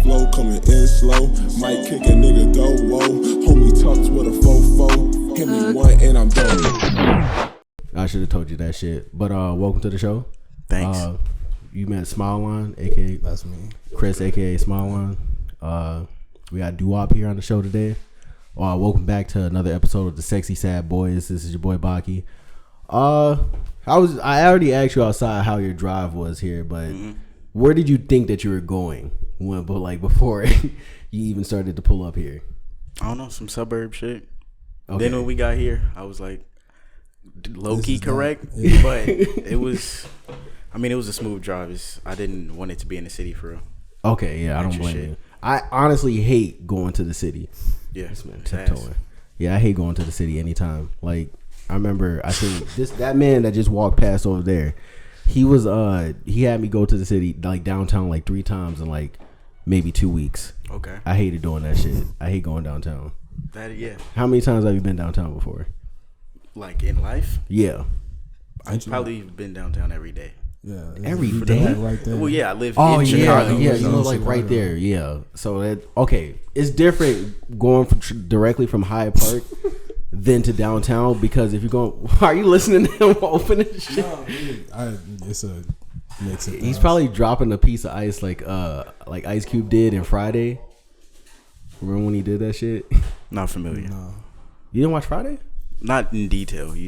flow coming in slow. Might kick a nigga though, whoa. Homie tucks with a fofo. Hit me one and I'm done. I should have told you that shit. But welcome to the show. Thanks. You met Smileline, aka That's me. Chris, aka Smileline. We got Doo-Wop here on the show today. Welcome back to another episode of the Sexy Sad Boys. This is your boy Baki. I already asked you outside how your drive was here, but where did you think that you were going before you even started to pull up here? I don't know, some suburb shit. Okay. Then when we got here, I was like, low key correct, Yeah. but it was a smooth drive. I didn't want it to be in the city for real. Okay, yeah, I don't blame you. I honestly hate going to the city. Yeah, This man tiptoeing. Yeah, I hate going to the city anytime. Like, I remember, I think that man that just walked past over there, he had me go to the city, like downtown, like 3 times in like maybe 2 weeks. Okay. I hated doing that shit. I hate going downtown. Yeah. How many times have you been downtown before? Like in life, Yeah. I've probably been downtown every day. Yeah. Every for day? that right there. Well, yeah, I live Oh in yeah, Chicago. yeah. You so live like Chicago. right there. Yeah. So it's different going directly from Hyde Park than to downtown, because if you're going, are you listening to him opening shit? No, it's a mix of He's things. probably dropping a piece of ice like Ice Cube did in Friday. Remember when he did that shit? Not familiar. No, You didn't watch Friday? Not in detail. I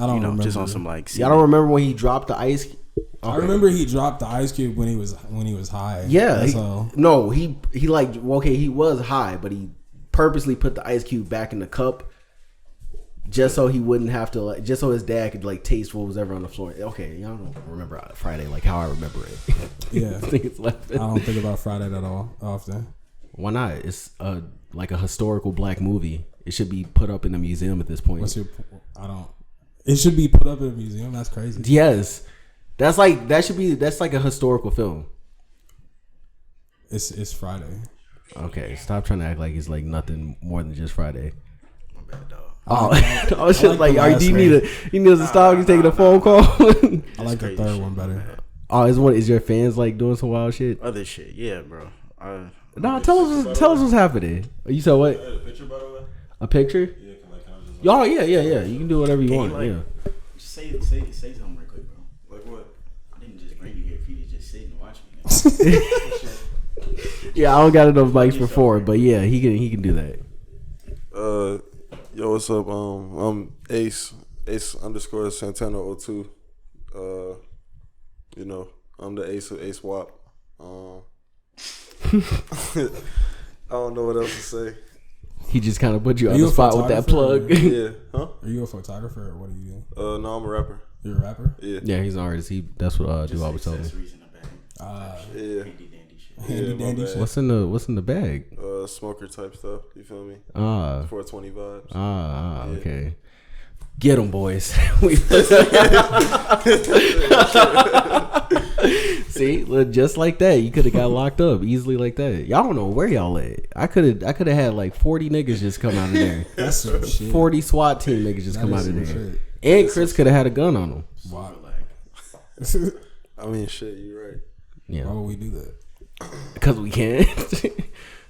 don't just remember. on some like. Y'all don't remember when he dropped the ice? I remember he dropped the Ice Cube when he was high. Yeah. That's all. No, he was high, but he purposely put the ice cube back in the cup just so he wouldn't have to, just so his dad could like taste what was ever on the floor. Okay, y'all don't remember Friday like how I remember it. Yeah. I think it's left. I don't think about Friday at all often. Why not? It's like a historical black movie. It should be put up in a museum at this point. It should be put up in a museum. That's crazy. Yes. That's like a historical film. It's Friday. Okay, stop trying to act like it's like nothing more than just Friday. My bad, dog. Oh, I was just like like, the do you last need to stop? You taking a phone call? I like the crazy third shit, one better. Oh, is your fans like doing some wild shit? Other shit, yeah, bro. No, tell us what's happening. You said what? A picture, by the way. A picture? Yeah, can I just Oh yeah. You can do whatever you Can want. you, Yeah. Just say something real quick, bro. like what? I didn't just bring you here for you to just sit and watch me. Yeah, I don't got enough mics before, but yeah, he can do that. Yo, what's up? I'm Ace _Santana 02. I'm the Ace of Ace Wop. I don't know what else to say. He just kind of put you Are on you the a spot with that photographer? plug. Yeah, huh? Are you a photographer or what are you doing? No, I'm a rapper. You're a rapper? Yeah, Yeah, he's an artist. That's what Doo-Wop was telling me. Accessories in the bag. yeah. Handy dandy shit. Handy my dandy bad. shit. What's in the bag? Smoker type stuff. You feel me? Ah, 420 vibes. ah, Yeah. okay. Get them, boys. See, look, just like that, you could have got locked up easily like that. Y'all don't know where y'all at. I could have had like 40 niggas just come out of there. That's some shit. 40 SWAT team niggas just That come is out of some there. shit. And Chris could have had a gun on him. Wow. I mean, shit, you right. Why Yeah, would we do that? because we can.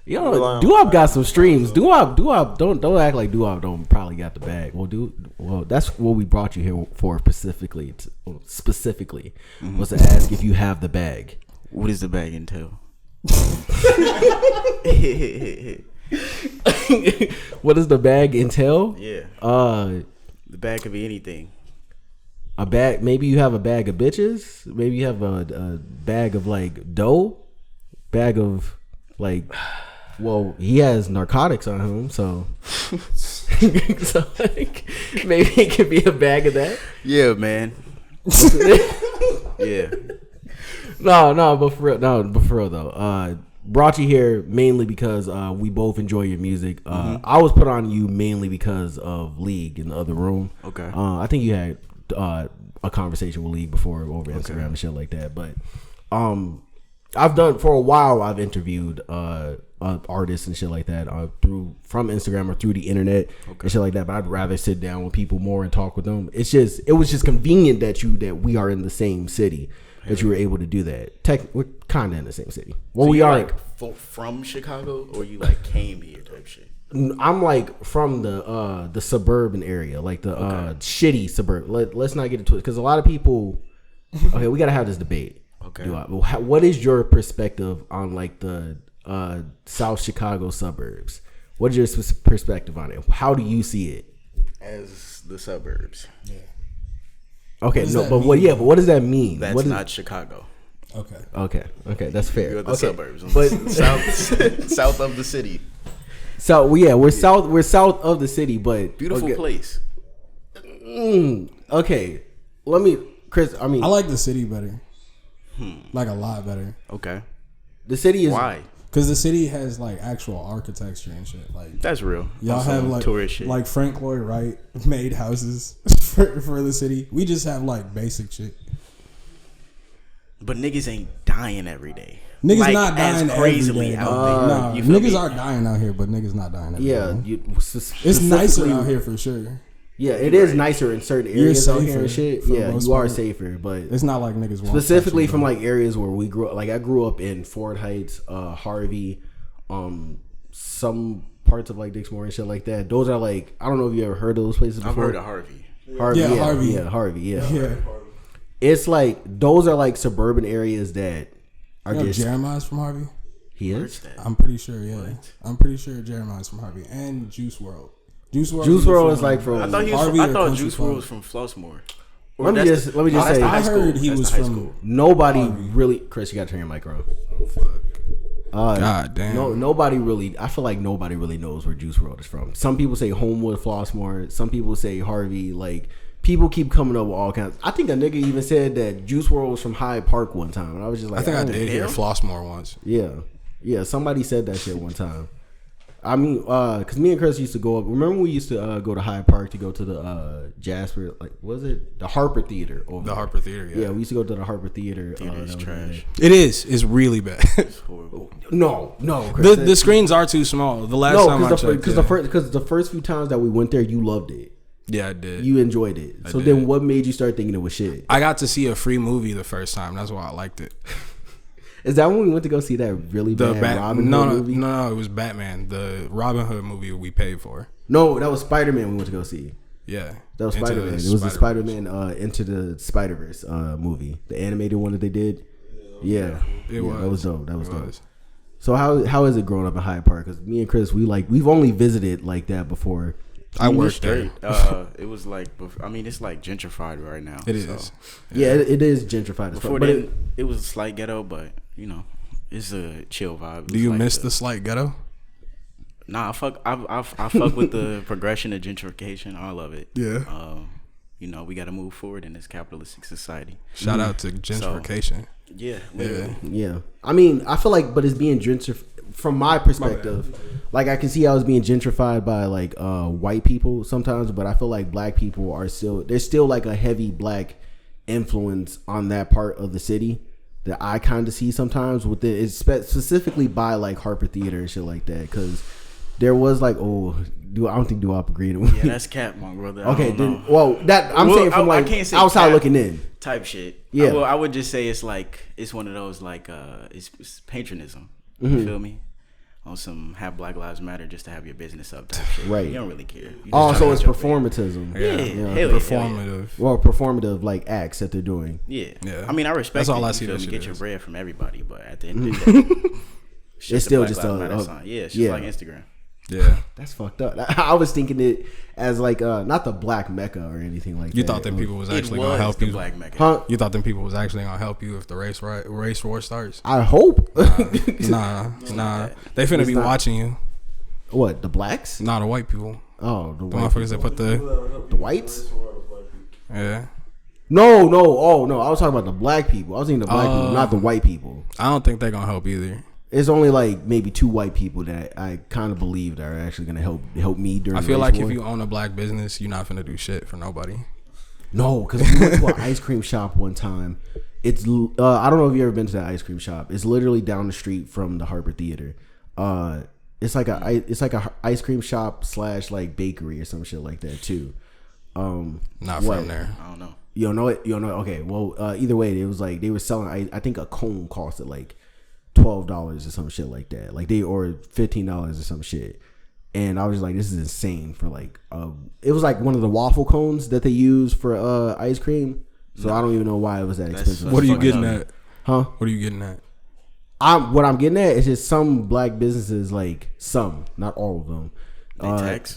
Yo, Rely on Doo-Wop got some streams. Doo-Wop, don't act like Doo-Wop don't probably got the bag. Well, that's what we brought you here for specifically. Was to ask if you have the bag. What does the bag entail? What does the bag entail? Yeah, Uh, the bag could be anything. a bag. Maybe you have a bag of bitches. Maybe you have a bag of like dough. Bag of like. Well, he has narcotics on him, so like, maybe it could be a bag of that. Yeah, man. Yeah. No, but for real though. Brought you here mainly because we both enjoy your music. I was put on you mainly because of League in the other room. Okay. I think you had a conversation with League before over Instagram and shit like that. But I've done for a while. I've interviewed artists and shit like that from Instagram or through the internet and shit like that. But I'd rather sit down with people more and talk with them. It was just convenient that we are in the same city. that you were able to do that. We're kind of in the same city. Well, So we you are. like from Chicago, or you like came here type shit. I'm like from the suburban area, like the shitty suburb. Let's not get into it because a lot of people. Okay, we gotta have this debate. Okay. What is your perspective on like the South Chicago suburbs? What is your perspective on it? How do you see it? As the suburbs. Okay, does no, that but mean? what? Yeah, but what does that mean? That's What is, not Chicago. Okay. Okay, that's fair. You're the Okay, suburbs. but South of the city. so yeah, we're south of the city, but Beautiful okay. place. Okay, let me, Chris. I mean, I like the city better. Like a lot better. Okay. the city is Why? Because the city has like actual architecture and shit. Like That's real. y'all Also, have like tourist shit. like Frank Lloyd Wright made houses for the city. We just have like basic shit. But niggas ain't dying every day. Niggas Like, not dying as crazily every day. out there. Nah, You feel niggas me? are dying out here, but niggas not dying every Yeah, day. It's it's nicer out here for sure. Yeah, it is nicer in certain You're areas out here safer and shit. for the Yeah, most you are part. safer, but It's not like niggas won't specifically touch you, from though. like areas where we grew up. Like I grew up in Ford Heights, Harvey, some parts of like Dixmoor and shit like that. Those are like, I don't know if you ever heard of those places before. I've heard of Harvey. Harvey, Yeah, Harvey. yeah, Harvey, yeah. Yeah. It's like those are like suburban areas that are You know just. Jeremiah's from Harvey? He is. I'm pretty sure, yeah. I'm pretty sure Jeremiah's from Harvey. And Juice WRLD. Juice WRLD Juice WRLD is like from. I thought he was. Harvey I or thought Country Juice Club? WRLD was from Flossmoor. Or Let me that's just the- say. that's the I high school. heard he That's was the high from- school. Nobody Harvey. really. Chris, you gotta turn your mic around. God damn. No, nobody really. I feel like nobody really knows where Juice WRLD is from. Some people say Homewood, Flossmoor. Some people say Harvey. Like people keep coming up with all kinds. I think a nigga even said that Juice WRLD was from Hyde Park one time, and I was just like, I think I don't- did hear Flossmoor once. Yeah. Somebody said that shit one time. I mean, cause me and Chris used to go up. Remember we used to go to Hyde Park to go to the Jasper, like was it the Harper Theater? Over The there. Harper Theater, yeah. Yeah, we used to go to the Harper Theater. Theater is that was trash. It is. It's really bad. It's horrible. No, Chris, the screens are too small. The last no, time I because checked, the first few times that we went there, you loved it. yeah, I did. You enjoyed it. So did. then, what made you start thinking it was shit? I got to see a free movie the first time. That's why I liked it. Is that when we went to go see that really The bad Robin no, Hood no, movie? no, it was Batman, the Robin Hood movie we paid for. No, that was Spider Man. We went to go see. Yeah, That was Into Spider the Man. It was the Spider Spider-Verse. Man Into the Spider Verse movie, the animated one that they did. Yeah, It yeah, that was was. dope. That was It dope. was. So how is it growing up in Hyde Park? Because me and Chris, we've only visited like that before. I worked Straight. there. It was like. I mean, it's like gentrified right now. It so. is. Yeah, it is gentrified as Before fuck. But then, it was a slight ghetto, but you know, it's a chill vibe. It Do was you like miss the slight ghetto? Nah, I fuck with the progression of gentrification. I love it. Yeah. You know, we got to move forward in this capitalistic society. Shout out to gentrification. Yeah, literally. Yeah, I mean, I feel like, but it's being gentrified from my perspective. Like, I can see how it's being gentrified by like white people sometimes, but I feel like black people are there's still like a heavy black influence on that part of the city that I kind of see sometimes within it's specifically by like Harper Theater and shit like that, because there was like I don't think Duop agreed with me. Yeah, that's cap, my brother. I Okay, don't then know. well that I'm saying from like can't say outside cap looking in. type shit. Yeah. I would just say it's like it's one of those like it's patronism. Mm-hmm. You feel me? On some have Black Lives Matter just to have your business up type shit. Right. You don't really care. You just Oh, trying so to it's get your fame. performatism. Yeah, Yeah. hell yeah, Performative. Well, performative like acts that they're doing. Yeah. Yeah. I mean, I respect That's all it, I you see feel that me? shit Get your is. bread from everybody, but at the end of the day, It's still Black just Lives a- Matter a- sign. Yeah, it's just yeah. like Instagram. Yeah. That's fucked up. I was thinking it as like not the Black Mecca or anything like You that. thought them people was It actually was gonna help the you. Black Mecca. Huh? You thought them people was actually gonna help you if the race war starts? I hope. Nah. They finna be not. watching you. What, the blacks? Not the white people. Oh, the The white motherfuckers that put the the whites? yeah. No. Oh no, I was talking about the black people. I was thinking the black people, not the white people. I don't think they're gonna help either. It's only like maybe 2 white people that I kind of believe that are actually gonna help me during. I the feel race like war. if you own a black business, you're not finna do shit for nobody. No, because we went to an ice cream shop one time. It's I don't know if you ever been to that ice cream shop. It's literally down the street from the Harper Theater. It's like a ice cream shop / like bakery or some shit like that too. Not What? from there. I don't know. You don't know it? You don't know it? Okay, well, either way, it was like they were selling, I think a cone costed like $12 or some shit like that. Like they or $15 or some shit. And I was just like, this is insane for like, it was like one of the waffle cones that they use for ice cream. So I don't even know why it was that expensive. What are you getting at? Huh? What are you getting at? What I'm getting at is just some black businesses, like some, not all of them.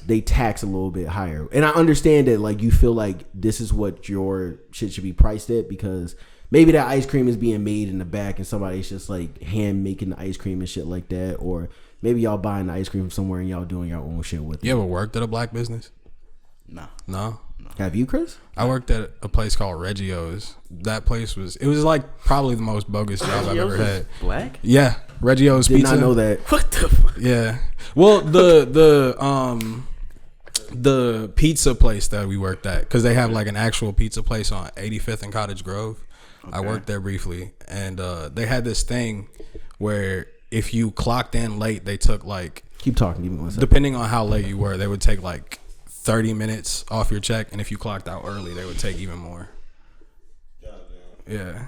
They tax a little bit higher, and I understand that like you feel like this is what your shit should be priced at because maybe that ice cream is being made in the back and somebody's just like hand making the ice cream and shit like that, or maybe y'all buying the ice cream from somewhere and y'all doing your own shit with it. You ever worked at a black business? No. Have you, Chris? I worked at a place called Reggio's. That place was like probably the most bogus job I've ever had. Black? Yeah, Reggio's Did Pizza. not know that. What the fuck? Yeah. Well, the pizza place that we worked at, because they have like an actual pizza place on 85th and Cottage Grove. Okay. I worked there briefly, and they had this thing where if you clocked in late, they took like, keep talking. Give me 1 second. Depending on how late you were, they would take like 30 minutes off your check, and if you clocked out early, they would take even more. Yeah.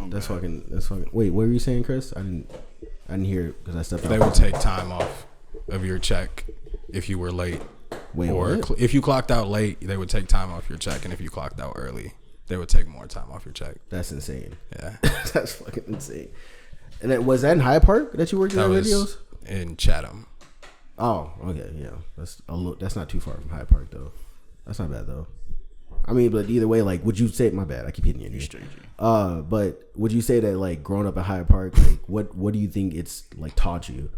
That's fucking. Wait, what were you saying, Chris? I didn't hear it because I stepped out. They would take time off of your check if you were late. Wait, or what? If you clocked out late, they would take time off your check, and if you clocked out early, they would take more time off your check. That's insane. Yeah. That's fucking insane. And was that in Hyde Park that you worked in videos? In Chatham. Oh, okay, yeah. That's not too far from Hyde Park though. That's not bad though. I mean, but either way, like, would you say? My bad, I keep hitting you. But would you say that like growing up at Hyde Park, like, what do you think it's like taught you,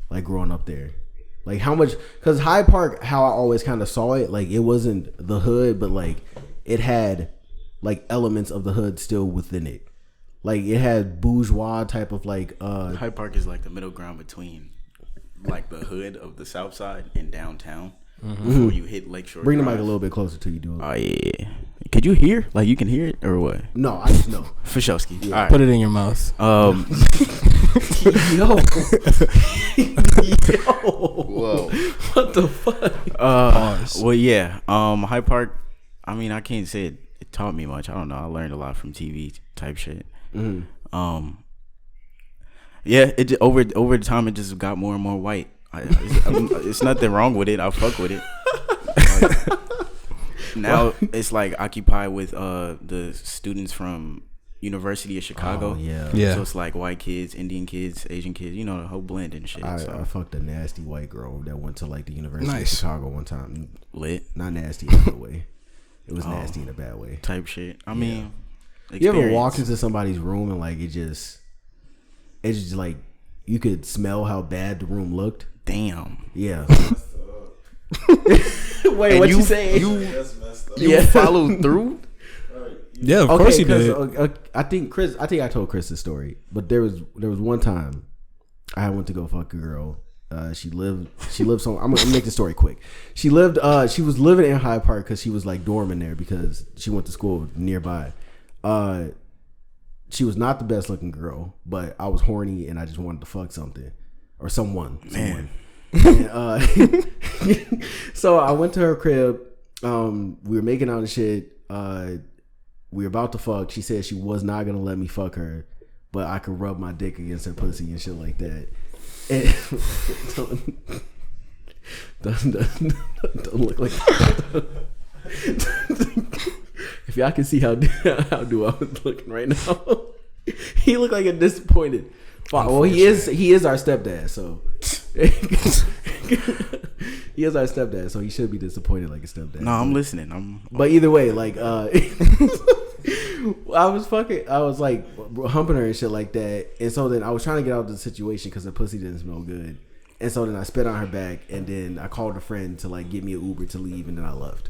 like growing up there? Like how much? Because Hyde Park, how I always kind of saw it, like it wasn't the hood, but like it had like elements of the hood still within it. Like it had bourgeois type of like. Hyde Park is like the middle ground between like the hood of the South Side and downtown. Before you hit Lakeshore. Bring the Drive. mic a little bit closer to you, dude. Oh yeah. Could you hear? Like you can hear it or what? No, I just know. Fashowski. Yeah. All right. Put it in your mouth. Yo. Whoa. What the fuck? Well, yeah. Hyde Park. I mean, I can't say it taught me much. I don't know. I learned a lot from TV type shit. Mm-hmm. Yeah. It over the time it just got more and more white. It's nothing wrong with it. I fuck with it. Like, now it's like occupied with the students from University of Chicago. Oh, yeah. So it's like white kids, Indian kids, Asian kids. You know, the whole blend and shit. I fucked a nasty white girl that went to like the University of Chicago one time. Lit. Not nasty in a good way. It was nasty in a bad way. Type shit. I mean, you ever walk into somebody's room and like it's just like you could smell how bad the room looked. Damn. Yeah. Wait, what you saying? You followed through? Yeah, of course he did. I think I told Chris this story, but there was one time I went to go fuck a girl. She lived so I'm gonna make the story quick. She was living in Hyde Park because she was like dorming there because she went to school nearby. She was not the best looking girl, but I was horny and I just wanted to fuck something or someone. And, so I went to her crib. We were making out and shit. We were about to fuck. She said she was not gonna let me fuck her, but I could rub my dick against her pussy and shit like that. And don't look like if y'all can see how do I was looking right now. He looked like a disappointed father. Well, he is our stepdad, so he is our stepdad, so he should be disappointed like a stepdad. No, I'm listening. But either way, like I was like humping her and shit like that, and so then I was trying to get out of the situation because the pussy didn't smell good, and so then I spit on her back, and then I called a friend to like get me an Uber to leave, and then I left.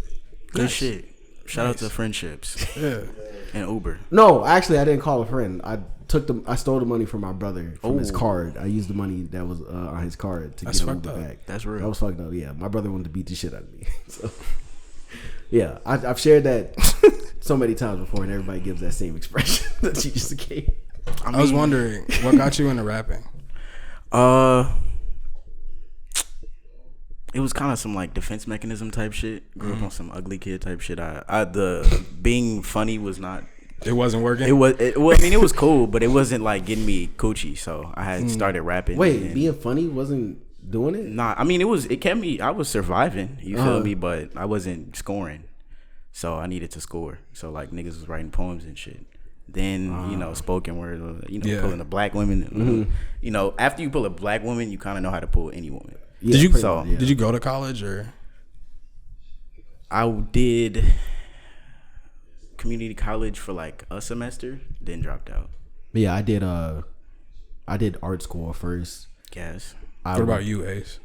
Good shit. Shout out to friendships. Yeah. And Uber. No, actually, I didn't call a friend. I stole the money from my brother from his card. I used the money that was on his card to get an Uber back. That's real. That was fucked up. Yeah, my brother wanted to beat the shit out of me. So, yeah, I've shared that so many times before, and everybody gives that same expression that you just gave. I was wondering what got you into rapping. it was kind of some like defense mechanism type shit. Grew up on some ugly kid type shit. The being funny was not. It wasn't working. Well, I mean, it was cool, but it wasn't like getting me coochie. So I had started rapping. Wait, and being funny wasn't doing it? Nah, I mean, it kept me. I was surviving. You feel me? But I wasn't scoring. So I needed to score. So like niggas was writing poems and shit. Then you know, spoken word. You know, pulling a black woman. You know, after you pull a black woman, you kind of know how to pull any woman. Did you So did you go to college or? I did community college for like a semester, then dropped out. Yeah, I did art school first. Guess. What about you, Ace?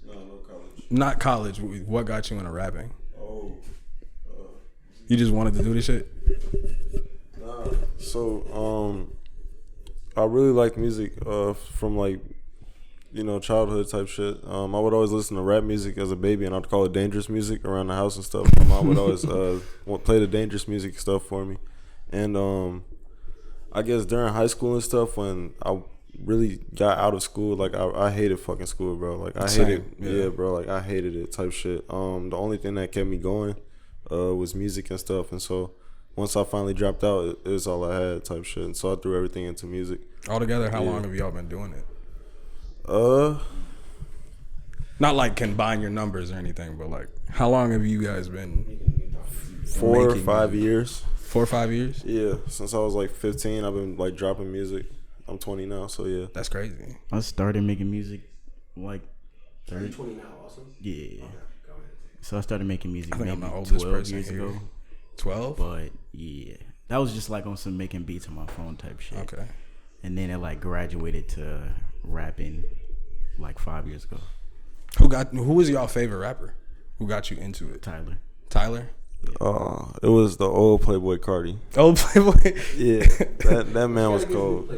No college. Not college. What got you into rapping? You just wanted to do this shit? So, I really like music from like, you know, childhood type shit. I would always listen to rap music as a baby, and I'd call it dangerous music around the house and stuff. My mom would always play the dangerous music stuff for me. And I guess during high school and stuff, when I really got out of school, like I hated fucking school, bro. Like I hated, yeah, bro. Like I hated it type shit. The only thing that kept me going was music and stuff. And so once I finally dropped out, it was all I had type shit. And so I threw everything into music. Altogether, how long have y'all been doing it? Not like combine your numbers or anything, but like how long have you guys been? 4 or 5 years. 4 or 5 years? Yeah, since I was like 15, I've been like dropping music. I'm 20 now, so yeah. That's crazy. I started making music like 30. 20 now also? Yeah. So I started making music I think maybe I'm the oldest 12 person years here. ago. 12? But yeah, that was just like on some making beats on my phone type shit. Okay. And then it like graduated to rapping like 5 years ago. Who was y'all favorite rapper? Who got you into it? Tyler. Tyler? It was the old Playboy Cardi. Old Playboy? Yeah, that man was cold.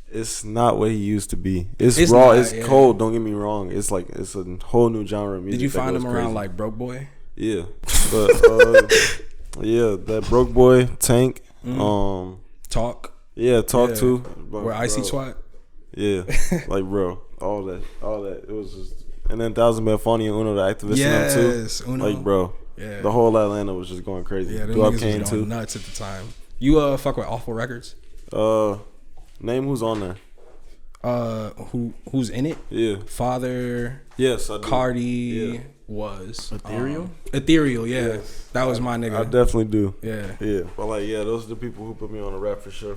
It's not what he used to be. It's raw. not, It's yeah. cold. Don't get me wrong. It's like it's a whole new genre of music. Did you that find goes him around crazy. like Broke Boy? Yeah, but yeah, that Broke Boy Tank. Talk? Yeah, Talk Yeah. too. Where Icy Swat? Yeah, like bro, all that. It was just, and then Thousand Bad Funny and Uno the Activist Yes, in them too. Uno. Like bro, Yeah. the whole Atlanta was just going crazy. Yeah, them Dwap niggas Kane was going too. nuts at the time. You fuck with Awful Records? Name who's on there? Who's in it? Yeah. Father, Yes, I do. Cardi Yeah. was Ethereal? Ethereal, yeah. That was my nigga. I definitely do. Yeah. Yeah, but like, yeah, those are the people who put me on the rap for sure,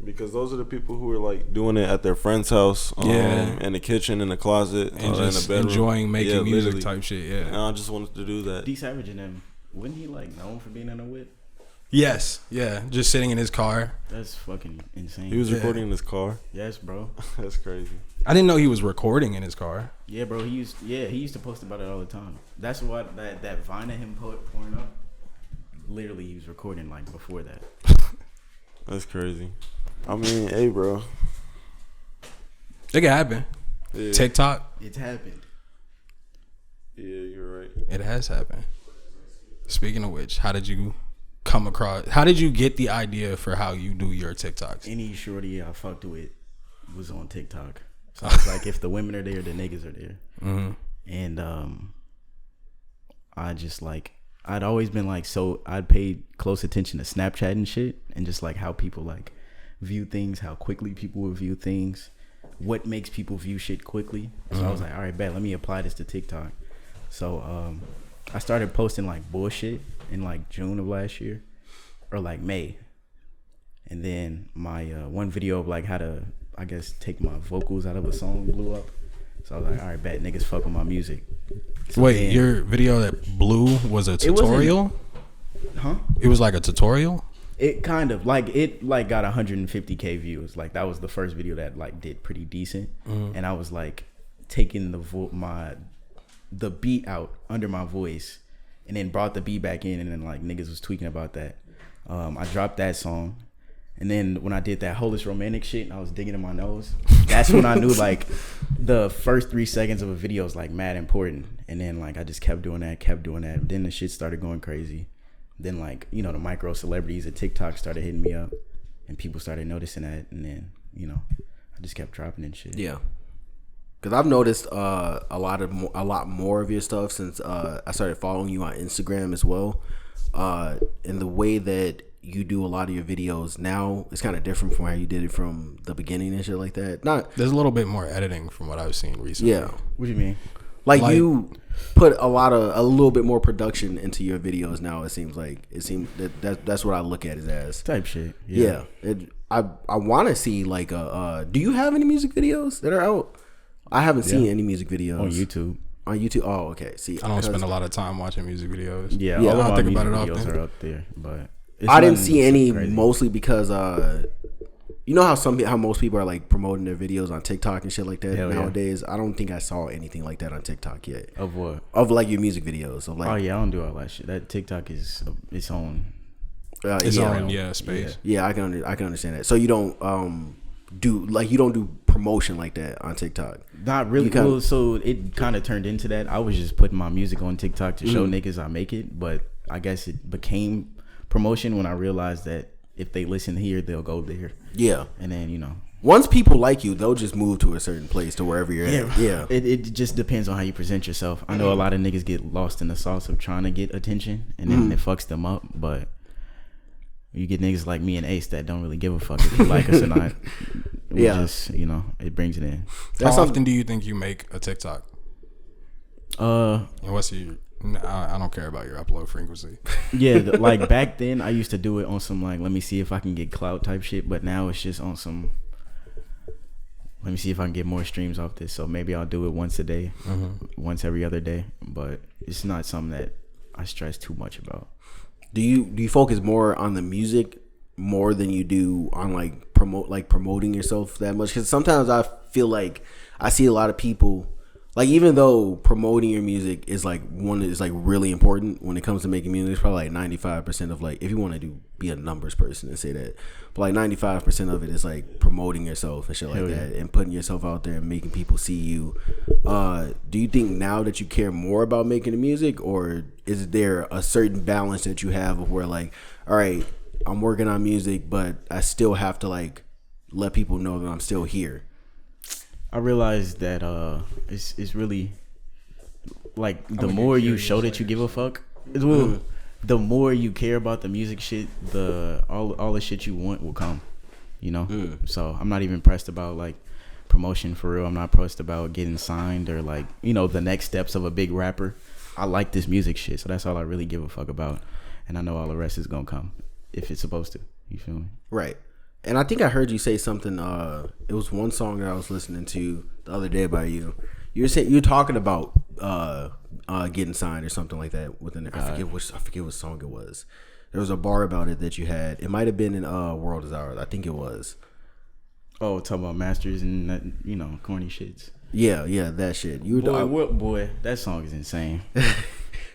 because those are the people who are like doing it at their friend's house, Yeah. in the kitchen, in the closet, And in just the bedroom, enjoying making music literally. type shit, And yeah. I just wanted to do that. D Savage and them. Wasn't he like known for being in a whip? Yes, yeah. Just sitting in his car. That's fucking insane. He was Yeah. recording in his car. Yes, bro. That's crazy. I didn't know he was recording in his car. Yeah, bro. He used to post about it all the time. That's what that Vine of him pouring up. Literally, he was recording like before that. That's crazy. I mean, hey, bro. It can happen. Yeah. TikTok, It's happened. Yeah, you're right. it has happened. Speaking of which, how did you get the idea for how you do your TikToks? Any shorty I fucked with was on TikTok. So I was like, if the women are there, the niggas are there. Mm-hmm. And I just like, I'd always been like, so I'd paid close attention to Snapchat and shit, and just like how people like view things, how quickly people will view things, what makes people view shit quickly. So I was like, all right, bet, let me apply this to TikTok. So I started posting like bullshit in like June of last year, or like May. And then my one video of like how to, I guess, take my vocals out of a song blew up. So I was like, all right, bet, niggas fuck with my music. So Wait, then- your video that blew was a tutorial? Huh? It was like a tutorial? It kind of like it like got 150K views. Like that was the first video that like did pretty decent. And I was like taking the beat out under my voice, and then brought the beat back in, and then like niggas was tweaking about that. I dropped that song, and then when I did that Holiest Romantic shit and I was digging in my nose, that's when I knew like the first 3 seconds of a video is like mad important. And then like I just kept doing that. Then the shit started going crazy. Then like, you know, the micro celebrities at TikTok started hitting me up, and people started noticing that, and then, you know, I just kept dropping and shit. Yeah. Because I've noticed a lot more of your stuff since I started following you on Instagram as well. And the way that you do a lot of your videos now is kind of different from how you did it from the beginning and shit like that. Not There's a little bit more editing from what I've seen recently. yeah, What do you mean? like Like- you put a little bit more production into your videos now. It seems that's what I look at it as. Type shit. Yeah, I want to see like do you have any music videos that are out? I haven't seen any music videos On YouTube. On YouTube. Oh, okay. See, I don't spend a lot of time watching music videos. Yeah, Yeah, all I of don't my think about music it videos often. are up there, but it's I didn't nothing see any crazy. mostly because you know how most people are like promoting their videos on TikTok and shit like that Hell yeah. nowadays. I don't think I saw anything like that on TikTok yet. Of what? Of like your music videos of like Oh yeah, I don't do all that shit. That TikTok is its own. It's yeah, own space. yeah, I can understand that. So you don't do promotion like that on TikTok. Not really. You kinda- Well, so it kind of turned into that. I was just putting my music on TikTok to show niggas I make it, but I guess it became promotion when I realized that if they listen here, they'll go there, Yeah. and then Once people like you, they'll just move to a certain place to wherever you're at. Yeah. It just depends on how you present yourself. I know a lot of niggas get lost in the sauce of trying to get attention, and then it fucks them up. But you get niggas like me and Ace that don't really give a fuck if you like us or not. We Yeah. just it brings it in. That's How something. often do you think you make a TikTok? And what's your? I don't care about your upload frequency. Yeah, like back then I used to do it on some like let me see if I can get clout type shit, but now it's just on some let me see if I can get more streams off this. So maybe I'll do it once a day, once every other day, but it's not something that I stress too much about. Do you focus more on the music more than you do on promoting yourself that much? Because sometimes I feel like I see a lot of people like, even though promoting your music is like really important when it comes to making music, it's probably like 95% of like, if you want to be a numbers person and say that, but like 95% of it is like promoting yourself and shit like that and putting yourself out there and making people see you. Do you think now that you care more about making the music, or is there a certain balance that you have of where like, all right, I'm working on music, but I still have to like let people know that I'm still here? I realized that it's really like the more you show that you give a fuck, the more you care about the music shit, all the shit you want will come, So I'm not even pressed about like promotion for real. I'm not pressed about getting signed or like the next steps of a big rapper. I like this music shit, so that's all I really give a fuck about, and I know all the rest is gonna come if it's supposed to. You feel me? Right. And I think I heard you say something. It was one song that I was listening to the other day by you. You're talking about getting signed or something like that. I forget what song it was. There was a bar about it that you had. It might have been in World Is Ours. I think it was. Oh, talking about masters and that, corny shits. Yeah, that shit. You were Boy, that song is insane.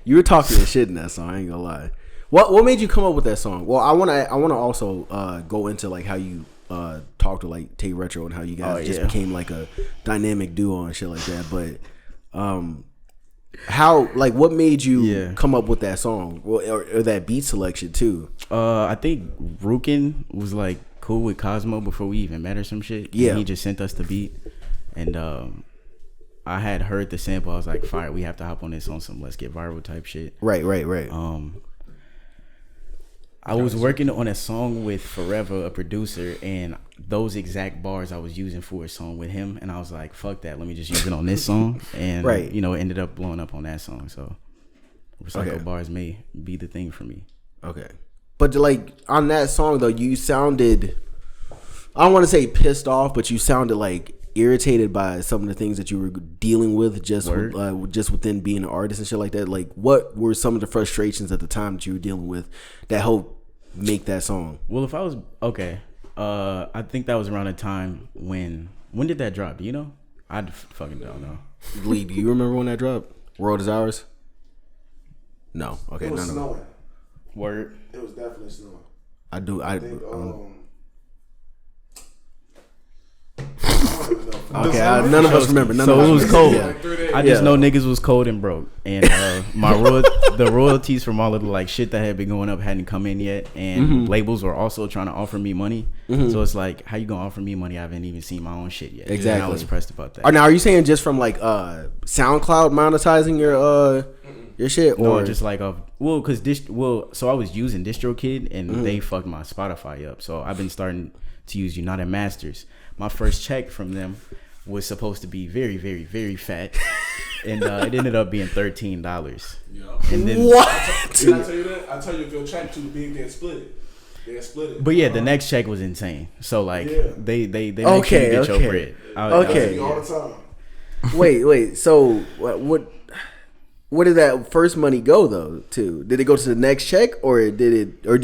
you were talking that shit in that song. I ain't gonna lie. What made you come up with that song? Well, I wanna also go into like how you talked to like Tay Retro and how you guys just became like a dynamic duo and shit like that. But how, like, what made you come up with that song or that beat selection too? I think Rukin was like cool with Cosmo before we even met or some shit. Yeah, and he just sent us the beat, and I had heard the sample. I was like, fire, we have to hop on this on some let's get viral type shit. Right. I was working on a song with Forever, a producer, and those exact bars I was using for a song with him, and I was like, fuck that, let me just use it on this song. And it ended up blowing up on that song. So recycled bars may be the thing for me. Okay. But like on that song though, you sounded, I don't want to say pissed off, but you sounded like irritated by some of the things that you were dealing with just within being an artist and shit like that. Like, what were some of the frustrations at the time that you were dealing with that helped make that song? Well, if I was I think that was around the time when did that drop? Do you know? I fucking don't know. Lee, do you remember when that dropped? World Is Ours? No. Okay, It was no. snowing. Word. It was definitely snowing. I do. I think, Okay, none of us remember. None So of us it was remember. cold. Yeah. I just know niggas was cold and broke, and the royalties from all of the like shit that had been going up hadn't come in yet, and labels were also trying to offer me money. So it's like, how you gonna offer me money? I haven't even seen my own shit yet. Exactly. And I was pressed about that. Now, are you saying just from like SoundCloud monetizing your shit, No, or just like so I was using DistroKid and they fucked my Spotify up. So I've been starting to use United Masters. My first check from them was supposed to be very, very, very fat, and it ended up being $13. Yeah. And then, what? Did I tell you that? I tell you if your check too big, then split it. Then split it. but yeah, the next check was insane. So like Yeah. they make sure you Okay, get okay. your bread. Okay. All the time. Wait. So what did that first money go though to? Did it go to the next check, or did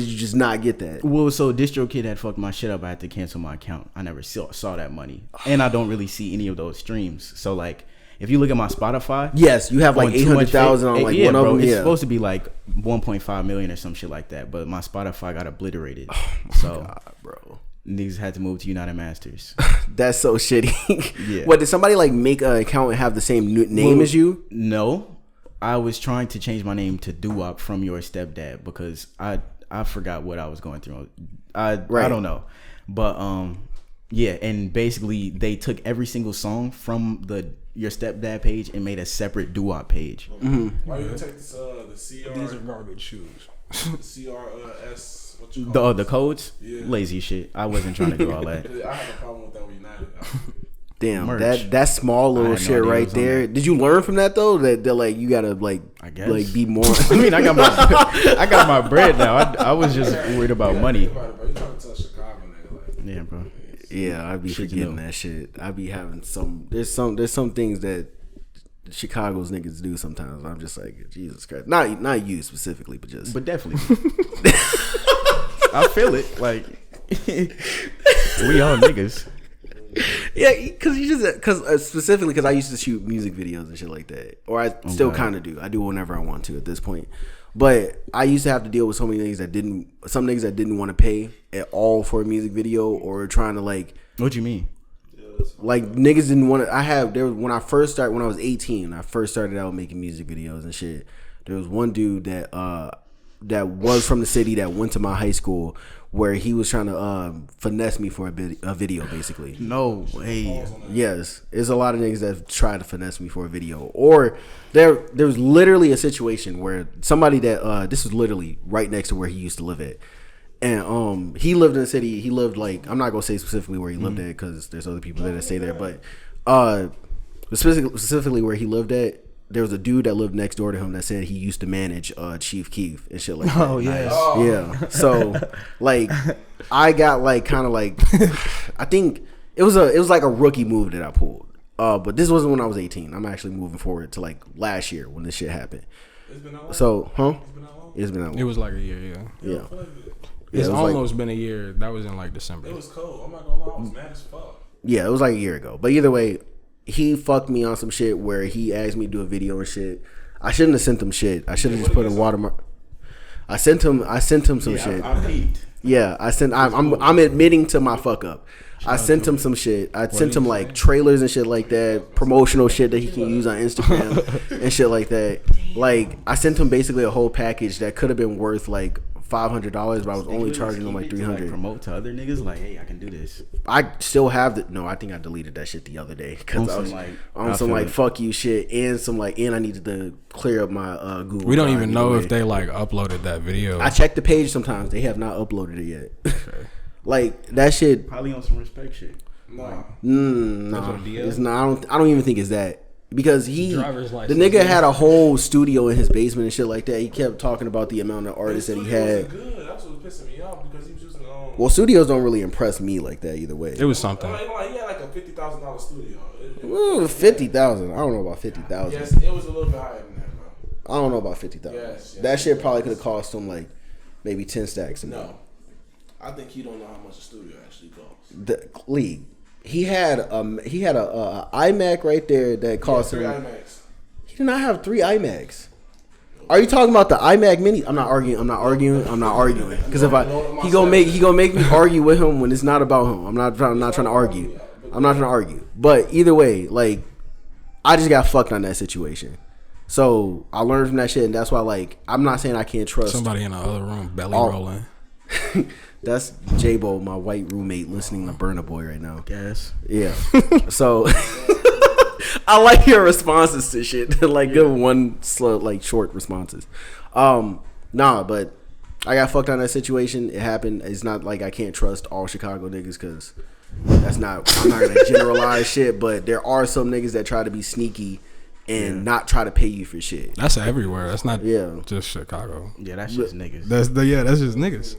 you just not get that? Well, so DistroKid had fucked my shit up. I had to cancel my account. I never saw that money, and I don't really see any of those streams. So like, if you look at my Spotify, Yes, you have like on too much 800,000 on like one of them. It's Yeah. supposed to be like 1.5 million or some shit like that, but my Spotify got obliterated. So Bro, niggas had to move to United Masters. that's so shitty. Yeah. What, did somebody like make an account and have the same name Well, as you? No, I was trying to change my name to Doo-Wop from Your Stepdad because I forgot what I was going through. I don't know, but yeah, and basically they took every single song from the Your Stepdad page and made a separate Doo-Wop page. Why you take this, the CR? These are garbage shoes. CRS. What you call The codes, Yeah. lazy shit. I wasn't trying to do all that. I have a problem with that with United. Damn, Merch. that small little I had no shit idea it right was on there. Did you learn from that though? That like you gotta like I guess. like be more. I mean, I got my bread now. I was just worried about money. Think about it, bro. You trying to tell Chicago, nigga? Like, Yeah, bro. Yeah, I'd be Shit you forgetting know. that shit. I'd be having some. There's some things that Chicago's niggas do sometimes. I'm just like, Jesus Christ. Not you specifically, but just. But definitely, I feel it. Like we all niggas. Yeah, because specifically because I used to shoot music videos and shit like that, or I still Okay. kind of do. I do whenever I want to at this point. But I used to have to deal with so many niggas that didn't want to pay at all for a music video, or trying to like What you mean? niggas didn't want to. When I was 18, I first started out making music videos and shit. There was one dude that was from the city that went to my high school, where he was trying to finesse me for a video, basically. No way. Yes, there's a lot of niggas that try to finesse me for a video. Or there was literally a situation where somebody that this was literally right next to where he used to live at, and he lived in the city. He lived like, I'm not gonna say specifically where he lived at because there's other people there that stay there, but specifically where he lived at. There was a dude that lived next door to him that said he used to manage Chief Keef and shit like that. Oh yeah. Yeah. So like I got like kind of like I think it was like a rookie move that I pulled. But this wasn't when I was 18. I'm actually moving forward to like last year when this shit happened. it's been that long. So, huh? It's been that long. It's been that It long. was like a year. Yeah. Yeah. I feel like It's it was like- almost been a year. That was in like December. it was cold. I'm not gonna lie. I was mad as fuck. Yeah, it was like a year ago. But either way, he fucked me on some shit where he asked me to do a video and shit. I shouldn't have sent him shit. I should have just put a watermark. I sent him some shit. I peeped. Yeah, I'm admitting to my fuck up. I sent him some shit. I sent him like trailers and shit like that, promotional shit that he can use on Instagram and shit like that. Like I sent him basically a whole package that could have been worth like $500, but I was only charging him like $300. Promote to other niggas like, hey, I can do this. I still have the no. I think I deleted that shit the other day because I On was some, like, on I some feel like it. fuck you shit and I needed to clear up my Google. We don't Drive even know either if way. they like uploaded that video. I checked the page sometimes. They have not uploaded it yet. Like that shit. Probably on some respect shit. Nah. No, on DL? it's not. I don't even think it's that because Driver's the license. nigga had a whole studio in his basement and shit like that. He kept talking about the amount of artists that he had. Good. That's what was pissing me off because he was using Well, studios don't really impress me like that either way. it was something. he had like a $50,000 studio. Ooh, 50,000. I don't know about 50,000. Yes, it was a little bit higher than that, bro. I don't know about 50,000. Yes, yes. That shit probably could have cost him like maybe 10 stacks. No, I think he don't know how much a studio actually costs. The league. He had a iMac right there that cost Three him. IMAX. He did not have 3 iMacs. Are you talking about the iMac Mini? I'm not arguing. Because if he gonna make me argue with him when it's not about him. I'm not trying to argue. But I'm not trying to argue. But either way, like, I just got fucked on that situation. So I learned from that shit, and that's why, like, I'm not saying I can't trust Somebody in the other room belly Oh. rolling. That's J-Bo, my white roommate, listening to Burna Boy right now. Gas. Yeah. So I like your responses to shit. Like, give one slow, like, short responses. Nah, but I got fucked on that situation. It happened. It's not like I can't trust all Chicago niggas because I'm not gonna generalize shit. But there are some niggas that try to be sneaky and not try to pay you for shit. That's everywhere. That's not Yeah. just Chicago. Yeah, that's just niggas. That's just niggas.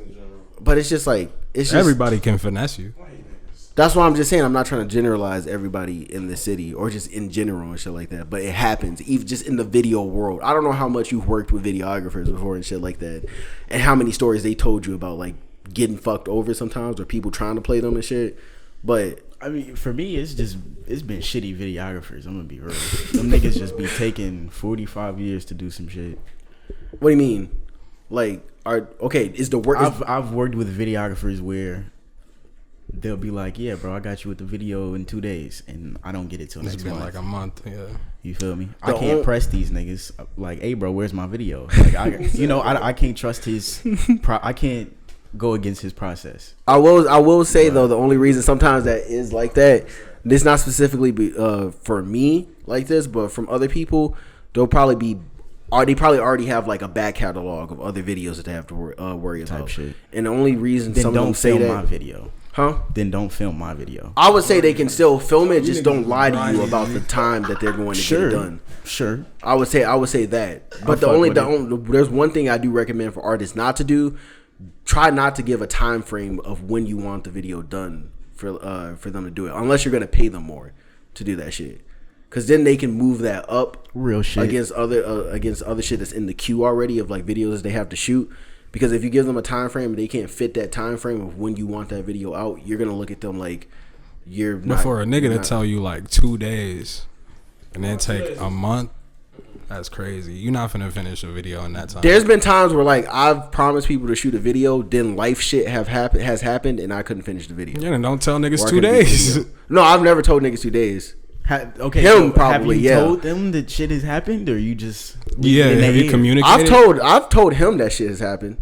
But it's just like it's just Everybody can finesse you. That's why I'm just saying I'm not trying to generalize everybody in the city or just in general and shit like that. But it happens, even just in the video world. I don't know how much you've worked with videographers before and shit like that, and how many stories they told you about like getting fucked over sometimes or people trying to play them and shit. But I mean, for me, it's been shitty videographers. I'm gonna be real. Them niggas just be taking 45 years to do some shit. what do you mean? Like, is the work? I've worked with videographers where they'll be like, "Yeah, bro, I got you with the video in 2 days," and I don't get it till It's next been month. like a month. Yeah. You feel me? I can't press these niggas. Like, hey, bro, where's my video? Like, I can't trust his. I can't go against his process. I will say though, the only reason sometimes that is like that, this not specifically for me like this, but from other people, they probably already have like a back catalog of other videos that they have to worry about. Shit. And the only reason Then some of them don't say film that, my video. huh? Then don't film my video. I would say they can still film it, just don't lie to you about the time that they're going to get it done. Sure. I would say that. But there's one thing I do recommend for artists not to do. Try not to give a time frame of when you want the video done for them to do it, unless you're gonna pay them more to do that shit. Cause then they can move that up Real shit. against other shit that's in the queue already of like videos they have to shoot. Because if you give them a time frame and they can't fit that time frame of when you want that video out, you're gonna look at them like you're not. But for a nigga to tell you like 2 days and then take a month, that's crazy. You're not finna finish a video in that time. There's been times where like I've promised people to shoot a video, then life shit has happened, and I couldn't finish the video. Yeah, then don't tell niggas Or I 2 couldn't beat the days. video. No, I've never told niggas 2 days. Okay, Him so probably, have you yeah. told them that shit has happened, or you just Yeah, in their have you ear? communicated? I've told him that shit has happened.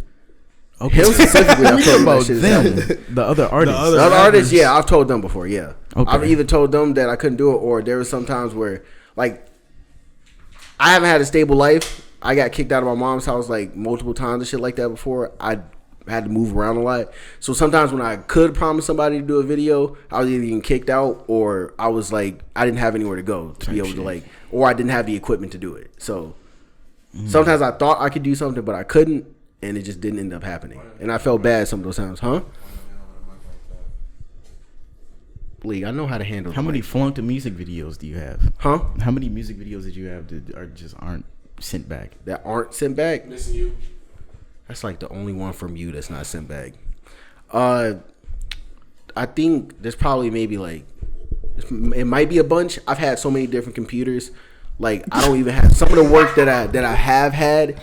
Okay. Him specifically, I've told him that about shit has them, happened. the other artists. other- The other artists, yeah, I've told them before, yeah. Okay. I've either told them that I couldn't do it, or there was some times where, like, I haven't had a stable life. I got kicked out of my mom's house, like, multiple times and shit like that before. I had to move around a lot. So sometimes when I could promise somebody to do a video, I was either getting kicked out, or I was, like, I didn't have anywhere to go to be able to, like, or I didn't have the equipment to do it. So sometimes I thought I could do something, but I couldn't, and it just didn't end up happening. And I felt bad some of those times, huh? Lee, I know how to handle. How the many mic. flunked music videos do you have? Huh? How many music videos did you have that aren't sent back? That aren't sent back? Missing you. That's like the only one from you that's not sent back. I think there's probably maybe like, it might be a bunch. I've had so many different computers. Like, I don't even have some of the work that I have had.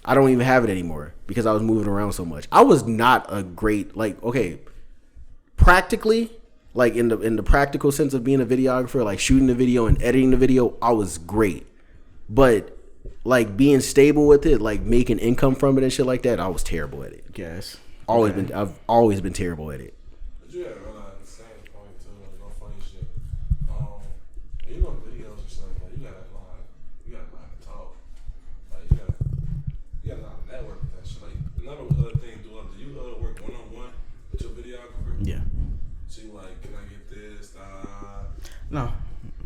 I don't even have it anymore because I was moving around so much. I was not a great, like, okay, practically, like in the practical sense of being a videographer, like shooting the video and editing the video, I was great. But like being stable with it, like making income from it and shit like that, I was terrible at it. Guess. I've always been terrible at it. But you gotta realize the same point too. No funny shit. You know videos and stuff like you gotta know how to talk. Like you gotta know how to network with that shit. Like another other thing, do you work one on one with your videographer? Yeah. So you like, can I get this? No.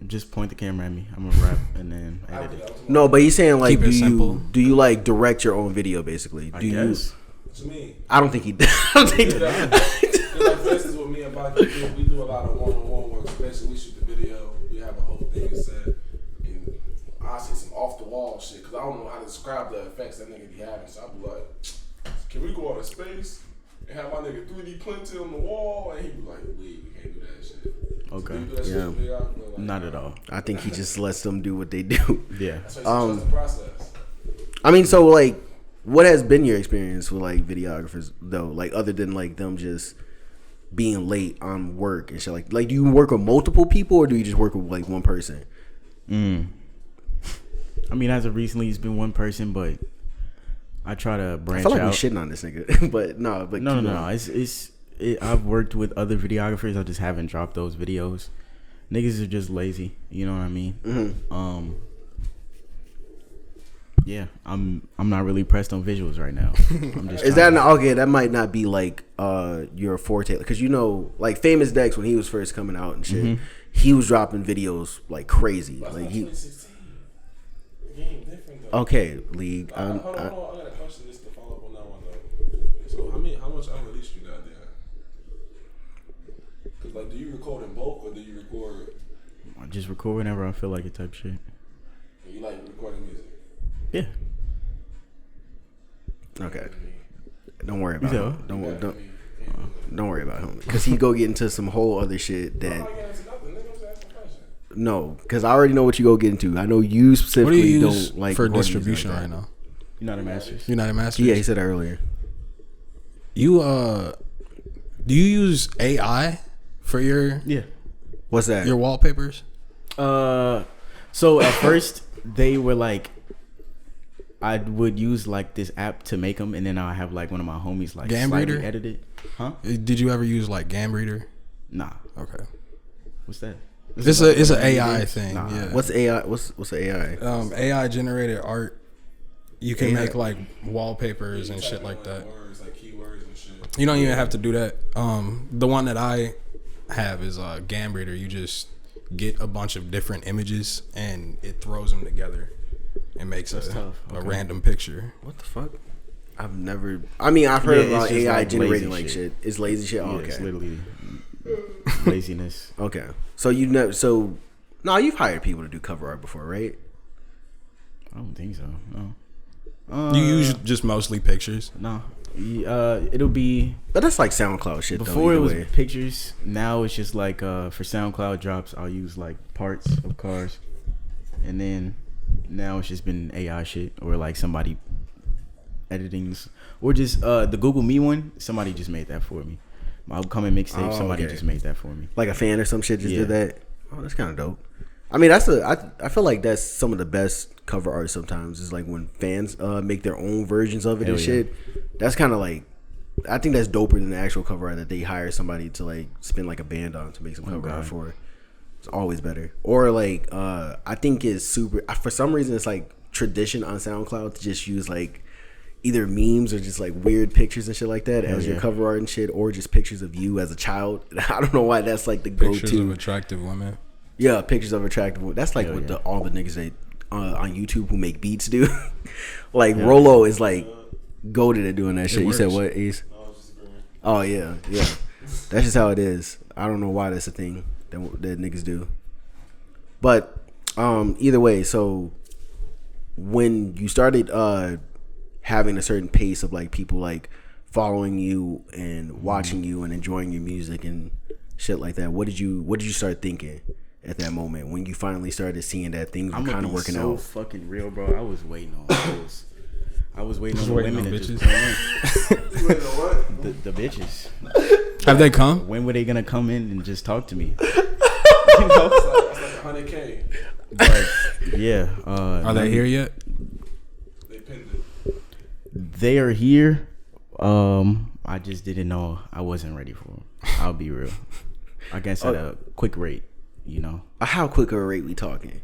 Just point the camera at me. I'm gonna rap and then edit it. No, but he's saying like, Keep it simple. do you like direct your own video basically? I Do you? guess. What you mean? I don't think he. I don't think. Yeah, like for instance, with me and Baki, we do a lot of one-on-one work. Especially we shoot the video, we have a whole thing set, and I see some off-the-wall shit because I don't know how to describe the effects that nigga be having. So I be like, "Can we go out of space and have my nigga 3D printed on the wall?" And he be like, "We can't do that shit." Okay. So you do that shit Yeah. with videographer, like, Not at all. I think he just lets them do what they do. Yeah. That's why it's a trusting process. I mean, so like, what has been your experience with like videographers though? Like, other than like them just being late on work and shit like do you work with multiple people or do you just work with like one person? I mean, as of recently, it's been one person, but I try to I branch feel like out. we shitting on this nigga, but no. I've worked with other videographers. I just haven't dropped those videos. Niggas are just lazy. You know what I mean? Mm-hmm. Yeah, I'm not really pressed on visuals right now. I'm just Is that okay? That might not be like your forte because you know, like Famous Dex when he was first coming out and shit, he was dropping videos like crazy. Like he. 2016. The game different though. Okay, League. Hold on. I got a question just to follow up on that one though. So how much unreleased you got there? Cause like, do you record in bulk or do you record? I just record whenever I feel like it type shit. You like recording music? Yeah. Okay. Don't worry about So? him. Don't worry about him because he go get into some whole other shit that. I'm not getting into nothing. Nigga, I'm just asking a question. No, because I already know what you go get into. I know you What do specifically you use don't like for recording music distribution like right that. now? United Masters. United Masters. Yeah, he said that earlier. You do you use AI for your Yeah. What's that? wallpapers? So at first they were like, I would use like this app to make them, and then I'll have like one of my homies like Gam slightly Reader? edit it. Huh? Did you ever use like Gam Reader? Nah. Okay, What's that? it's an AI thing. Nah. Yeah. What's AI? What's the AI? AI generated art? You can AI. make like wallpapers and shit like that. Words like keywords and shit. You don't even have to do that. The one that I have is Gam Reader. You just get a bunch of different images and it throws them together and makes That's a tough. Okay. random picture. What the fuck? I've never. I mean, I've heard Yeah, it's about just AI like generating lazy like shit. shit. It's lazy shit. Oh, Yeah, it's okay. literally laziness. Okay. So you never. So no, you've hired people to do cover art before, right? I don't think so. No. You use just mostly pictures. No. It'll be But that's like SoundCloud shit. before though, it was either way. pictures. Now it's just like for SoundCloud drops, I'll use like parts of cars, and then now it's just been AI shit or like somebody editing, or just the Google Me one. Somebody just made that for me. My upcoming mixtape. Oh, Somebody okay. just made that for me. Like a fan or some shit just Yeah. did that. Oh, that's kind of dope. I mean, I feel like that's some of the best cover art sometimes is like when fans make their own versions of it Hell and yeah. shit. That's kind of like, I think that's doper than the actual cover art that they hire somebody to like spend like a band on to make some cover art God. for. It's always better. Or like, I think it's super, for some reason it's like tradition on SoundCloud to just use like either memes or just like weird pictures and shit like that as your yeah. cover art and shit, or just pictures of you as a child. I don't know why that's like the Pictures go-to. of attractive women. Yeah, pictures of attractive women. That's like Hell what yeah. all the niggas that on YouTube who make beats do. Like Rolo is like goated at doing that shit. You said works. what, Ace? Oh yeah, yeah. That's just how it is. I don't know why that's a thing that niggas do. But either way, so when you started having a certain pace of like people like following you and watching you and enjoying your music and shit like that, what did you start thinking at that moment when you finally started seeing that things were I'm kind of working so out? fucking real, bro. I was waiting on those. I was waiting on the waiting women on to just bitches. come in. The bitches. Have they come? When were they gonna come in and just talk to me? You know? It's like 100K. But yeah, Are they here yet? They pinned it. they are here. I just didn't know I wasn't ready for them. I'll be real. I guess at a quick rate, you know. How quick of a rate we talking?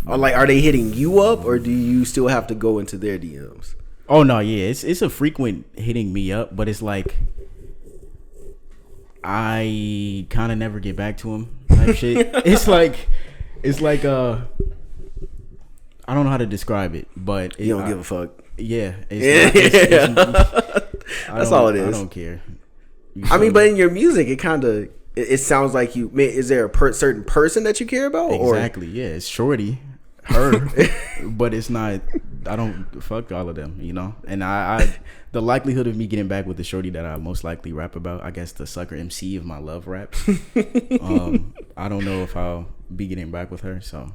Or like, are they hitting you up, or do you still have to go into their DMs? Oh no, yeah, it's a frequent hitting me up, but it's like I kind of never get back to him type shit. It's like I don't know how to describe it, but You don't give a fuck. Yeah, That's all it is. I don't care. I mean, but in your music, it kind of it sounds like you. Is there a certain person that you care about? Exactly. Yeah, it's Shorty, her, but it's not. I don't fuck all of them, you know. And I the likelihood of me getting back with the Shorty that I most likely rap about, I guess the sucker MC of my love rap. I don't know if I'll be getting back with her. So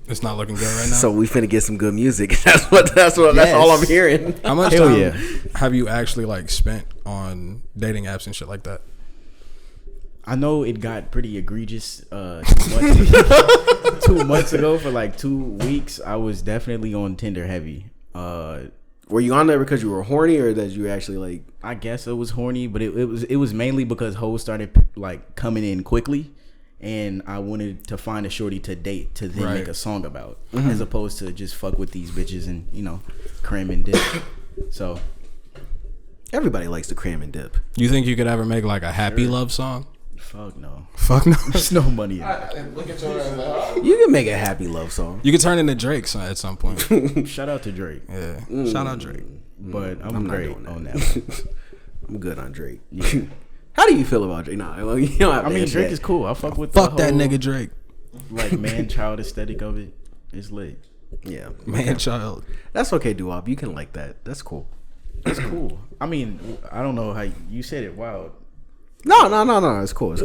It's not looking good right now. So we finna get some good music. That's all I'm hearing. How much Hell time yeah. have you actually like spent on dating apps and shit like that? I know it got pretty egregious 2 months ago for like 2 weeks. I was definitely on Tinder heavy. Were you on there because you were horny, or that you actually like? I guess it was horny, but it was mainly because hoes started like coming in quickly, and I wanted to find a shorty to date to then make a song about, as opposed to just fuck with these bitches and cram and dip. So Everybody likes to cram and dip. You think you could ever make like a happy love song? fuck no. Fuck no. There's no money in it. Look at your ass. You can make a happy love song. You could turn into Drake at some point. Shout out to Drake, Yeah. Shout out Drake. but I'm not great doing that. on that one. I'm good on Drake. How do you feel about Drake? Nah, well, you don't have I to mean, answer Drake that. is cool. I fuck with Fuck the that whole, nigga Drake. like man-child aesthetic of it. It's lit. Yeah, Man child. that's okay, Doo-Wop. You can like that. That's cool. It's cool. I mean, I don't know how you said it. Wow. No. It's cool.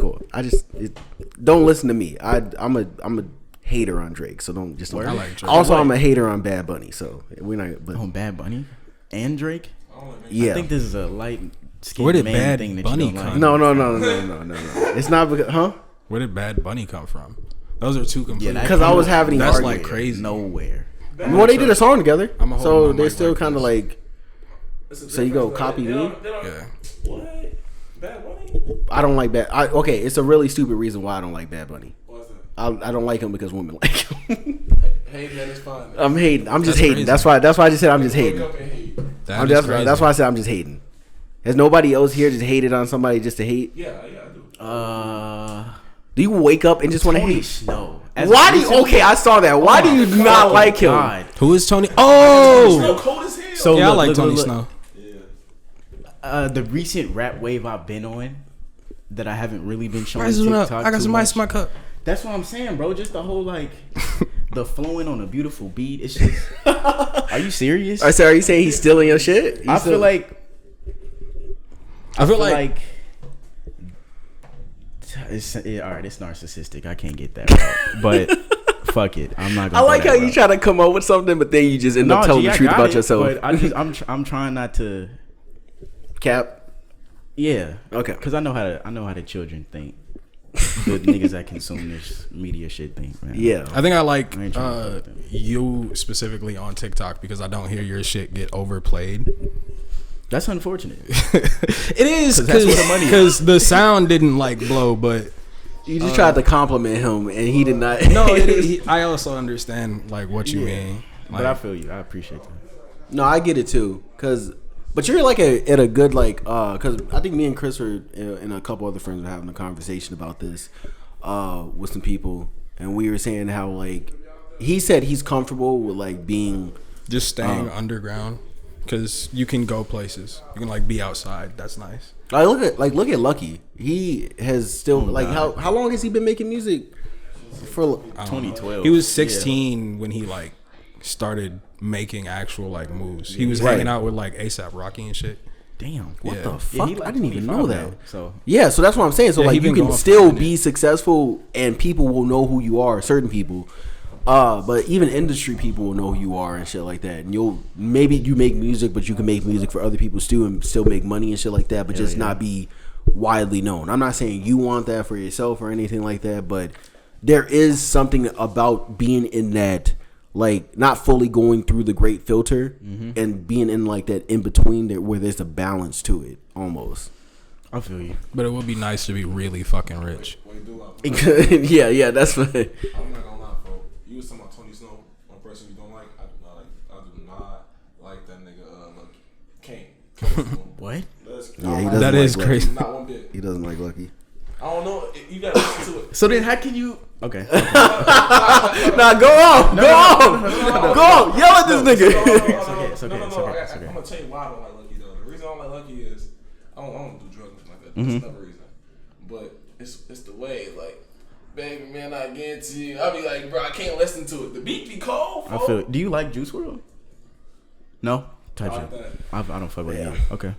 Don't listen to me. I'm a hater on Drake, so don't. I like Drake. Also, I'm a hater on Bad Bunny, so we're not. But On Bad Bunny and Drake. yeah, I think this is a light skinned Where did man Bad thing that Bunny you don't like. come? no. It's not because, huh? Where did Bad Bunny come from? Those are two complete. that- Because I was having an That's argument. like crazy. Nowhere. Well, they did a song together, I'ma hold so my they're mic still like kind of this. like. So you go copy me? Yeah. What? Bad Bunny? I don't like Bad. Okay, it's a really stupid reason why I don't like Bad Bunny. What's that? I don't like him because women like him. Hey, man, it's fine. I'm hating. I'm just That's hating. crazy. That's why I just said I'm just hating. Wake up and hate. That's why I said I'm just hating. Has nobody else here just hated on somebody just to hate? Yeah, I do. Do you wake up and just want to hate? No. Why do you? Okay, I saw that. Why do you not like him? God. Who is Tony? Oh, Snow cold as hell. So yeah, I look, like look, Tony look, Snow. The recent rap wave I've been on that I haven't really been showing Rice is up. TikTok I got too some ice in much. my cup. That's what I'm saying, bro. Just the whole like the flowing on a beautiful beat. It's just. Are you serious? I said, are you saying he's stealing your shit? I feel like I feel like it's all right. It's narcissistic. I can't get that route. But fuck it. I'm not. I Gonna like go how that you route. try to come up with something, but then you just end up telling G, the I truth got about it, yourself. But I'm trying not to. Cap. Yeah. Okay. Because I know how the children think. The niggas that consume this media shit think, man. Yeah. I think I like I ain't trying to fuck with them. you specifically on TikTok because I don't hear your shit get overplayed. That's unfortunate. It is that's where the money is. because the sound didn't like blow, but You just tried to compliment him, and he did not. no, I also understand like what you mean. But I Like, feel you. I appreciate that. No, I get it too. But you're like at a good like because I think me and Chris were and a couple other friends were having a conversation about this with some people, and we were saying how like he said he's comfortable with like being just staying underground because you can go places. You can like be outside. That's nice. look at Lucky. He has still like how long has he been making music for? 2012. He was 16 when he like started making actual like moves. He was Right. hanging out with like ASAP Rocky and shit. Damn. What Yeah. the Yeah, fuck? he like I didn't even 25 know now, that. So Yeah, so that's what I'm saying. So Yeah, he like you been can going for still a minute. be successful and people will know who you are, certain people. But even industry people will know who you are and shit like that. And you make music, but you can make music for other people too and still make money and shit like that, but just not be widely known. I'm not saying you want that for yourself or anything like that, but there is something about being in that like not fully going through the great filter and being in like that in between there where there's a balance to it almost. I feel you. But it would be nice to be really fucking rich. Wait, do I? yeah, that's what. I'm not gonna lie, bro. You was talking about Tony Snow, one person you don't like. I do not like that nigga. Lucky. Can't. What? Yeah, he doesn't That like is Lucky. crazy. Not one bit. He doesn't like Lucky. I don't know. You gotta listen to it. So then, how can you? Okay. Nah, go on, yell at this nigga. It's okay. I'm gonna tell you why I don't like Lucky though. The reason I don't like Lucky is I don't do drugs or like that. That's another reason. But it's the way like, baby man, I get to you. I'll be like, bro, I can't listen to it. The beat be cold. I feel. Do you like Juice WRLD? No. Type I like shit. that. I don't fuck with Yeah. you. Okay.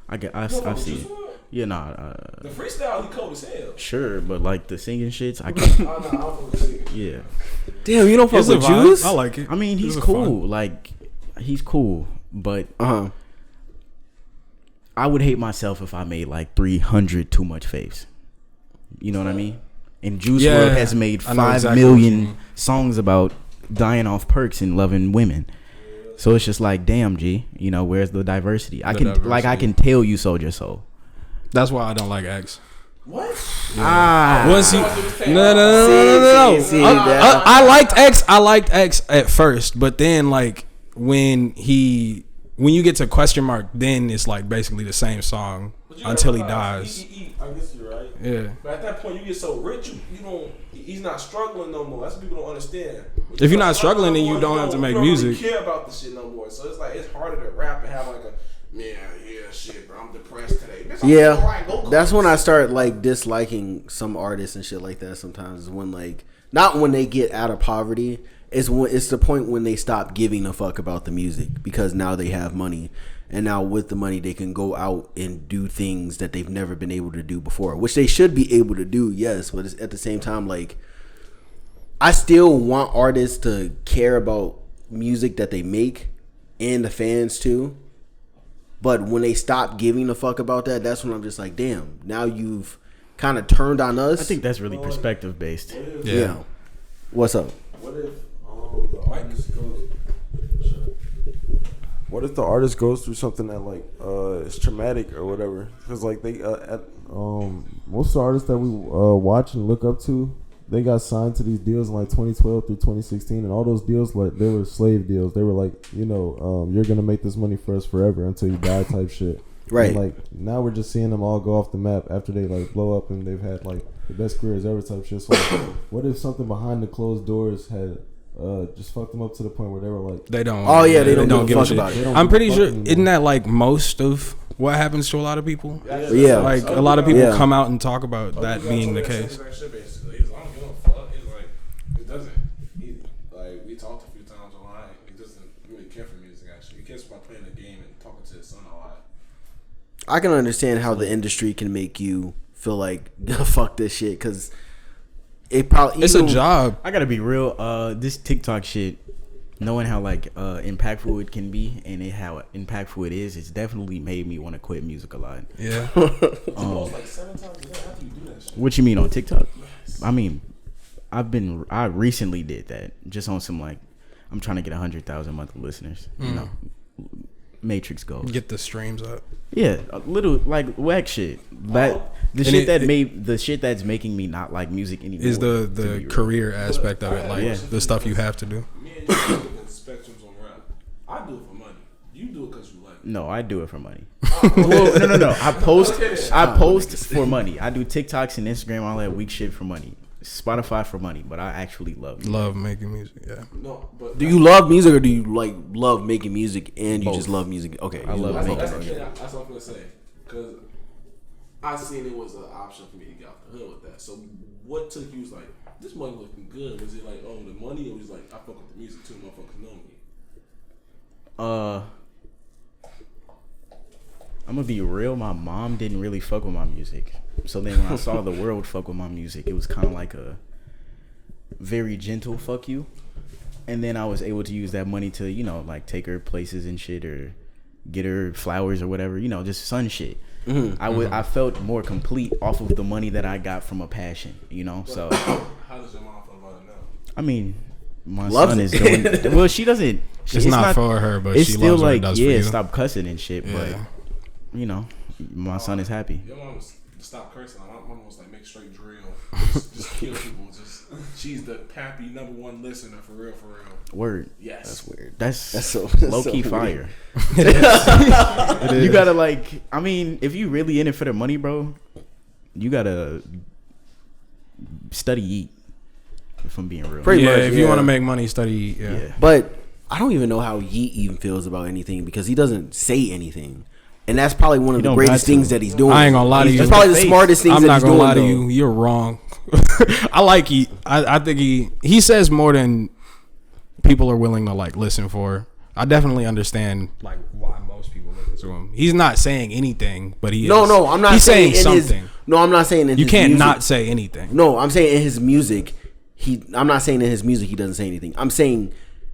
I've fuck with seen. Juice WRLD? Yeah, nah. The freestyle, he cold as hell. Sure, but like the singing shits, I can't. I don't fuck with singing. Yeah. Damn, you don't fuck It's a with vibe. Juice? I like it. I mean, he's It's cool. fun. Like, he's cool, but Uh-huh. I would hate myself if I made like 300 too much faves. You know what I mean? And Juice Yeah, WRLD has made I know 5 exactly what you million mean. songs about dying off perks and loving women. So it's just like, damn, G, you know, where's the diversity? I can tell you Soulja Soul. That's why I don't like X. What? Was he? No. See, I liked X. I liked X at first, but then like when you get to question mark, then it's like basically the same song until he dies. I guess you're right. Yeah. But at that point, you get so rich, you don't. He's not struggling no more. That's what people don't understand. If you're not struggling, then you don't have to make music. You don't really care about the shit no more. So it's like it's harder to rap and have like a shit, bro. I'm depressed today. Bitch, I'm Yeah, alright, go that's when I start like disliking some artists and shit like that. Sometimes is when like not when they get out of poverty. It's the point when they stop giving a fuck about the music because now they have money, and now with the money they can go out and do things that they've never been able to do before, which they should be able to do. Yes, but it's, at the same time, like I still want artists to care about music that they make and the fans too. But when they stop giving a fuck about that, that's when I'm just like, damn, now you've kind of turned on us. I think that's really perspective based. Yeah. What's up? What if the artist goes? What if the artist goes through something that like is traumatic or whatever? Because like they most of the artists that we watch and look up to, they got signed to these deals in like 2012 through 2016, and all those deals, like, they were slave deals. They were like, you know, you're gonna make this money for us forever until you die type shit. Right. And like now we're just seeing them all go off the map after they like blow up and they've had like the best careers ever type shit. So like, what if something behind the closed doors had just fucked them up to the point where they were like, They don't. Oh, yeah, they don't give a fuck shit. about it. I'm pretty sure. Anymore. Isn't that like most of what happens to a lot of people? Yeah. Like a lot of people Yeah. come out and talk about that being the case. Basically, he's like, I don't give a fuck. He's like, it doesn't. He like we talked a few times online. He doesn't really care for music. Actually, he cares about playing the game and talking to his son a lot. I can understand how the industry can make you feel like fuck this shit because it probably It's a job. I gotta be real. This TikTok shit, knowing how like impactful it can be and how impactful it is, it's definitely made me want to quit music a lot. Yeah. Post like 7 times a day. How do you do that shit? What you mean on TikTok? I mean, I recently did that just on some like, I'm trying to get 100,000 monthly listeners. You know, Matrix goals. Get the streams up. Yeah, a little like whack shit. That the And shit it- the shit that's making me not like music anymore Is to the be real. career aspect of it, like Yeah. the stuff you have to do. Me and you look at the spectrums on rap. I do it for money. You do it because you like it. No, I do it for money. Well, no. I post for money. I do TikToks and Instagram, all that weak shit for money. Spotify for money, but I actually love music. Love making music. Yeah. No, but Do you love music or do you like love making music and you Both. just love music? Okay, I love That's making what music. that's what I'm gonna say. Cause I seen it was an option for me to get out the hood with that. So what took you was like, this money looking good? Was it like, oh, the money, or was it like, I fuck with the music too, motherfuckers know me? I'm gonna be real. My mom didn't really fuck with my music, so then when I saw the world fuck with my music, it was kind of like a very gentle fuck you. And then I was able to use that money to, you know, like take her places and shit, or get her flowers or whatever, you know, just son shit. I felt more complete off of the money that I got from a passion, you know. So How does your mom feel about it now? I mean, my Loves son it. is doing well. She doesn't. It's not for her, but it's she still loves what it like, does for yeah, you. stop cussing and shit. Yeah. But you know, my son is happy. Your mom was stop cursing. My mom was like, make straight drill. Just kill people. She's the happy #1 listener for real, for real. Word. Yes. That's weird. That's so low key weird. fire. You gotta like. I mean, if you really in it for the money, bro, you gotta study eat. If I'm being real. Pretty Yeah, much, if you yeah. want to make money, study. Yeah. Yeah. But I don't even know how Yeet even feels about anything because he doesn't say anything. And that's probably one of the don't greatest got to. things that he's doing. I ain't gonna lie to you. That's probably the smartest things I'm that not he's gonna doing. lie to though. you. You're wrong. I like he. I think he says more than people are willing to like listen for. I definitely understand like why most people listen to him. He's not saying anything, but he No, is. no, I'm not He's saying saying in his- something. No, I'm not saying in You his can't music. not say anything. No, I'm saying in his music, I'm not saying in his music he doesn't say anything. I'm saying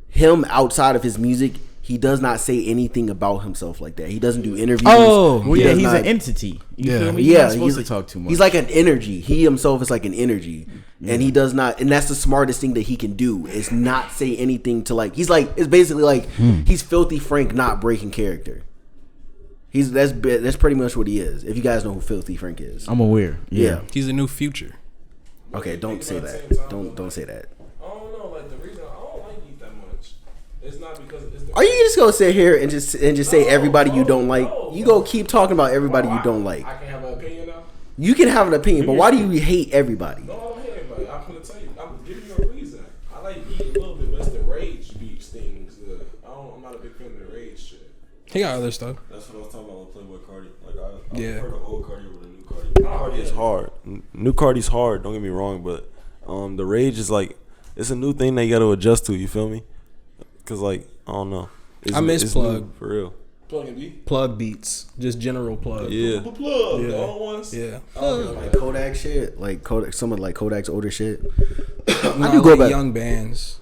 him outside of his music, he does not say anything about himself like that. He doesn't do interviews. Oh, Well, He yeah, does he's not- an entity. You Yeah. feel me? He's Yeah, not supposed to talk too much. He's like an energy. He himself is like an energy, and he does not. And that's the smartest thing that he can do is not say anything to like. He's like it's basically like he's Filthy Frank, not breaking character. That's pretty much what he is. If you guys know who Filthy Frank is, I'm aware. yeah. he's a new Future. Okay, don't say that. Don't say that. I don't know. Like the reason I don't like Yeet that much, it's not because it's the. Are you just gonna sit here and just say everybody you don't like? You go keep talking about everybody you don't like. I can have an opinion now. You can have an opinion, but why do you hate everybody? No, I don't hate anybody. I'm gonna tell you. I'm giving you a reason. I like Yeet a little bit, but it's the rage beats things. I'm not a big fan of the rage shit. He got other stuff. That's what I was talking about with Playboy Cardi. Like I Yeah. prefer the old Cardi over the new Cardi. Cardi is hard. New Cardi's hard. Don't get me wrong, but the rage is like it's a new thing that you got to adjust to. You feel me? Cause like I don't know. I miss it's Plug. new, for real. Plug and beat. Plug beats, just general plug. Yeah. The plug. Yeah. The old ones. Yeah. Like Kodak shit, like Kodak, some of like Kodak's older shit. No, I do go like back. young bands.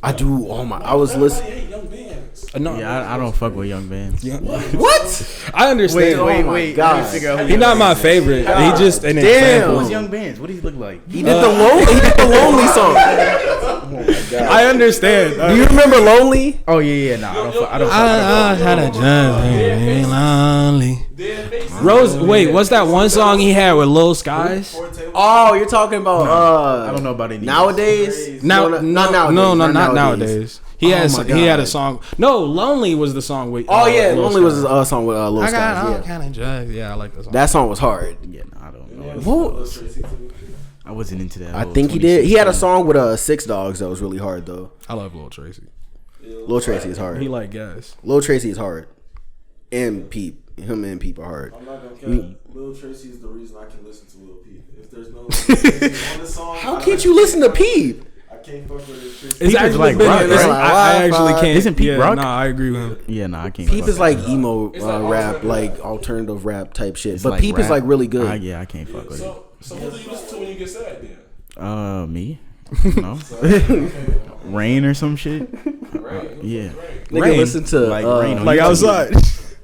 I do. Oh my! I was listening. Everybody hate young bands. No, Yeah, I don't fuck with young bands. What? I understand. wait, Wait, my wait. God. Let me figure out who He's not my favorite. He just an Damn. example. Who's young bands? What does he look like? He did the lonely. He did the lonely song. I understand. Do you remember Lonely? Oh yeah. Nah, I don't fuck. had a just lonely. Dead faces. Rose, wait, what's that one song he had with Lil Skies? Oh, you're talking about I don't know about any. nowadays. Now, not no, nowadays. not nowadays. He Oh had my he had a God. song. No, Lonely was the song with. Oh yeah, Lil Lonely was Skies. a song with Lil I got all Skies. Yeah, kind of drugs. Yeah, I like that song. that song was hard. Yeah, nah, I don't know. What? I wasn't into that. I whole think he did. He had a 2016. song with Six Dogs that was really hard though. I love Lil Tracy. Lil Tracy is hard. He like gas. Lil Tracy is hard, and Peep. Him and Peep are hard. I'm not gonna cap. Lil Tracy is the reason I can listen to Lil Peep. If there's no Lil Tracy on the song, How can't you listen to Peep? I can't fuck with Lil Tracy. It's Peep is actually like been- rock, it's- right? I actually can't. Isn't Peep yeah, rock? Nah, I agree with him. Yeah, nah, I can't. Peep fuck is like emo It's like rap, alternative like rap. alternative rap type shit. It's But like Peep is rap. like really good. Yeah, I can't fuck with it. So who do you listen to when you get sad then? Me? No. Rain or some shit. Right. Yeah. Nigga Rain. listen to Like Rain on Like YouTube. outside.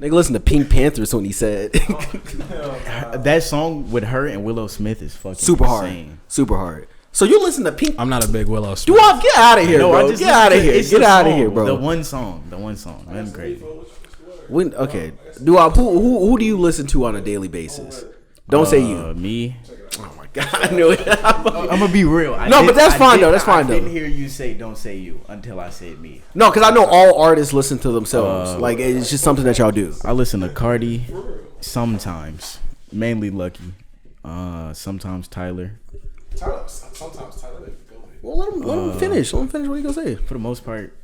Nigga listen to Pink Panthers when he said That song with her and Willow Smith is fucking super hard, insane. super hard. So you listen to Pink? I'm not a big Willow Smith. Do get out of here, No, bro. I just Get out of listen to- here. it's Get the out of song, here, bro. The one song. That's crazy. When okay, who do you listen to on a daily basis? Don't say you. Me. Oh my god, I knew it. I'm gonna be real. No, but that's fine, though. That's fine, I though. didn't hear you say "Don't say you" until I said me. No, because I know all artists listen to themselves. Like it's just something that y'all do. I listen to Cardi sometimes, mainly Lucky. Sometimes Tyler. Sometimes Tyler let me go. Well, let him finish. Let him finish what he gonna say. For the most part,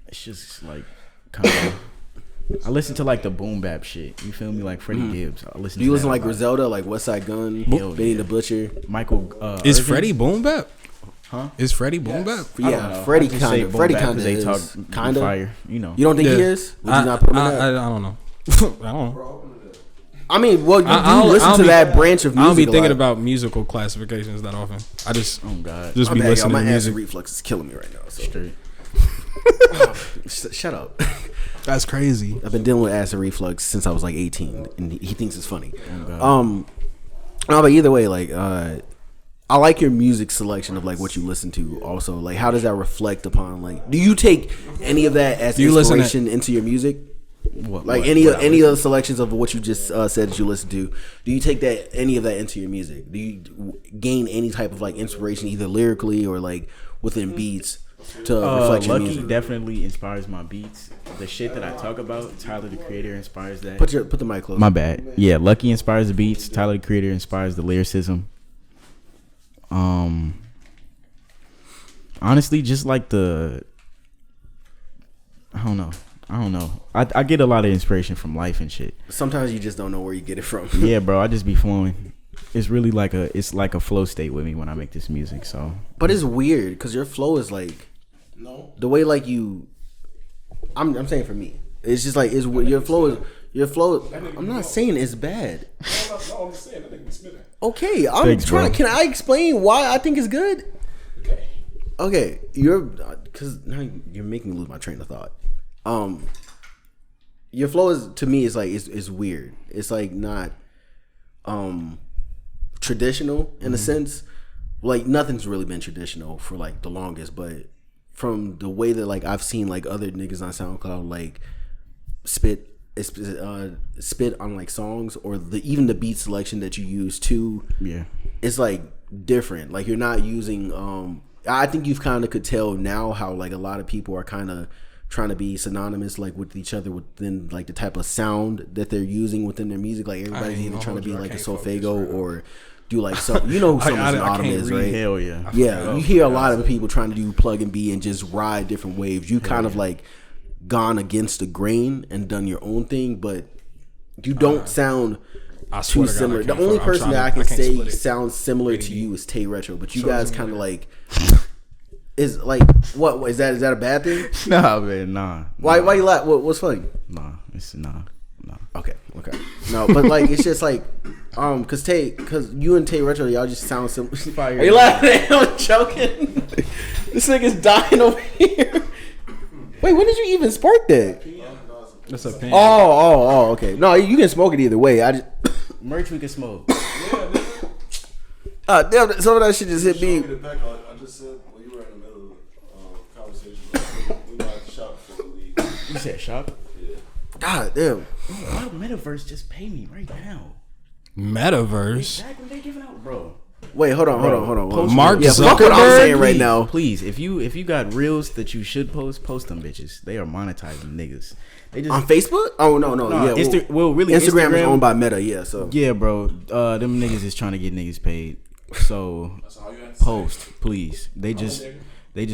it's just like kind of. I listen to like the boom bap shit. You feel me? Like Freddie Gibbs. I listen. Do you to listen that like a lot. Griselda, like West Side Gun, Hell Benny yeah. the Butcher? Michael? Is Irvin? Freddie Boom Bap? Huh? Is Freddie Boom Bap? I don't Yeah, know. Freddie I just say kind of. boom Freddie bap kind 'cause of they is talk kind of. fire. You know. You don't think he Yeah. is? Would you not put him in I that? don't know. I don't know. I mean, well, you I do don't- listen I don't to be- that branch of I don't music. be a thinking lot. about musical classifications that often. I just Oh God. just My be bad, y'all. listening My to acid music. reflux is killing me right now. So Straight. shut up. That's crazy. I've been dealing with acid reflux since I was like 18, and he thinks it's funny. God. No, but either way, like, I like your music selection of like what you listen to. Also, like, how does that reflect upon like? Do you take any of that as Do you listen to- inspiration into your music? What, Like what- any what I any listen- of the selections of what you just said that you listen to, do you take any of that into your music? Do you gain any type of like inspiration either lyrically or like within beats to reflect your Lucky music? definitely inspires my beats. The shit that I talk about, Tyler the Creator inspires that. Put the mic close. My bad. Yeah, Lucky inspires the beats. Tyler the Creator inspires the lyricism. Honestly, just like I don't know. I get a lot of inspiration from life and shit. Sometimes you just don't know where you get it from. Yeah, bro. I just be flowing. It's really like a flow state with me when I make this music. So But it's weird because your flow is like the way like you. I'm saying for me, it's just like it's your flow. I'm not saying it's bad. No, I'm just saying that nigga be spitting. Okay, I'm Thanks, trying. bro. Can I explain why I think it's good? Okay. okay, because now you're making me lose my train of thought. Your flow is, to me, is like it's weird. It's like not traditional in a sense. Like nothing's really been traditional for like the longest, but from the way that like I've seen like other niggas on SoundCloud like spit on like songs, or even the beat selection that you use too. Yeah, it's like different. Like you're not using. I think you've kind of could tell now how like a lot of people are kind of trying to be synonymous like with each other within like the type of sound that they're using within their music. Like everybody's either trying to be like a Solfego or do like some, you know who Summer's Autumn is, right? Hell yeah. Yeah, you hear a lot of people trying to do plug and be and just ride different waves. You kind of like gone against the grain and done your own thing, but you don't sound too similar. The only person that I can say sounds similar to you is Tay Retro, but you guys kind of like is like what is that a bad thing? Nah, man, nah. Why you laugh? What's funny? Nah, it's nah. Okay. No, but like it's just like cause you and Tay Retro, y'all just sound similar. Are you laughing? I'm joking. This nigga's dying over here. Wait, when did you even spark that? That's a pen. Oh, okay. No, you can smoke it either way. I just merch we can smoke. Damn, some of that shit just hit me. I just said when you were in the middle of conversation, we might shop for the league. You said shop? Yeah. God damn. Why Metaverse just pay me right now? Metaverse? Exactly, they giving out, bro. Wait, hold on. Mark fuck what I'm saying right now. Please, if you got reels that you should post them bitches. They are monetizing niggas. They just on Facebook? Oh no. Yeah, Instagram is owned by Meta. Yeah, so yeah, bro. Them niggas is trying to get niggas paid. So post, please. They just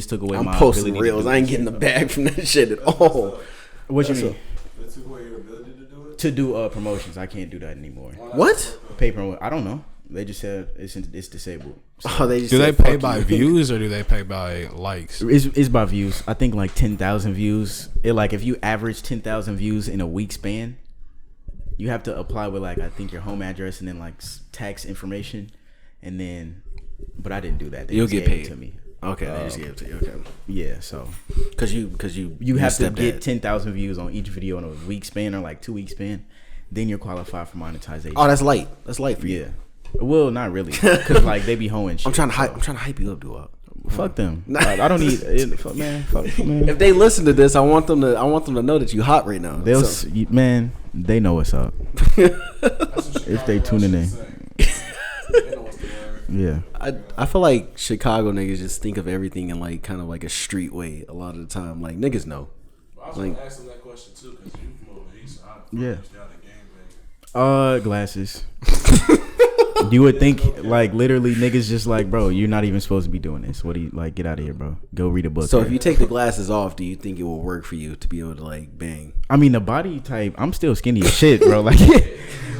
took away my posting reels. I ain't getting the bag from that shit at all. What you mean? They took away your ability to do it? To do promotions, I can't do that anymore. What? Paper? I don't know. They just said it's disabled. So they just do they pay by views or do they pay by likes? It's by views. I think like 10,000 views. If you average 10,000 views in a week span, you have to apply with like I think your home address and then like tax information, and then. But I didn't do that. You'll get paid to me. Okay, they just gave it to you. Okay. Yeah, so because you have to get 10,000 views on each video in a week span or like 2 week span, then you're qualified for monetization. Oh, that's light. That's light for you. Yeah. Well, not really, because like they be hoeing shit. I'm trying to hype you up, dude. Fuck them. I don't need it. Fuck man. If they listen to this, I want them to know that you hot right now. Man, they know what's up. If they tuning in. Yeah. I feel like Chicago niggas just think of everything in like kind of like a street way a lot of the time. Like niggas know. I was gonna ask them that question too, because you from over east. Glasses. You would think like literally niggas just like, bro, you're not even supposed to be doing this. What do you like? Get out of here, bro. Go read a book. So if you take the glasses off, do you think it will work for you to be able to like bang? I mean, the body type, I'm still skinny as shit, bro. Like,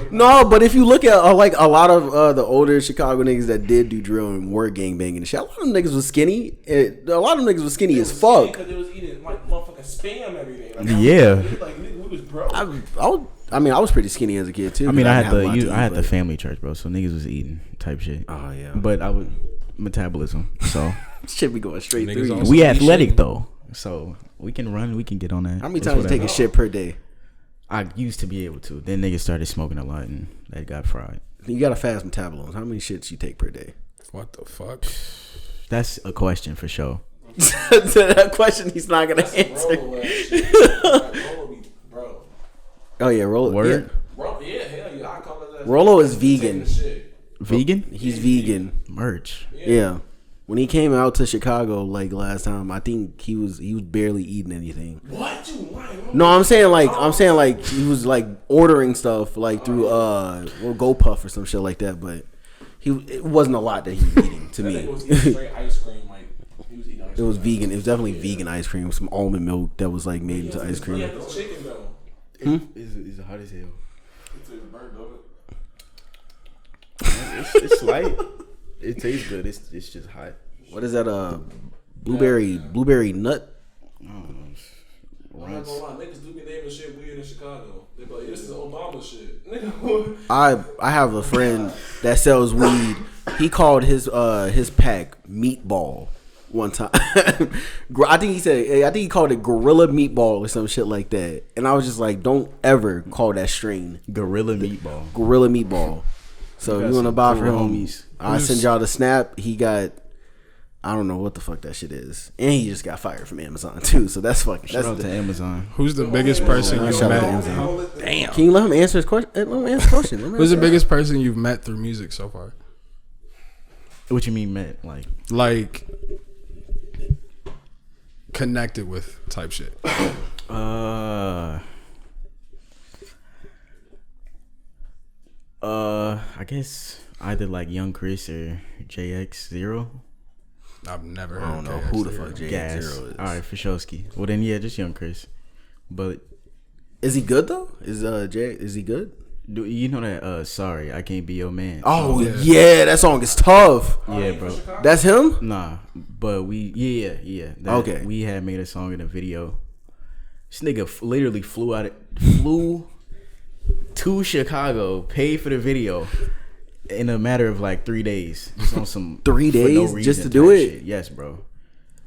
no, but if you look at like a lot of the older Chicago niggas that did do drill and were gang banging and shit, a lot of them niggas was skinny. A lot of them niggas was skinny as fuck. Because they was eating like motherfucking spam every day. Like, yeah. We was broke. I was pretty skinny as a kid too. I mean, I had the family church, bro. So niggas was eating type shit. Oh yeah. But I would metabolism. So shit be going straight through you. We athletic though, so we can run. We can get on that. How many times you take a shit per day? I used to be able to. Then niggas started smoking a lot, and that got fried. You got a fast metabolism. How many shits you take per day? What the fuck? That's a question for sure. That question he's not gonna answer. Bro. Oh yeah, Rolo. Word. Yeah, hell yeah. I call it that. Rolo is vegan. Vegan? He's vegan. Merch. Yeah. When he came out to Chicago like last time, I think he was barely eating anything. What you lying? No, I'm saying like he was like ordering stuff like through GoPuff or some shit like that, but it wasn't a lot that he was eating to me. Was eating straight ice cream, like he was eating ice cream. It was vegan. It was definitely vegan ice cream, some almond milk that was like made into ice cream. Yeah, the chicken though. It's hot as hell. It's a bird, don't it? It's light. It tastes good. It's just hot. What is that? Blueberry nut. I don't know. I'm not gonna lie, niggas do be naming shit weird in Chicago. They be like, this is Obama shit. I have a friend that sells weed. He called his pack meatball. one time. I think he called it gorilla meatball or some shit like that. And I was just like, don't ever call that strain Gorilla meatball. gorilla meatball. So You you got want to some buy for cool him? homies. I send y'all the snap. He got, I don't know what the fuck that shit is, and he just got fired from Amazon too. So that's fucking. Shout out That's to Amazon. Who's the biggest person you've Shout out to met? Amazon. Damn. Can you let him answer his question? Let him answer the question. Let him Who's the answer biggest person you've met through music so far? What you mean, Matt? Like connected with type shit. I guess either like Young Chris or JX0. I've never heard. I don't know of who the KX0. fuck Gas. J0 is. All right, for Shosky. Well then, yeah, just Young Chris. But Is he good though? Is he good? do you know that? Sorry, I can't be your man. Oh yeah, that song is tough. yeah, bro. That's him. Nah, but yeah. Okay. We had made a song in a video. This nigga literally flew to Chicago, paid for the video in a matter of like 3 days. Just on some 3 for no days reason just to type do it? shit. Yes, bro.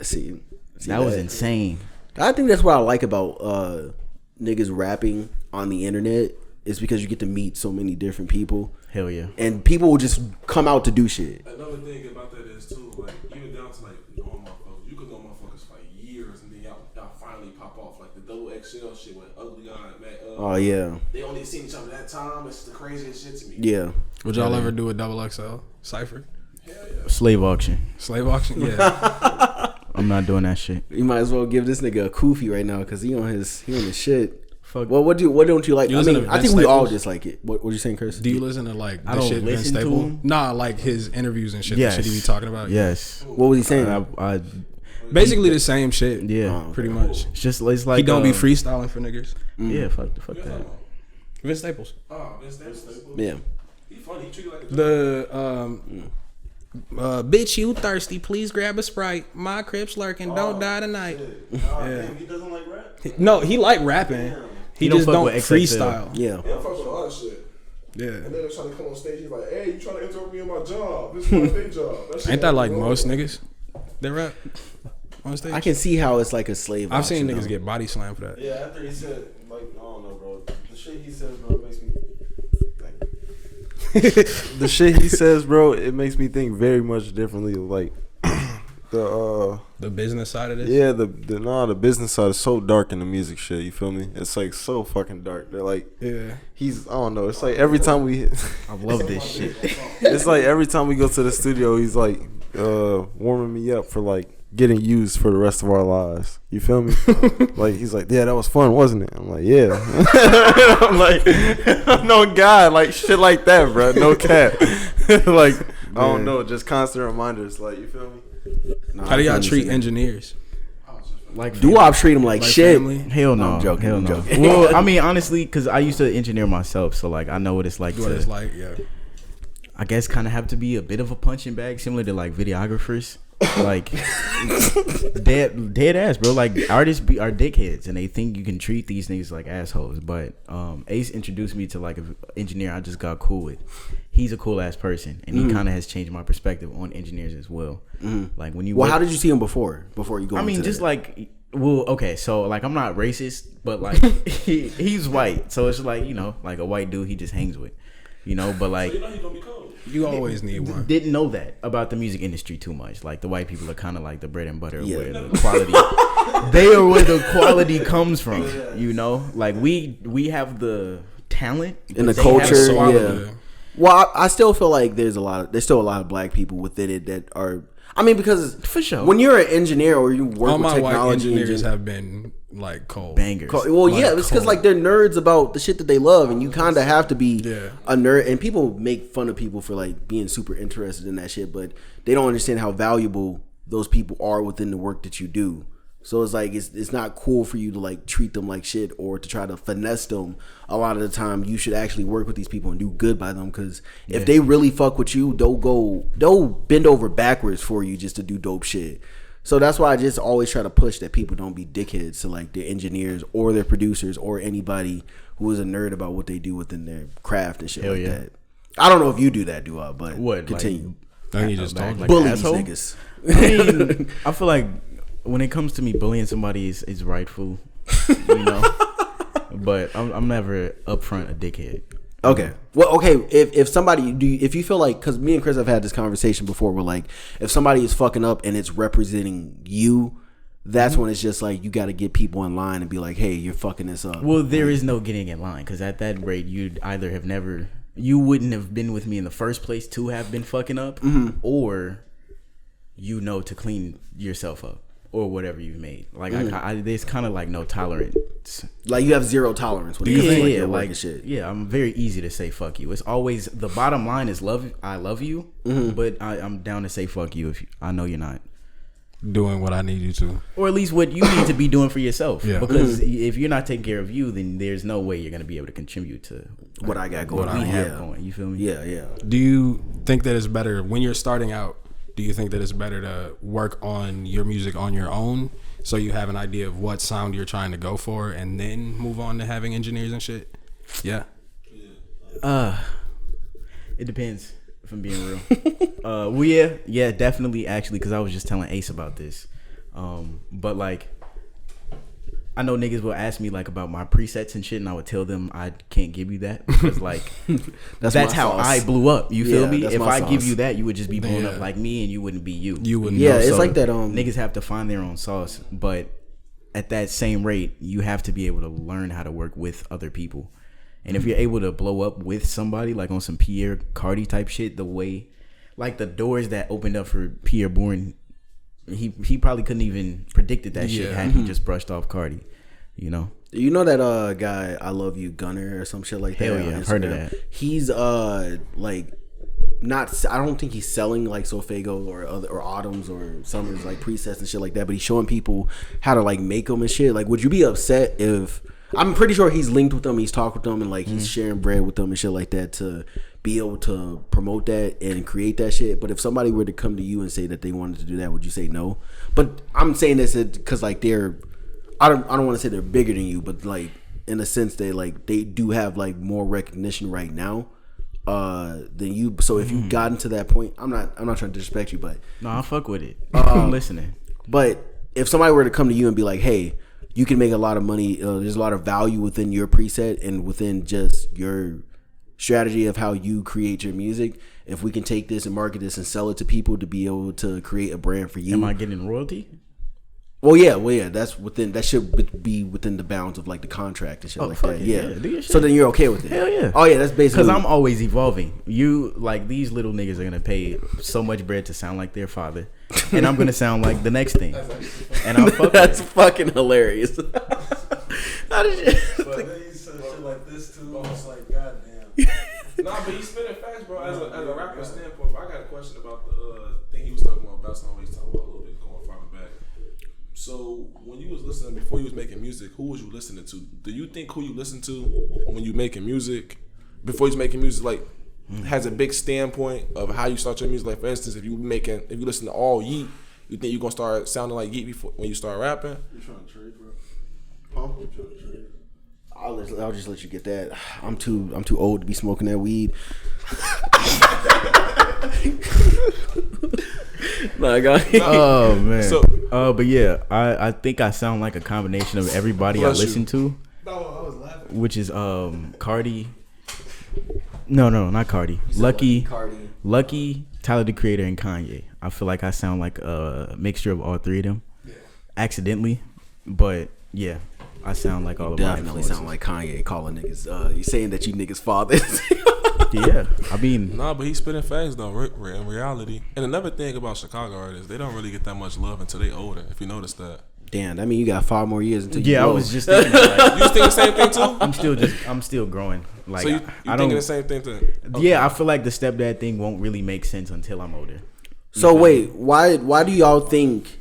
See That was insane. I think that's what I like about niggas rapping on the internet is because you get to meet so many different people, Hell yeah. and people will just come out to do shit. Another thing about that is too, like even down to like knowing motherfuckers, you could know motherfuckers for like years, and then y'all finally pop off like the double XL shit with Ugly Guy and Matt. Oh yeah, They only seen each other that time. It's the craziest shit to me. yeah. Would y'all ever do a double XL cipher? Slave auction. Slave auction? Yeah. I'm not doing that shit. You might as well give this nigga a kufi right now because he on his shit. Fuck. Well, what don't you like? You I listen mean, to I think Vince we all Staples? dislike it. What you saying, Chris? Do you listen to like I the don't shit Vince listen to Staples? him. Nah, like his interviews and shit. Yes. The shit he be talking about. Yes. What was he saying? I Basically the same shit. yeah. Pretty much. It's just it's like He don't be freestyling for niggas. Yeah, fuck that. Vince Staples. Oh, Vince Staples. Yeah. He funny. He treat you like a The bitch, you thirsty? Please grab a Sprite. My Crips lurking. Don't die tonight. He doesn't like rap. No, he like rapping. He don't just fuck don't with XXL. freestyle. Yeah. Yeah, fuck with all that shit. Yeah. And then they're trying to come on stage. He's like, "Hey, you trying to interrupt me in my job? This is my day job." Shit Ain't that like wrong. most niggas that rap on stage? I can see how it's like a slave. I've seen auction, niggas though. get body slammed for that. Yeah, after he said, like, I don't know, bro. The shit he says, bro, it makes me. The shit he says, bro, it makes me think very much differently. Like The business side of this. yeah, the business side is so dark in the music shit. You feel me? It's like so fucking dark. They're like, Yeah. I don't know. It's like every time we, I love this shit. it's like every time we go to the studio, he's like warming me up for like getting used for the rest of our lives. You feel me? Like he's like, yeah, that was fun, wasn't it? I'm like, yeah. I'm like, no God, like shit like that, bro. No cap. Like I don't know, just constant reminders. Like you feel me? Nah, How do I y'all can treat understand. engineers? Like Doo-wop treat him like, Like shit. family? hell no. I'm joking, Hell I'm no. joking. Well, I mean, honestly, because I used to engineer myself, so like I know what it's like. What to, it's like, yeah. I guess, kind of have to be a bit of a punching bag, similar to like videographers. Like dead ass, bro. Like artists are dickheads, and they think you can treat these niggas like assholes. But Ace introduced me to like an engineer I just got cool with. He's a cool ass person, and he kind of has changed my perspective on engineers as well. Like when you Well, work- how did you see him before you go? I mean, into just that? like, well, okay, so like I'm not racist, but like he's white, so it's like, you know, like a white dude he just hangs with, you know. But like, You know he gonna be cold. You always need one. didn't know that about the music industry too much. Like the white people are kind of like the bread and butter of Yeah. where the quality. They are where the quality comes from, you know. Like we have the talent in the but they have culture, so- yeah. Well, I still feel like there's still a lot of black people within it that are. I mean, because For sure. when you're an engineer or you work All with my white technology, engineers have been like cold. bangers. well, yeah, like it's because cold. like they're nerds about the shit that they love, and you kind of have to be Yeah. a nerd. And people make fun of people for like being super interested in that shit, but they don't understand how valuable those people are within the work that you do. So it's like it's not cool for you to like treat them like shit or to try to finesse them. A lot of the time, you should actually work with these people and do good by them, because if they really fuck with you, they'll bend over backwards for you just to do dope shit. So that's why I just always try to push that people don't be dickheads to like their engineers or their producers or anybody who is a nerd about what they do within their craft and shit Hell like yeah. that. I don't know if you do that, Dua, but What, like, continue. I think you just told like Bully asshole? these niggas. I mean, I feel like when it comes to me bullying somebody is rightful, you know. But I'm never upfront a dickhead. Okay. Well, okay. If somebody if you feel like, because me and Chris have had this conversation before, where like if somebody is fucking up and it's representing you, that's when it's just like you got to get people in line and be like, hey, you're fucking this up. Well, there is no getting in line, because at that rate you'd either have never, you wouldn't have been with me in the first place to have been fucking up, or you know to clean yourself up or whatever you've made. Like I there's kind of like no tolerance. Like you have zero tolerance when it comes to like your work like and shit. yeah, I'm very easy to say fuck you. It's always the bottom line is love. I love you, but I'm down to say fuck you if I know you're not doing what I need you to, or at least what you need to be doing for yourself. Yeah. Because if you're not taking care of you, then there's no way you're gonna be able to contribute to What I got going what we on. have Yeah. going. You feel me? Yeah, yeah. do you think that it's better when you're starting out? Do you think that it's better to work on your music on your own, so you have an idea of what sound you're trying to go for, and then move on to having engineers and shit? Yeah. It depends, if I'm being real. Well, yeah, definitely, actually, because I was just telling Ace about this. But like, I know niggas will ask me like about my presets and shit, and I would tell them I can't give you that because like that's my how sauce. I blew up. You feel Yeah, me? that's If my I give sauce. you that, you would just be blown up Yeah. like me, and you wouldn't be you. You wouldn't. Yeah, know. it's So like that. Niggas have to find their own sauce, but at that same rate, you have to be able to learn how to work with other people. And if you're able to blow up with somebody, like on some Pierre Cardi type shit, the way, like the doors that opened up for Pierre Bourne, he probably couldn't even predicted that shit Yeah. had he just brushed off Cardi, you know. You know that guy, I Love You Gunner or some shit like that? Hell on yeah, I've heard of Instagram? that. He's like not. I don't think he's selling like Solfago or Autumns or Summers like presets and shit like that. But he's showing people how to like make them and shit. Like, would you be upset if? I'm pretty sure he's linked with them. He's talked with them and like he's sharing bread with them and shit like that to be able to promote that and create that shit. But if somebody were to come to you and say that they wanted to do that, would you say no? But I'm saying this because like they're. I don't want to say they're bigger than you, but like in a sense they like they do have like more recognition right now than you. So if you got into that point, I'm not trying to disrespect you, but No, I fuck with it. I'm listening. but if somebody were to come to you and be like, hey, you can make a lot of money, there's a lot of value within your preset and within just your strategy of how you create your music. If we can take this and market this and sell it to people to be able to create a brand for you. Am I getting royalty? Well, yeah, that's within. That should be within the bounds of like the contract and shit like fuck that. it, Yeah. yeah, do your So shit. then you're okay with it. Hell yeah. Oh yeah, that's basically. Because I'm always evolving. You like these little niggas are gonna pay so much bread to sound like their father, and I'm gonna sound like the next thing. And I'm fuck That's with it. fucking hilarious. How did you? But then you said shit like this too. I was like, goddamn. Nah, but you spitting facts, bro. As a rapper standpoint, but I got a question about the thing he was talking about. Best always talking about a little bit going farther back. So when you was listening before you was making music, who was you listening to? Do you think who you listen to when you making music, before you was making music, like has a big standpoint of how you start your music? Like for instance, if you listen to all Yeat, you think you gonna start sounding like Yeat before when you start rapping? You trying to trade, bro? Huh? You trying to trade? I'll just let you get that. I'm too old to be smoking that weed. No, I got. Oh man. So- but yeah, I think I sound like a combination of everybody Bless I you. listen to, No, I was laughing. which is Cardi. No, not Cardi. Lucky, Tyler the Creator, and Kanye. I feel like I sound like a mixture of all three of them. Accidentally, but yeah, I sound like all of my Definitely influences. sound like Kanye calling niggas. You saying that you niggas fathers. Yeah, I mean, Nah, but he's spitting facts though. In reality, and another thing about Chicago artists, they don't really get that much love until they older. If you notice that, Damn, I mean you got 5 more years until you yeah, I blow. was just thinking that, like, you was thinking the same thing too. I'm still growing. Like So you I thinking don't. the same thing too? Yeah, I feel like the stepdad thing won't really make sense until I'm older. So wait, why do y'all think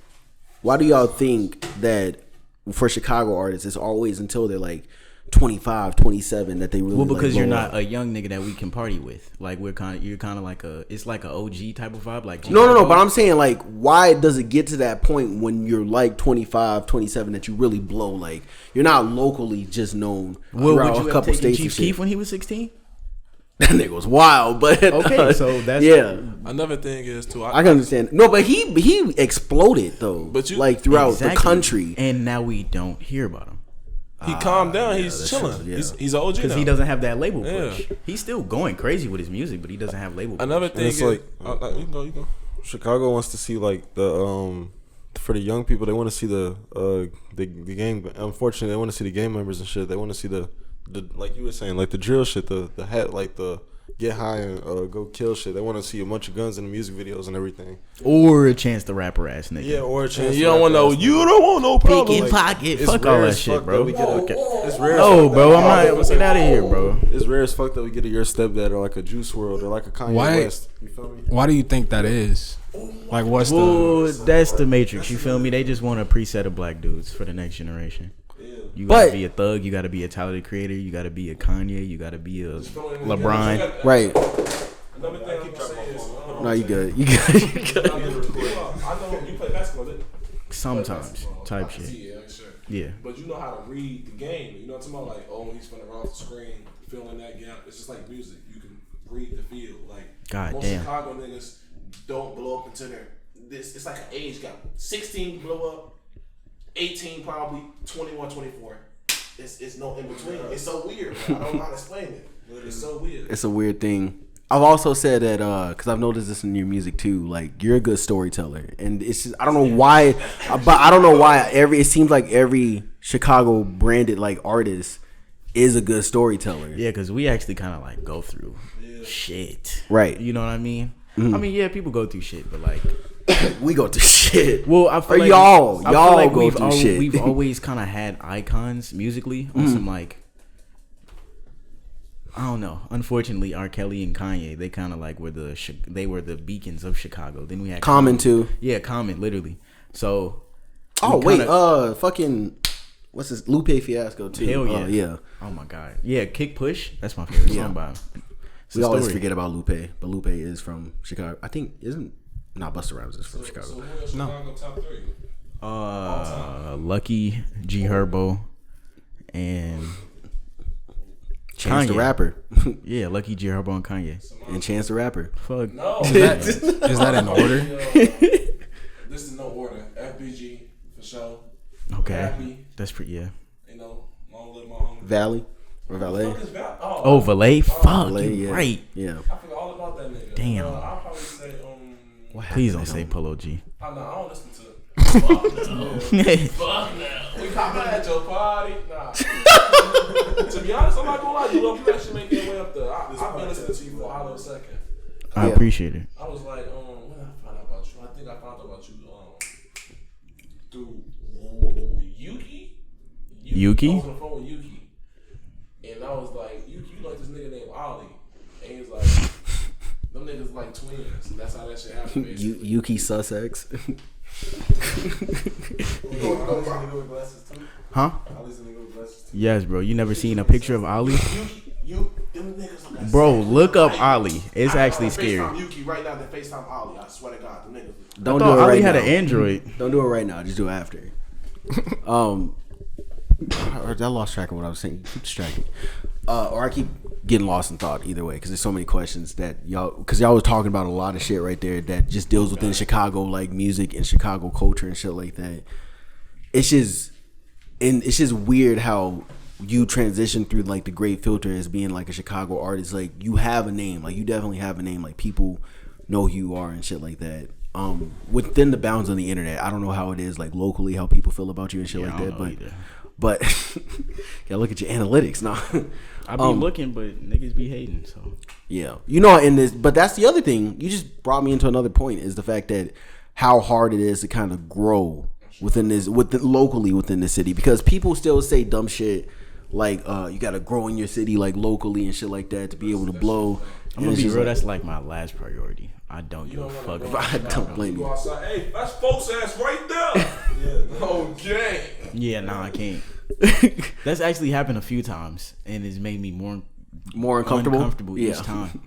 that for Chicago artists it's always until they're like 25, 27 that they really Well, because like, you're blow not up? a young nigga that we can party with. Like you're kind of like it's like a OG type of vibe. Like No, but I'm saying like why does it get to that point when you're like 25, 27 that you really blow? Like you're not locally just known Well, throughout would you a have couple taken states and Chief shit. Keef when he was 16? That nigga was wild, but Okay, so that's yeah. Another thing is too. I can understand. No, but he exploded though. But you- like throughout Exactly. the country. and now we don't hear about him He calmed down. He's that's chilling. true, yeah. He's an OG because now. he doesn't have that label push. Yeah. He's still going crazy with his music, but he doesn't have label push. Another And thing it's is, like you can go. Chicago wants to see like the for the young people, they want to see the gang. Unfortunately, they want to see the gang members and shit. They want to see the like you were saying, like the drill shit, the hat, like the get high and go kill shit. They want to see a bunch of guns in the music videos and everything. Or a Chance the Rapper ass nigga. Yeah, or a chance. And you don't want no. You don't want no Pick problem. and pocket. It's Fuck rare all that as shit, fuck bro. that we get it's rare. No, as fuck bro, that- I'm not. Get out of here, bro. It's rare as fuck that we get a Your Stepdad or like a Juice WRLD or like a Kanye Why- West. You feel me? Why do you think that is? Like, what's Well, the? that's the Matrix. You feel me? They just want a preset of black dudes for the next generation. You But- gotta be a thug. You gotta be a Tyler the Creator. You gotta be a Kanye. You gotta be a LeBron. Right. Another thing I'm gonna say is, No, you good. You good. You good. I know you play basketball. didn't you? Sometimes type I can shit. see it, sure. Yeah. But you know how to read the game. You know what I'm talking about? Like, oh, he's finna run off the screen, filling that gap. It's just like music. You can read the field. Like, God most damn. Chicago niggas don't blow up until they're this. It's like an age gap. 16 blow up, 18 probably, 21, 24. It's no in between. It's so weird. Man. I don't know how to explain it. It's so weird. It's a weird thing. I've also said that because I've noticed this in your music too. Like you're a good storyteller, and it's just I don't know why, but I don't know why it seems like every Chicago branded like artist is a good storyteller. Yeah, because we actually kind of like go through shit. Right. You know what I mean? I mean, yeah, people go through shit, but like, We go through shit. well, I feel Or like y'all I feel like go we've through shit. We've always kind of had icons musically on some like, I don't know. Unfortunately, R. Kelly and Kanye, they kind of like were the beacons of Chicago. Then we had Common too. Yeah, Common, literally. So. Oh we wait, kinda- fucking what's this Lupe Fiasco too? Hell yeah. Yeah. Oh my god. Yeah, Kick Push. That's my favorite Yeah. song by him. It's We a always story. forget about Lupe, but Lupe is from Chicago. I think isn't not Busta Rhymes is from Chicago. So who in Chicago top 3? Lucky, G Herbo, and Chance the Kanye. Rapper Yeah, Lucky, G Herbo, and Kanye. and Chance the Rapper. Fuck. No. Is that in order? This is no order. FBG for sure. Okay. Happy. That's pretty. Yeah. You know, long live my homie. Valley or Valet. Fuck is Val- Oh, Valet. Fuck. Valet, you yeah. right. Yeah. I forgot all about that nigga. Damn. I'll probably say Please don't say Polo G. I don't listen to it. Fuck now. We come at your party. Nah. To be honest, I'm not gonna lie. You love that shit make your way up there. I've been listening to you for a hot little second. I Yeah. appreciate it. I was like, when did I find out about you? I think I found out about you through Yuki. Yuki? I was on the phone with Yuki, and I was like, Yuki, you like this nigga named Ollie, and he was like, them niggas like twins. And that's how that shit happened. Basically. Yuki Sussex. Huh? Yes, bro. You never seen a picture of Ali? Them niggas look like Bro, look up Ali. It's actually I scary. FaceTime Yuki right now. They FaceTime Ollie. I swear to God, them niggas. Don't I do thought it Ali right had now. an Android. Don't do it right now. Just do it after. I lost track of what I was saying. You keep distracting me. Or I keep getting lost in thought either way because there's so many questions that y'all was talking about a lot of shit right there that just deals within Chicago like music and Chicago culture and shit like that. It's just weird how you transition through like the great filter as being like a Chicago artist. Like you have a name, like you definitely have a name, like people know who you are and shit like that. Within the bounds of the internet, I don't know how it is like locally how people feel about you and shit Yeah, like I that, don't know but yeah, look at your analytics now. I be looking, but niggas be hating. So Yeah, you know, in this, but that's the other thing. You just brought me into another point is the fact that how hard it is to kind of grow locally within the city because people still say dumb shit like you got to grow in your city like locally and shit like that to be able to blow. I'm gonna be real. That's like my last priority. I don't give a fuck. I don't blame Go you. outside. Hey, that's folks ass right there. Yeah. Okay. Yeah, nah, I can't. That's actually happened a few times, and it's made me more Uncomfortable? each Yeah. time.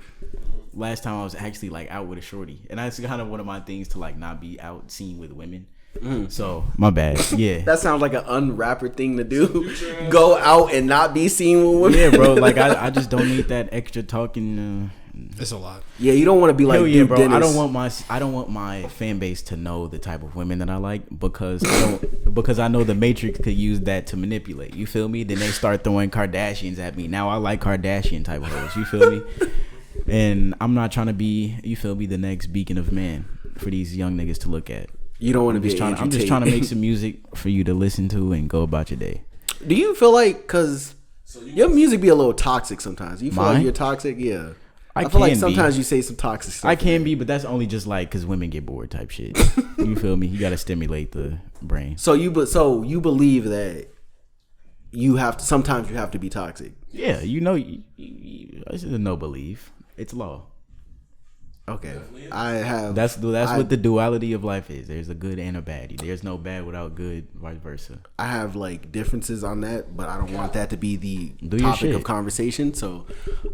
Last time I was actually like out with a shorty, and that's kind of one of my things to like not be out seen with women. So my bad. Yeah. That sounds like an unrapper thing to do. Go out and not be seen with women. Yeah, bro. Like I just don't need that extra talking. It's a lot. Yeah, you don't want to be like Hell yeah, Duke bro. Dennis. I don't want my fan base to know the type of women that I like because I know the Matrix could use that to manipulate. You feel me? Then they start throwing Kardashians at me. Now I like Kardashian type of hoes. You feel me? And I'm not trying to be, you feel me, the next beacon of man for these young niggas to look at. You don't want to be. I'm just trying to make some music for you to listen to and go about your day. Do you feel like because your music be a little toxic sometimes? You feel like Mine? you're toxic? Yeah. I feel like can sometimes be. you say some toxic stuff. I can be, but that's only just like because women get bored type shit. You feel me? You got to stimulate the brain. So you believe that you have to sometimes you have to be toxic. Yeah, you know, it's a no believe. It's law. Okay, I have. That's what the duality of life is. There's a good and a bad. There's no bad without good, vice versa. I have like differences on that, but I don't want that to be the Do your topic shit. of conversation. So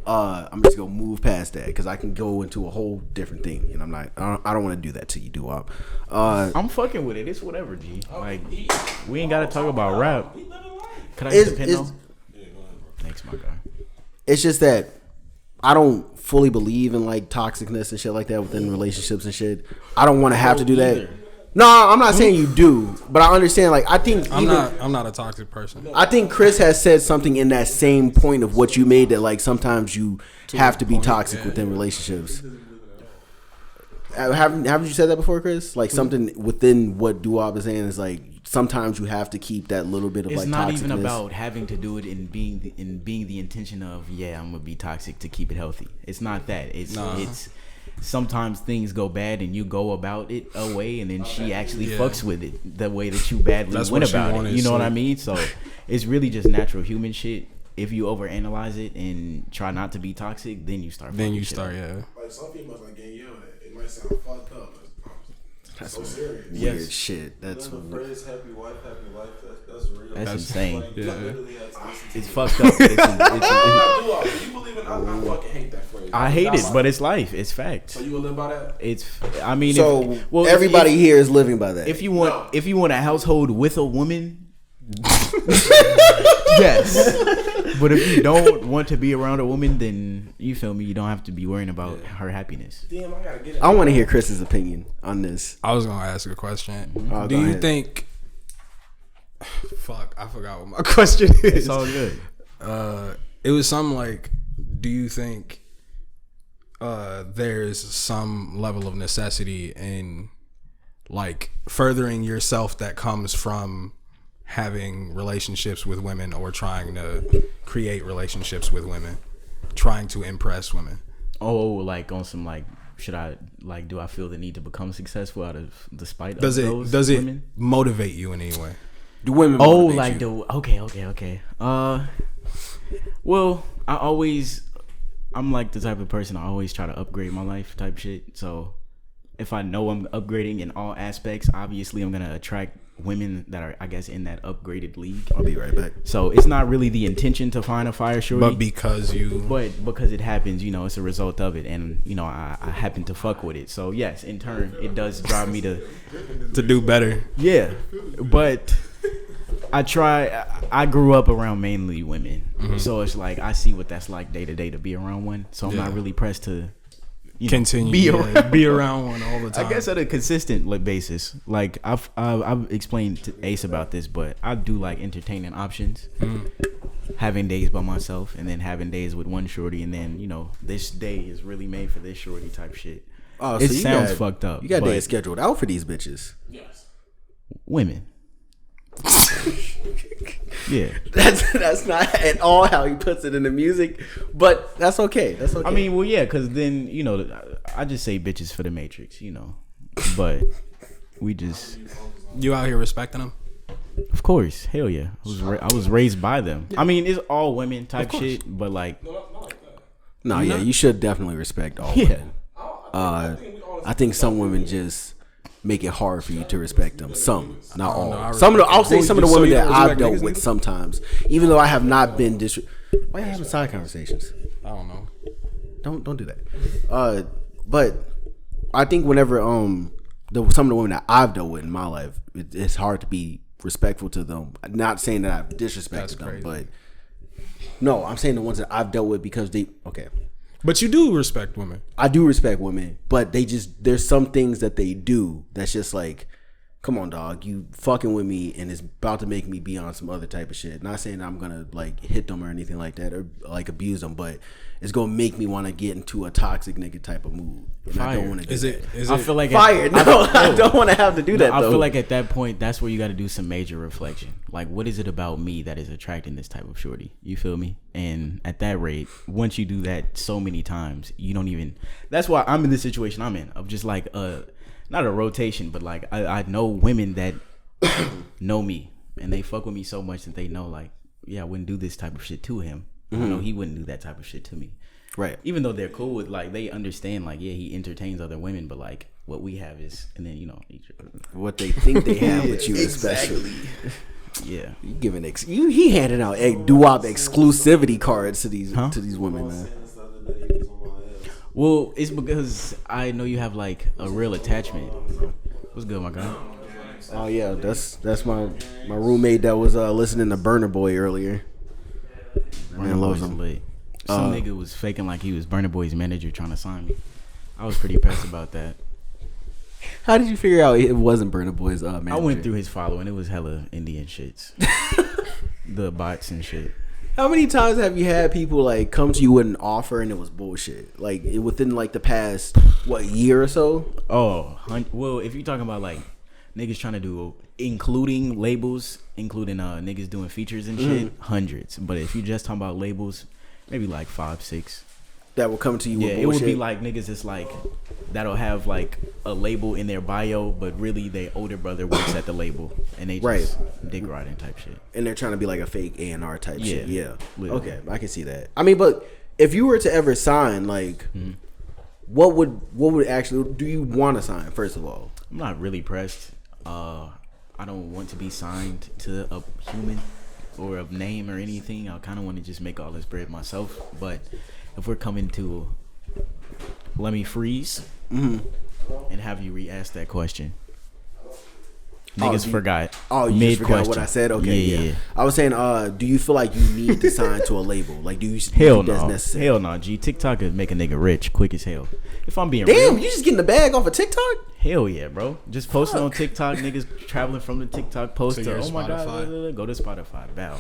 I'm just gonna move past that because I can go into a whole different thing, and I don't want to do that to you, Doo-Wop. I'm fucking with it. It's whatever, G. Like we ain't got to talk about rap. Could I It's- get the pen it's- though? Thanks, my guy. It's just that I don't fully believe in like toxicness and shit like that within relationships and shit. I don't want to have to do that. No, I'm not saying you do, but I understand. Like I think I'm not a toxic person. I think Chris has said something in that same point of what you made that like sometimes you have to be toxic within relationships. Haven't you said that before, Chris? Like something within what Doo-Wop is saying is like sometimes you have to keep that little bit of It's like not toxicness. even about having to do it and being the intention of I'm gonna be toxic to keep it healthy. It's not that. It's sometimes things go bad and you go about it a way and then she actually fucks with it the way that you badly That's went what she about it. wanted, You know so- what I mean? So it's really just natural human shit. If you overanalyze it and try not to be toxic, then you start. Then fucking you shit start, up. yeah. Like some females like getting yelled at. It might sound fucked up, but That's so serious. weird Yes. shit. That's The phrase "happy wife, happy life." That's real. That's insane. Like, you literally have to listen to It's fucked up. It's Now, do you believe in? I fucking hate that phrase. I hate it, but it's life. It's fact. So you will live by that? It's. I mean, so. if Everybody here is living by that. If you want a household with a woman, yes. But if you don't want to be around a woman, then you feel me. You don't have to be worrying about her happiness. Damn, I gotta get it. I want to hear Chris's opinion on this. I was gonna ask a question. Oh, Do go you ahead. think? Fuck, I forgot what my question is. It's all good. It was something like, do you think there's some level of necessity in like furthering yourself that comes from having relationships with women or trying to create relationships with women, trying to impress women? Oh, like on some like, should I like? Do I feel the need to become successful out of the spite Does of it those does it women? motivate you in any way? Do women? Oh, motivate like you? okay. Well, I'm like the type of person I always try to upgrade my life type shit. So if I know I'm upgrading in all aspects, obviously I'm gonna attract women that are, I guess, in that upgraded league. I'll be right back. So it's not really the intention to find a fire shorty, But because because it happens, it's a result of it, and I happen to fuck with it. So yes, in turn, it does drive me to do better. yeah, but I grew up around mainly women, so it's like I see what that's like day to day to be around one. So I'm not really pressed to Continue be around one all the time. I guess at a consistent basis. Like I've explained to Ace about this, but I do like entertaining options. Having days by myself and then having days with one shorty, and then this day is really made for this shorty type shit. Oh, It so you sounds got- fucked up, You got but- days scheduled out for these bitches. Yes. Women. Yeah. That's not at all how he puts it in the music, but that's okay. That's okay. I mean, well, yeah, because then I just say bitches for the Matrix, but we just, You out here respecting them? of course, hell yeah, I was raised by them. I mean, it's all women type shit, but like, no, yeah, you should definitely respect all yeah, women. I think some women just make it hard for you to respect them. Some, not all. I I'll say some of the So women you that don't I've respect dealt niggas with neither? sometimes, even though I have not been Why are you having side conversations? I don't know. Don't do that. But I think whenever some of the women that I've dealt with in my life, it's hard to be respectful to them. Not saying that I've disrespected them, but no, I'm saying the ones that I've dealt with because they okay. But you do respect women. I do respect women, but there's some things that they do that's just like, come on, dog, you fucking with me and it's about to make me be on some other type of shit. Not saying I'm gonna like hit them or anything like that or like abuse them, but it's gonna make me want to get into a toxic nigga type of mood. And I don't want to do that. I feel like Fire. No, I don't want to have to do that. I though. feel like at that point, that's where you got to do some major reflection. Like, what is it about me that is attracting this type of shorty? You feel me? And at that rate, once you do that so many times, you don't even. That's why I'm in the situation I'm in of just like not a rotation, but like I know women that know me and they fuck with me so much that they know like, yeah, I wouldn't do this type of shit to him. I know he wouldn't do that type of shit to me. Right. Even though they're cool with like they understand like yeah he entertains other women, but like what we have is and then what they think they have with you, especially. Yeah. You giving he handed out doo-wop exclusivity cards to these women, man. Well, it's because I know you have like a real attachment. What's good, my guy? Oh yeah, that's my roommate that was listening to Burna Boy earlier. Man loves him. Lit. Some nigga was faking like he was Burna Boy's manager trying to sign me. I was pretty pissed about that. How did you figure out it wasn't Burna Boy's manager? I went through his following. It was hella Indian shits. The bots and shit. How many times have you had people like come to you with an offer and it was bullshit? Like within like the past year or so? Oh, well, if you're talking about like niggas trying to do including labels, including niggas doing features and shit, hundreds. But if you just talking about labels, maybe like 5, 6. That will come to you with bullshit? Yeah, it would be like niggas that's like that'll have like a label in their bio, but really their older brother works at the label and they just dick riding type shit. And they're trying to be like a fake A&R type shit. Yeah. Literally. Okay, I can see that. I mean, but if you were to ever sign, like, what would actually do you want to sign? First of all, I'm not really pressed. I don't want to be signed to a human or a name or anything. I kind of want to just make all this bread myself. But if we're coming to, let me freeze and have you re-ask that question. Niggas forgot. Oh, you just forgot what I said? Okay, yeah. I was saying, do you feel like you need to sign to a label? Like, do you hell think no. that's necessary? Hell no, G. TikTok could make a nigga rich quick as hell. If I'm being Damn, real. you just getting the bag off of TikTok? Hell yeah, bro. Just posting on TikTok, niggas traveling from the TikTok post to, oh my God, go to Spotify. Bow.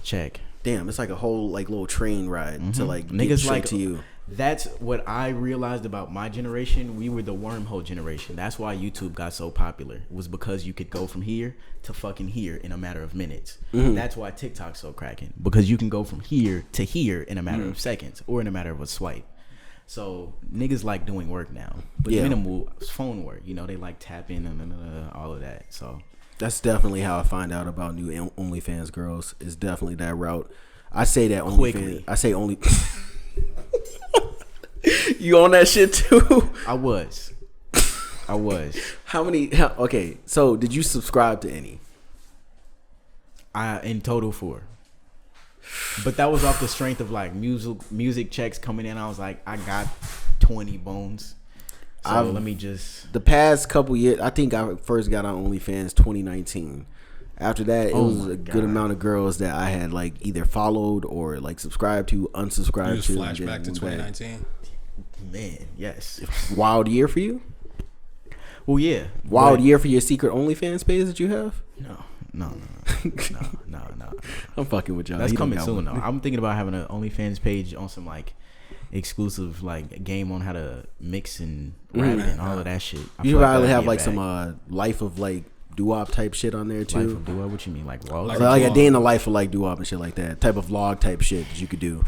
Check. Damn, it's like a whole like little train ride to like niggas get straight like to you. That's what I realized about my generation. We were the wormhole generation. That's why YouTube got so popular. It was because you could go from here to fucking here in a matter of minutes. That's why TikTok's so cracking, because you can go from here to here in a matter of seconds or in a matter of a swipe. So niggas like doing work now, but minimal phone work. You know, they like tapping and all of that. So that's definitely how I find out about new OnlyFans girls. Is definitely that route. I say that quickly. I say only. You on that shit too? I was. How many? Okay, so did you subscribe to any? In total 4. But that was off the strength of like music checks coming in. I was like, I got 20 bones. So let me just. The past couple years, I think I first got on OnlyFans 2019. After that, it was a good amount of girls that I had like either followed or like subscribed to, unsubscribed you to. Flashback to 2019. Man, yes. Wild year for you? Well, yeah. Wild year for your secret OnlyFans page that you have? No. I'm fucking with y'all. That's coming soon though. I'm thinking about having an OnlyFans page on some like exclusive like game on how to mix and rap and all of that shit. You probably have like some life of like doo-wop type shit on there too. Life of doo-wop? What you mean, like vlogs? Like a day in the life of like doo-wop and shit like that. Type of vlog type shit that you could do.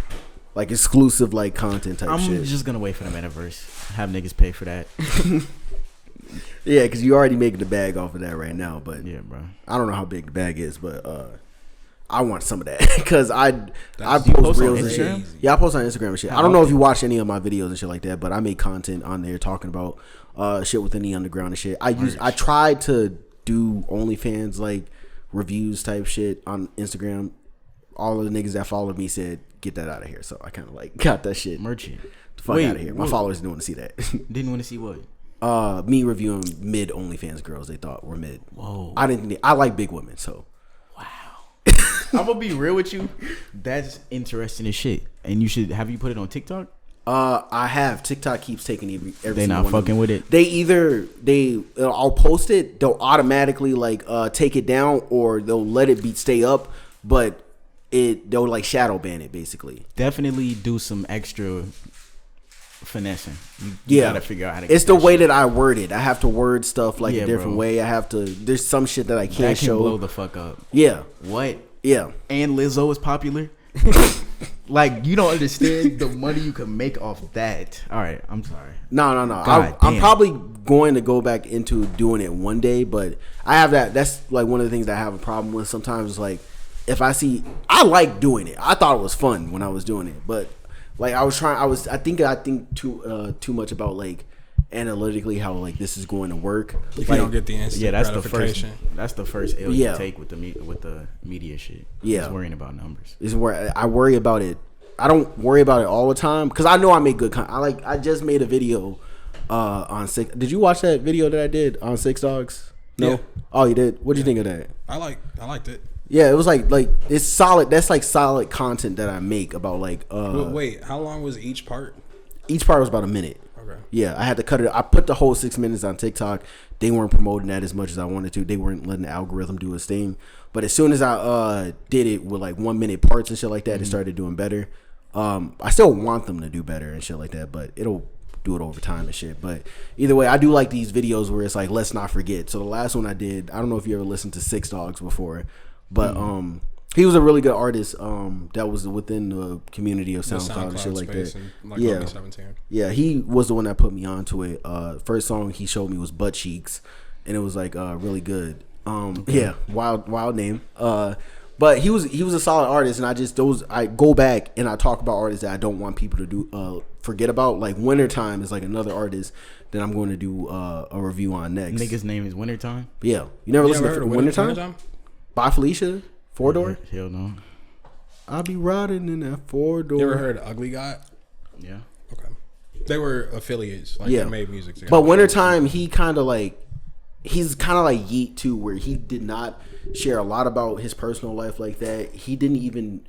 Like exclusive like content type shit. I'm just gonna wait for the metaverse. Have niggas pay for that. Yeah, because you already making the bag off of that right now. But yeah, bro. I don't know how big the bag is, but I want some of that because I post reels and shit. Yeah, I post on Instagram and shit. I don't know if you watch any of my videos and shit like that, but I make content on there talking about shit within the underground and shit. I tried to do OnlyFans like reviews type shit on Instagram. All of the niggas that followed me said, get that out of here. So I kind of like got that shit. Merchant. The fuck out of here. My followers didn't want to see that. Didn't want to see what? me reviewing mid OnlyFans girls they thought were mid. Whoa. I like big women, so. I'm gonna be real with you. That's interesting as shit. And have you put it on TikTok? I have. TikTok keeps taking every They not fucking with it. I'll post it. They'll automatically like take it down, or they'll let it stay up, but they'll like shadow ban it basically. Definitely do some extra finessing. You gotta figure out how to. It's the way that I word it. I have to word stuff like a different bro. way. I have to. There's some shit that I can't That can show. blow the fuck up. Yeah. What? Yeah. And Lizzo is popular. Like, you don't understand the money you can make off that. All right, I'm sorry. No. God I'm damn. probably going to go back into doing it one day, but I have that. That's like one of the things that I have a problem with sometimes. Is like if I like doing it. I thought it was fun when I was doing it, but like I think too much about like analytically how like this is going to work. If like, you don't get the instant That's gratification. the first L you take with the media shit. Yeah. Just worrying about numbers. Is where I worry about it. I don't worry about it all the time because I know I make good content. I just made a video on Six. Did you watch that video that I did on Six Dogs? No. Yeah. Oh, you did. What did you think of that? I liked it. Yeah, it was like it's solid. That's like solid content that I make about like. Wait, how long was each part? Each part was about a minute. Okay. Yeah, I had to cut it. I put the whole 6 minutes on TikTok. They weren't promoting that as much as I wanted to. They weren't letting the algorithm do its thing. But as soon as I did it with like 1 minute parts and shit like that, it started doing better. I still want them to do better and shit like that, but it'll do it over time and shit. But either way, I do like these videos where it's like, let's not forget. So the last one I did, I don't know if you ever listened to Six Dogs before, but he was a really good artist that was within the community of SoundCloud and shit like that. Yeah. 17. Yeah, he was the one that put me onto it. First song he showed me was Butt Cheeks, and it was like really good. Yeah, wild name. But he was a solid artist, and I go back and I talk about artists that I don't want people to forget about. Like Wintertime is like another artist that I'm going to do a review on next. Nigga's name is Wintertime. Yeah, you never listened to Wintertime? By Felicia, 4-door. Hell no. I'll be riding in that 4-door. You ever heard of Ugly God? Yeah. Okay. They were affiliates. Like Yeah. they made music together. But Wintertime, he's kind of like Yeet too, where he did not share a lot about his personal life like that. He didn't even.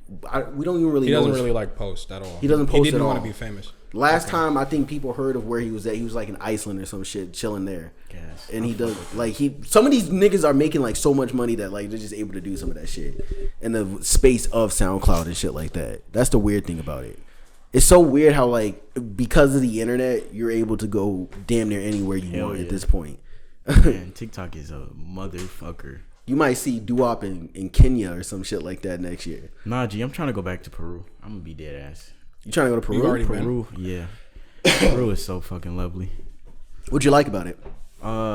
We don't even really. He doesn't know really like post at all. He doesn't post He didn't at want all. to be famous. Last time I think people heard of where he was at. He was like in Iceland or some shit, chilling there. Yes. And he does like some of these niggas are making like so much money that like they're just able to do some of that shit in the space of SoundCloud and shit like that. That's the weird thing about it. It's so weird how like because of the internet you're able to go damn near anywhere you want at this point. Man, TikTok is a motherfucker. You might see doo-wop in Kenya or some shit like that next year. Nah, G, I'm trying to go back to Peru. I'm gonna be dead ass. You trying to go to Peru? You already been? Peru, yeah. Peru is so fucking lovely. What'd you like about it?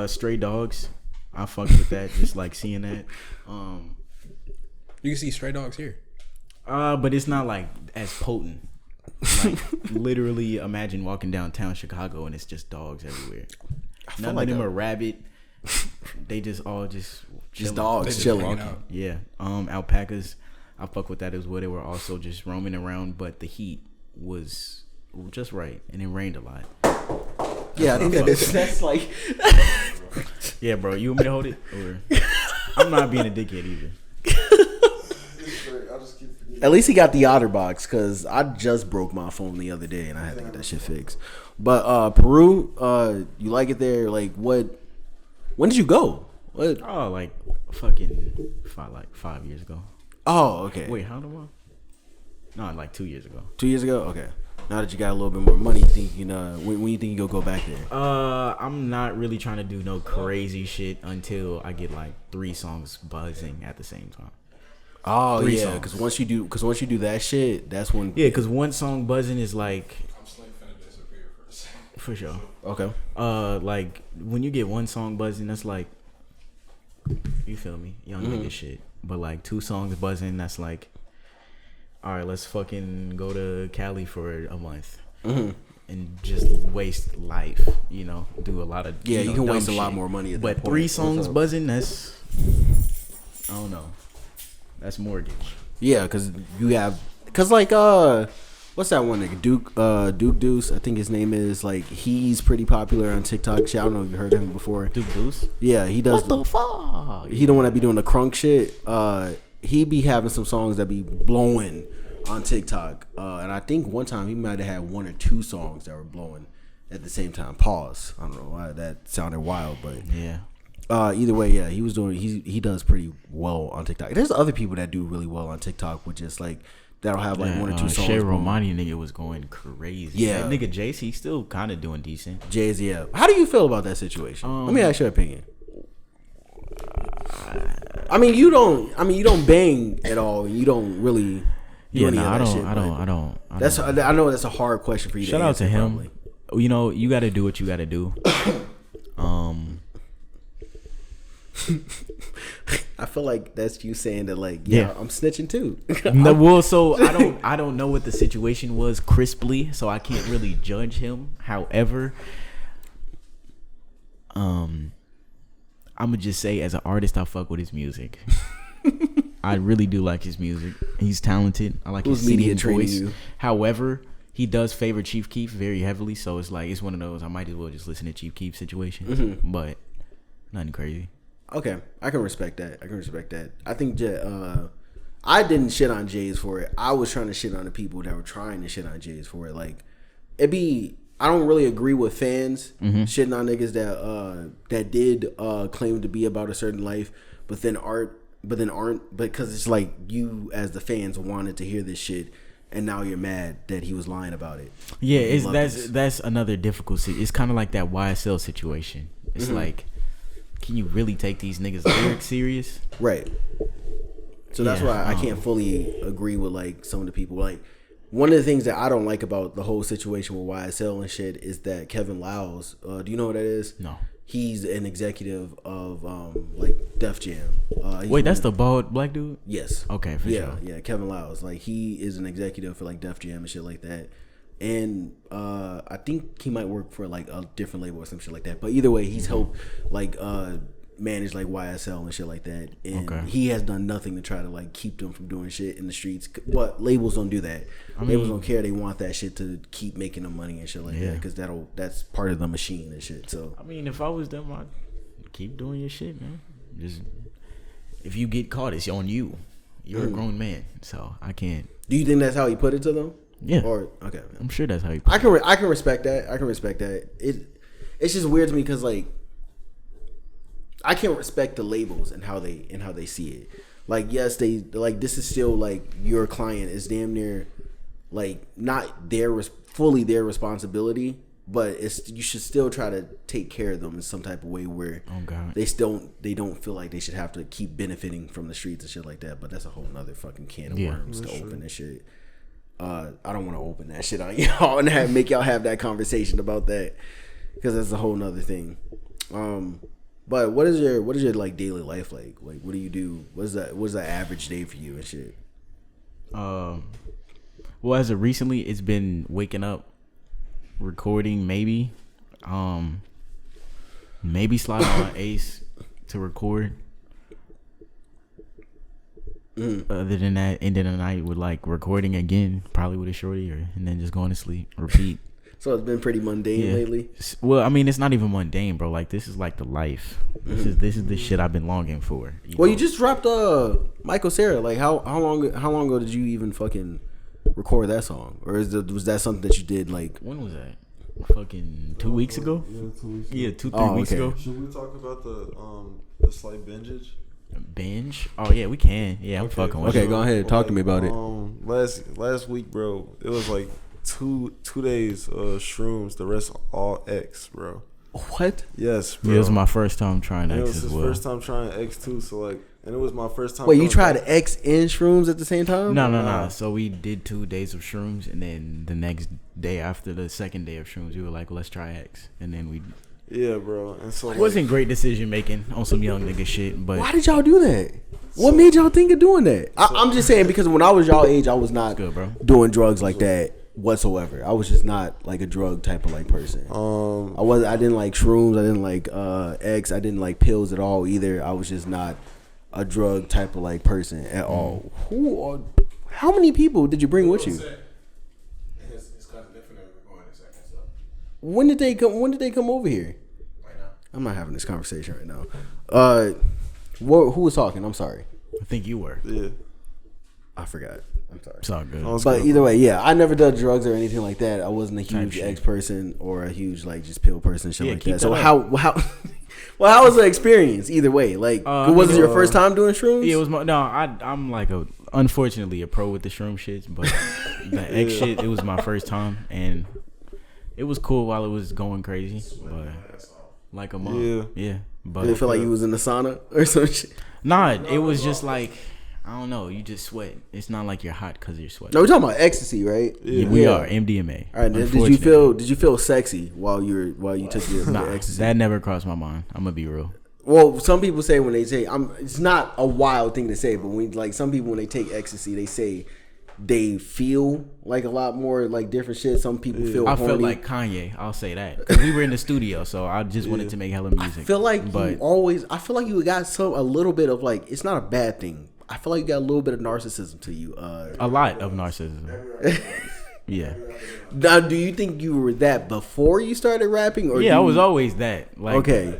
Stray Dogs. I fucked with that. Just like seeing that. You can see Stray Dogs here. But it's not like as potent. Like literally, imagine walking downtown Chicago and it's just dogs everywhere. None like of them that. are rabid. They just all just chilling. dogs They just chilling. hanging out. Yeah. Alpacas. I fuck with that as well. They were also just roaming around, but the heat was just right, and it rained a lot. Yeah, I think that's like. Yeah, bro. You want me to hold it? Or I'm not being a dickhead either. At least he got the OtterBox because I just broke my phone the other day and I had to get that shit fixed. But Peru, you like it there? Like what? When did you go? What? Oh, like fucking 5 years ago. Oh, okay. Wait, how do I? No, like 2 years ago. 2 years ago. Okay. Now that you got a little bit more money, you think when you think you'll go back there? I'm not really trying to do no crazy shit until I get like 3 songs buzzing at the same time. Oh 3 yeah, songs. because once you do that shit, that's when. Yeah, because one song buzzing is like. For sure. Okay. Like when you get one song buzzing, that's like, you feel me, young nigga shit. But like 2 songs buzzing, that's like, all right, let's fucking go to Cali for a month and just waste life. You know, do a lot of Yeah, you can dumb waste a lot shit. more money at But that point. 3 songs buzzing, that's I don't know. That's mortgage. Yeah, because like what's that one nigga? Duke Deuce. I think his name is like he's pretty popular on TikTok. Shit, I don't know if you heard of him before. Duke Deuce. Yeah, he does. What the fuck? He don't want to be doing the crunk shit. He be having some songs that be blowing on TikTok. And I think one time he might have had 1 or 2 songs that were blowing at the same time. Pause. I don't know why that sounded wild, but Yeah. either way, yeah, he was doing. He does pretty well on TikTok. There's other people that do really well on TikTok, which is like that'll have like 1 or 2 songs. Shay blowing. Romani nigga was going crazy. Yeah. That nigga Jace, he's still kind of doing decent. Jay-Z. Yeah. How do you feel about that situation? Let me ask your opinion. I mean, you don't bang at all. You don't really. Do any of that shit, I don't. I know that's a hard question for you. Shout to out answer, to him. probably. You know, you got to do what you got to do. I feel like that's you saying that, like, yeah. I'm snitching too. No, well, so I don't know what the situation was crisply, so I can't really judge him. However, I'm gonna just say, as an artist, I fuck with his music. I really do like his music. He's talented. I like his media singing voice. you? However, he does favor Chief Keef very heavily, so it's like it's one of those I might as well just listen to Chief Keef situations, but nothing crazy. Okay, I can respect that. I think I didn't shit on Jays for it. I was trying to shit on the people that were trying to shit on Jays for it. Like, I don't really agree with fans shitting on niggas that did claim to be about a certain life, but then aren't. Because it's like you as the fans wanted to hear this shit, and now you're mad that he was lying about it. Yeah, that's another difficult. It's kind of like that YSL situation. It's like, can you really take these niggas' lyrics serious? Right. So that's why I can't fully agree with like some of the people. Like, one of the things that I don't like about the whole situation with YSL and shit is that Kevin Liles, do you know what that is? No. He's an executive of like Def Jam. Wait, that's the bald black dude? Yes. Okay, for sure. Yeah, Kevin Liles. Like, he is an executive for like Def Jam and shit like that. And I think he might work for like a different label or some shit like that. But either way, he's helped like manage like YSL and shit like that. And he has done nothing to try to like keep them from doing shit in the streets. But labels don't do that. Labels don't care. They want that shit to keep making them money and shit like that, because that's part of the machine and shit. So I mean, if I was them, I'd keep doing your shit, man. Just if you get caught, it's on you. You're a grown man, so I can't. Do you think that's how he put it to them? Yeah. Or okay, I'm sure that's how you. I can respect that. It's just weird to me because like I can't respect the labels and how they see it. Like, yes, they like this is still like your client is damn near like not fully their responsibility, but you should still try to take care of them in some type of way where they don't feel like they should have to keep benefiting from the streets and shit like that. But that's a whole nother fucking can of worms to open and shit. I don't want to open that shit on y'all and make y'all have that conversation about that, because that's a whole nother thing. But what is your like daily life like? Like, what do you do? What's the average day for you and shit? Well, as of recently, it's been waking up, recording, maybe sliding on Ace to record. Other than that, ending the night with like recording again, probably with a shorty, and then just going to sleep, repeat. So it's been pretty mundane lately. Well, I mean, it's not even mundane, bro. Like, this is like the life. This is the shit I've been longing for. You just dropped Michael Cera. Like, how long ago did you even fucking record that song? Or was that something that you did like? When was that? Fucking 2 weeks ago. Yeah, 2 weeks. Yeah, 2-3 weeks ago. Should we talk about the slight bingeage? Binge? Oh yeah, we can. Yeah, I'm fucking with you. Okay, go ahead. Talk to me about it. Last week, bro, it was like two days shrooms. The rest all X, bro. What? Yes, bro. Yeah, it was my first time trying X as well. It was his first time trying X too. So like, and it was my first time. Wait, you tried X and shrooms at the same time? No. So we did 2 days of shrooms, and then the next day after the second day of shrooms, we were like, let's try X, and then we. Yeah, bro. And so it wasn't great decision making on some young nigga shit, but why did y'all do that? What made y'all think of doing that? I'm just saying, because when I was y'all age, I was not doing drugs like that whatsoever. I was just not like a drug type of like person. I didn't like shrooms. I didn't like X. I didn't like pills at all either. I was just not a drug type of like person at all. How many people did you bring with you? When did they come over here? Right now. I'm not having this conversation right now. Who was talking? I'm sorry. I think you were. Yeah. I forgot. I'm sorry. It's all good. But either way, yeah, I never done drugs or anything like that. I wasn't a huge shit. X person or a huge like just pill person, shit Yeah, like keep that. So that how well, how was the experience? Either way, like, was it your first time doing shrooms? Yeah, it was I'm like unfortunately a pro with the shroom shits, but the X shit, it was my first time, and it was cool while it was going crazy, but like a month. Yeah. But Did it feel like you was in the sauna or some shit? Nah, it was just like, I don't know, you just sweat. It's not like you're hot because you're sweating. No, we're talking about ecstasy, right? Yeah, we are MDMA. All right. Did you feel sexy while you took your ecstasy? That never crossed my mind. I'm gonna be real. Well, some people say when they say it's not a wild thing to say, but some people when they take ecstasy, they say they feel like a lot more like different shit. Some people feel I horny. felt like Kanye. I'll say that, 'cause we were in the studio, so I just wanted to make hella music. I feel like you got a little bit of like, it's not a bad thing. I feel like you got a little bit of narcissism to you. A lot of narcissism. Yeah. Now, do you think you were that before you started rapping? Or I was always that. Like, okay.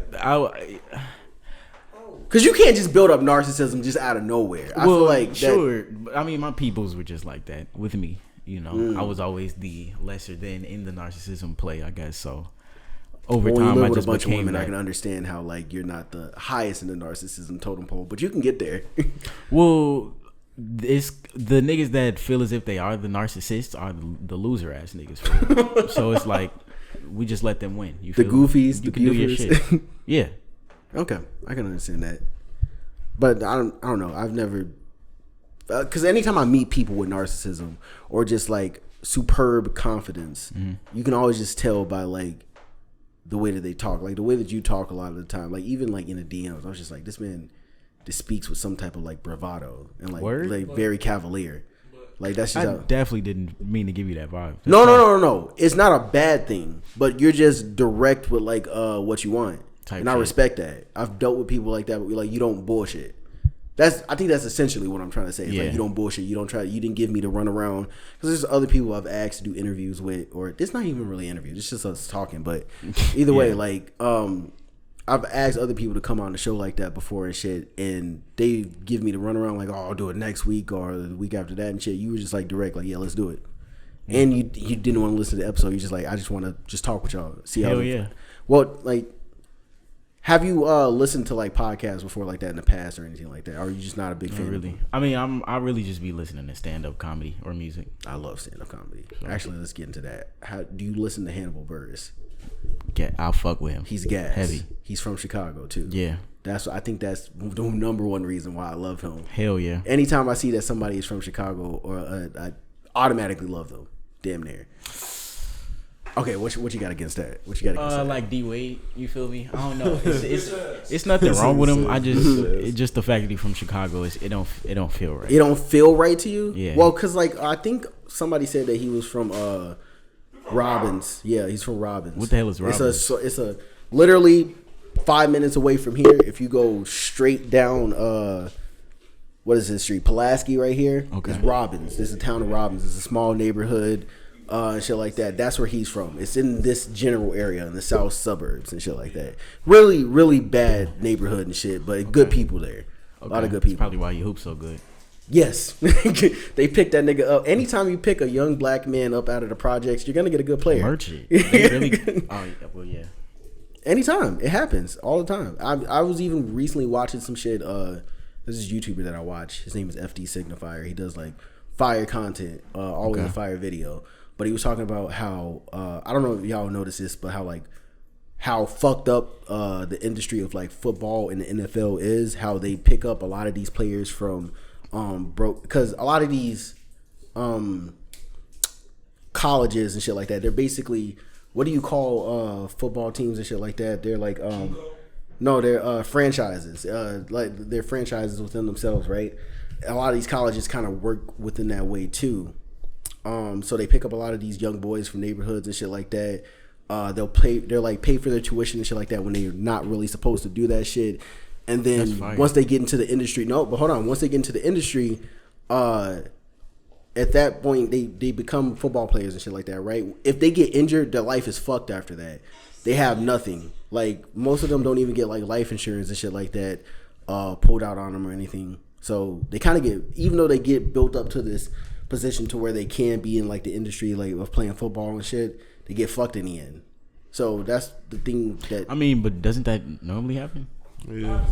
Because you can't just build up narcissism just out of nowhere. I feel like sure. I mean, my peoples were just like that with me. You know, I was always the lesser than in the narcissism play, I guess. So over when you time, live I with just a bunch of became women, that. I can understand how like you're not the highest in the narcissism totem pole, but you can get there. Well, it's the niggas that feel as if they are the narcissists are the loser ass niggas. For real. So it's like we just let them win. You the feel goofies, you the can do your goofers. shit. Yeah. Okay, I can understand that, but I don't know. I've never, because anytime I meet people with narcissism or just like superb confidence, you can always just tell by like the way that they talk, like the way that you talk a lot of the time. Like even like in the DMs, I was just like, this man just speaks with some type of like bravado and like very cavalier. Like that's just I definitely didn't mean to give you that vibe. No. It's not a bad thing, but you're just direct with like what you want. Type and I shit. respect that. I've dealt with people like that, but like you don't bullshit. I think that's essentially what I'm trying to say. It's like you don't bullshit. You didn't give me to run around, because there's other people I've asked to do interviews with, or it's not even really interviews. It's just us talking. But either way, like I've asked other people to come on the show like that before and shit, and they give me the run around like, oh, I'll do it next week or the week after that and shit. You were just like direct, like, yeah, let's do it. And you didn't want to listen to the episode. You're just like, I just want to just talk with y'all. See how. Hell yeah. Well, like, have you listened to like podcasts before like that in the past or anything like that? Or are you just not a big fan? Really. I mean, I really just be listening to stand up comedy or music. I love stand up comedy. Actually, let's get into that. How do you listen to Hannibal Buress? I'll fuck with him. He's gas. Heavy. He's from Chicago too. Yeah. I think that's the number one reason why I love him. Hell yeah. Anytime I see that somebody is from Chicago, or I automatically love them. Damn near. Okay, what you got against that? What you got against that? Like D Wade, you feel me? I don't know. It's nothing wrong with him. It's just the fact that he's from Chicago. It don't feel right. It don't feel right to you? Yeah. Well, cause like I think somebody said that he was from Robbins. Yeah, he's from Robbins. What the hell is Robbins? It's a literally 5 minutes away from here. If you go straight down, what is this street? Pulaski right here. Okay. It's Robbins. This is the town of Robbins. It's a small neighborhood. And shit like that. That's where he's from. It's in this general area in the south suburbs and shit like that. Really, really bad neighborhood and shit, but good people there. A lot of good people. That's probably why he hoops so good. Yes. They pick that nigga up. Anytime you pick a young black man up out of the projects, you're gonna get a good player. Merchant. They really. Oh well, yeah. Anytime. It happens all the time. I was even recently watching some shit. This is a YouTuber that I watch. His name is FD Signifier. He does like fire content, always a fire video. But he was talking about how I don't know if y'all notice this, but how fucked up the industry of like football in the NFL is. How they pick up a lot of these players from because a lot of these colleges and shit like that, they're basically, what do you call football teams and shit like that? They're like no, they're franchises. Like they're franchises within themselves, right? A lot of these colleges kind of work within that way too. So they pick up a lot of these young boys from neighborhoods and shit like that. They'll pay for their tuition and shit like that when they're not really supposed to do that shit. And then once they get into the industry, once they get into the industry, at that point they become football players and shit like that, right? If they get injured, their life is fucked after that. They have nothing. Like most of them don't even get like life insurance and shit like that pulled out on them or anything. So they kind of get, even though they get built up to this position to where they can be in like the industry like of playing football and shit, they get fucked in the end. So that's the thing that I mean, but doesn't that normally happen? Yeah.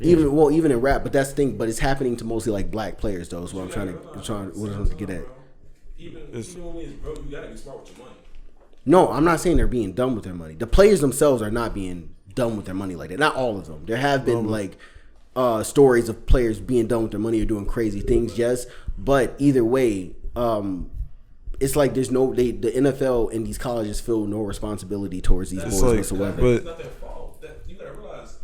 Even in rap, but that's the thing. But it's happening to mostly like black players, though. Is what I'm trying to get at. Even when it's broke, you gotta be smart with your money. No, I'm not saying they're being dumb with their money. The players themselves are not being dumb with their money like that. Not all of them. There have been like stories of players being dumb with their money or doing crazy things. Yes, but either way, it's like there's no the NFL and these colleges feel no responsibility towards these boys whatsoever. It's not their fault. You gotta realize,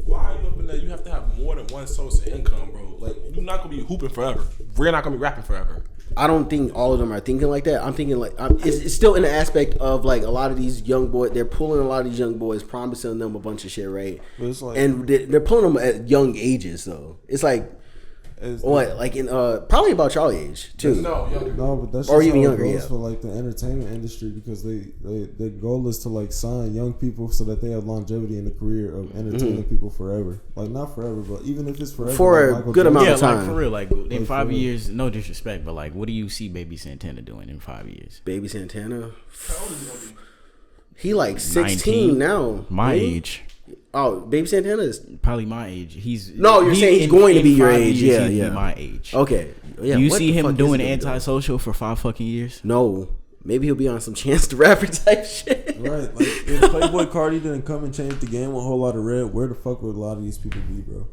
why are you up in there? You have to have more than one source of income, bro. Like you're not gonna be hooping forever. We're not gonna be rapping forever. I don't think all of them are thinking like that. I'm thinking like it's still in the aspect of like a lot of these young boys. They're pulling a lot of these young boys, promising them a bunch of shit, right? Like, and they're pulling them at young ages, though. It's like what, like in probably about y'all age too. No, but that's or just even how younger. it goes Yeah. for like the entertainment industry because their goal is to like sign young people so that they have longevity in the career of entertaining people forever. Like not forever, but even if it's forever, for like a good amount Yeah, of time. like for real. Like in 5 years, no disrespect, but like, what do you see Baby Santana doing in 5 years? Baby Santana, How old is he gonna be? he like 16 now. My Maybe? age. Oh, Baby Santana is Probably my age. you're saying he's going to be your age. Yeah, he'd yeah. be my age. okay. Yeah, Do you what see the him fuck doing is he gonna do? antisocial for 5 fucking years? No, maybe he'll be on some Chance the Rapper type shit. right. Like if Playboy Cardi didn't come and change the game with a whole lot of red, where the fuck would a lot of these people be, bro?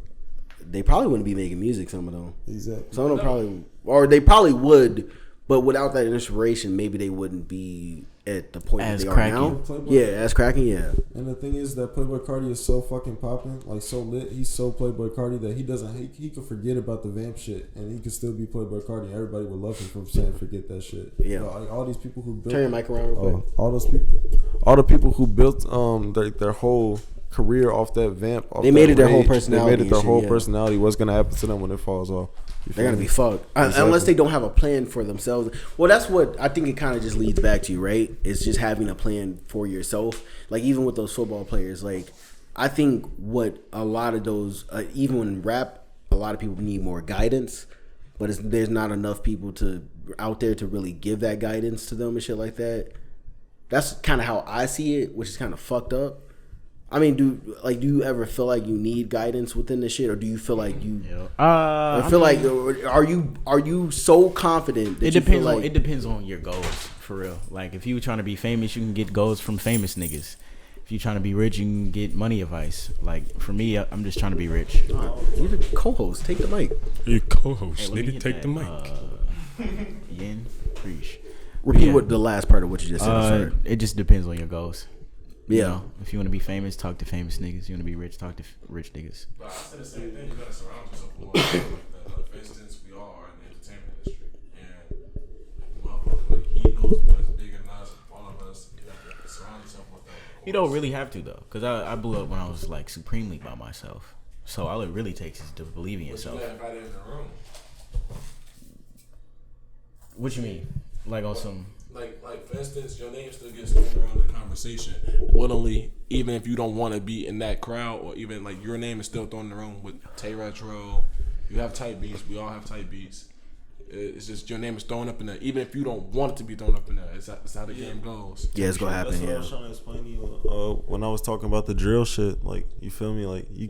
They probably wouldn't be making music. Some of them. Exactly. Some of them probably, or they probably would, but without that inspiration, maybe they wouldn't be at the point As that they cracking. are now. Playboy- Yeah, as cracking. Yeah, And the thing is that Playboy Cardi is so fucking popping, like so lit. He's so Playboy Cardi that he could forget about the vamp shit, and he could still be Playboy Cardi. Everybody would love him for saying forget that shit. Yeah. Like all these people who built turn your mic around real quick. all those people, all the people who built their whole career off that vamp. Off They made that it their whole rage. personality They made it and their shit, whole yeah. personality. What's gonna happen to them when it falls off? You They're feel gonna me? be fucked Exactly. unless they don't have a plan for themselves. Well, that's what I think it kind of just leads back to, right? It's just having a plan for yourself. Like even with those football players, like I think what a lot of those, even in rap, a lot of people need more guidance, but there's not enough people out there to really give that guidance to them and shit like that. That's kind of how I see it, which is kind of fucked up. I mean, do you ever feel like you need guidance within this shit, or do you feel like you? I feel like are you so confident that It you depends feel on like it depends on your goals, for real. Like if you trying to be famous, you can get goals from famous niggas. If you trying to be rich, you can get money advice. Like for me, I'm just trying to be rich. you're the co-host? Take the mic. Your co-host Hey, let need me to hit take the that, mic. Yen, preach. Repeat Yeah. what the last part of what you just said. Sorry. It just depends on your goals. You Yeah. know, if you want to be famous, talk to famous niggas. You want to be rich, talk to rich niggas. But I said the same thing. You gotta surround yourself with more people like that. Like, for instance, we all are in the entertainment industry, and motherfucker, like he knows people that's bigger than us, all of us. You have to surround yourself with them. You don't really have to though, because I blew up when I was like supremely by myself. So all it really takes is to believe in But you yourself. got invited in the room. What you mean? Like on some? Like for instance, your name still gets thrown around the conversation willingly, even if you don't want to be in that crowd, or even like your name is still thrown in the room with Tay Retro. You have type beats. We all have type beats. It's just your name is thrown up in there, even if you don't want it to be thrown up in there. It's how the game goes. Yeah, it's gonna happen. That's what I Yeah. was trying to explain to you when I was talking about the drill shit. Like, you feel me? Like, you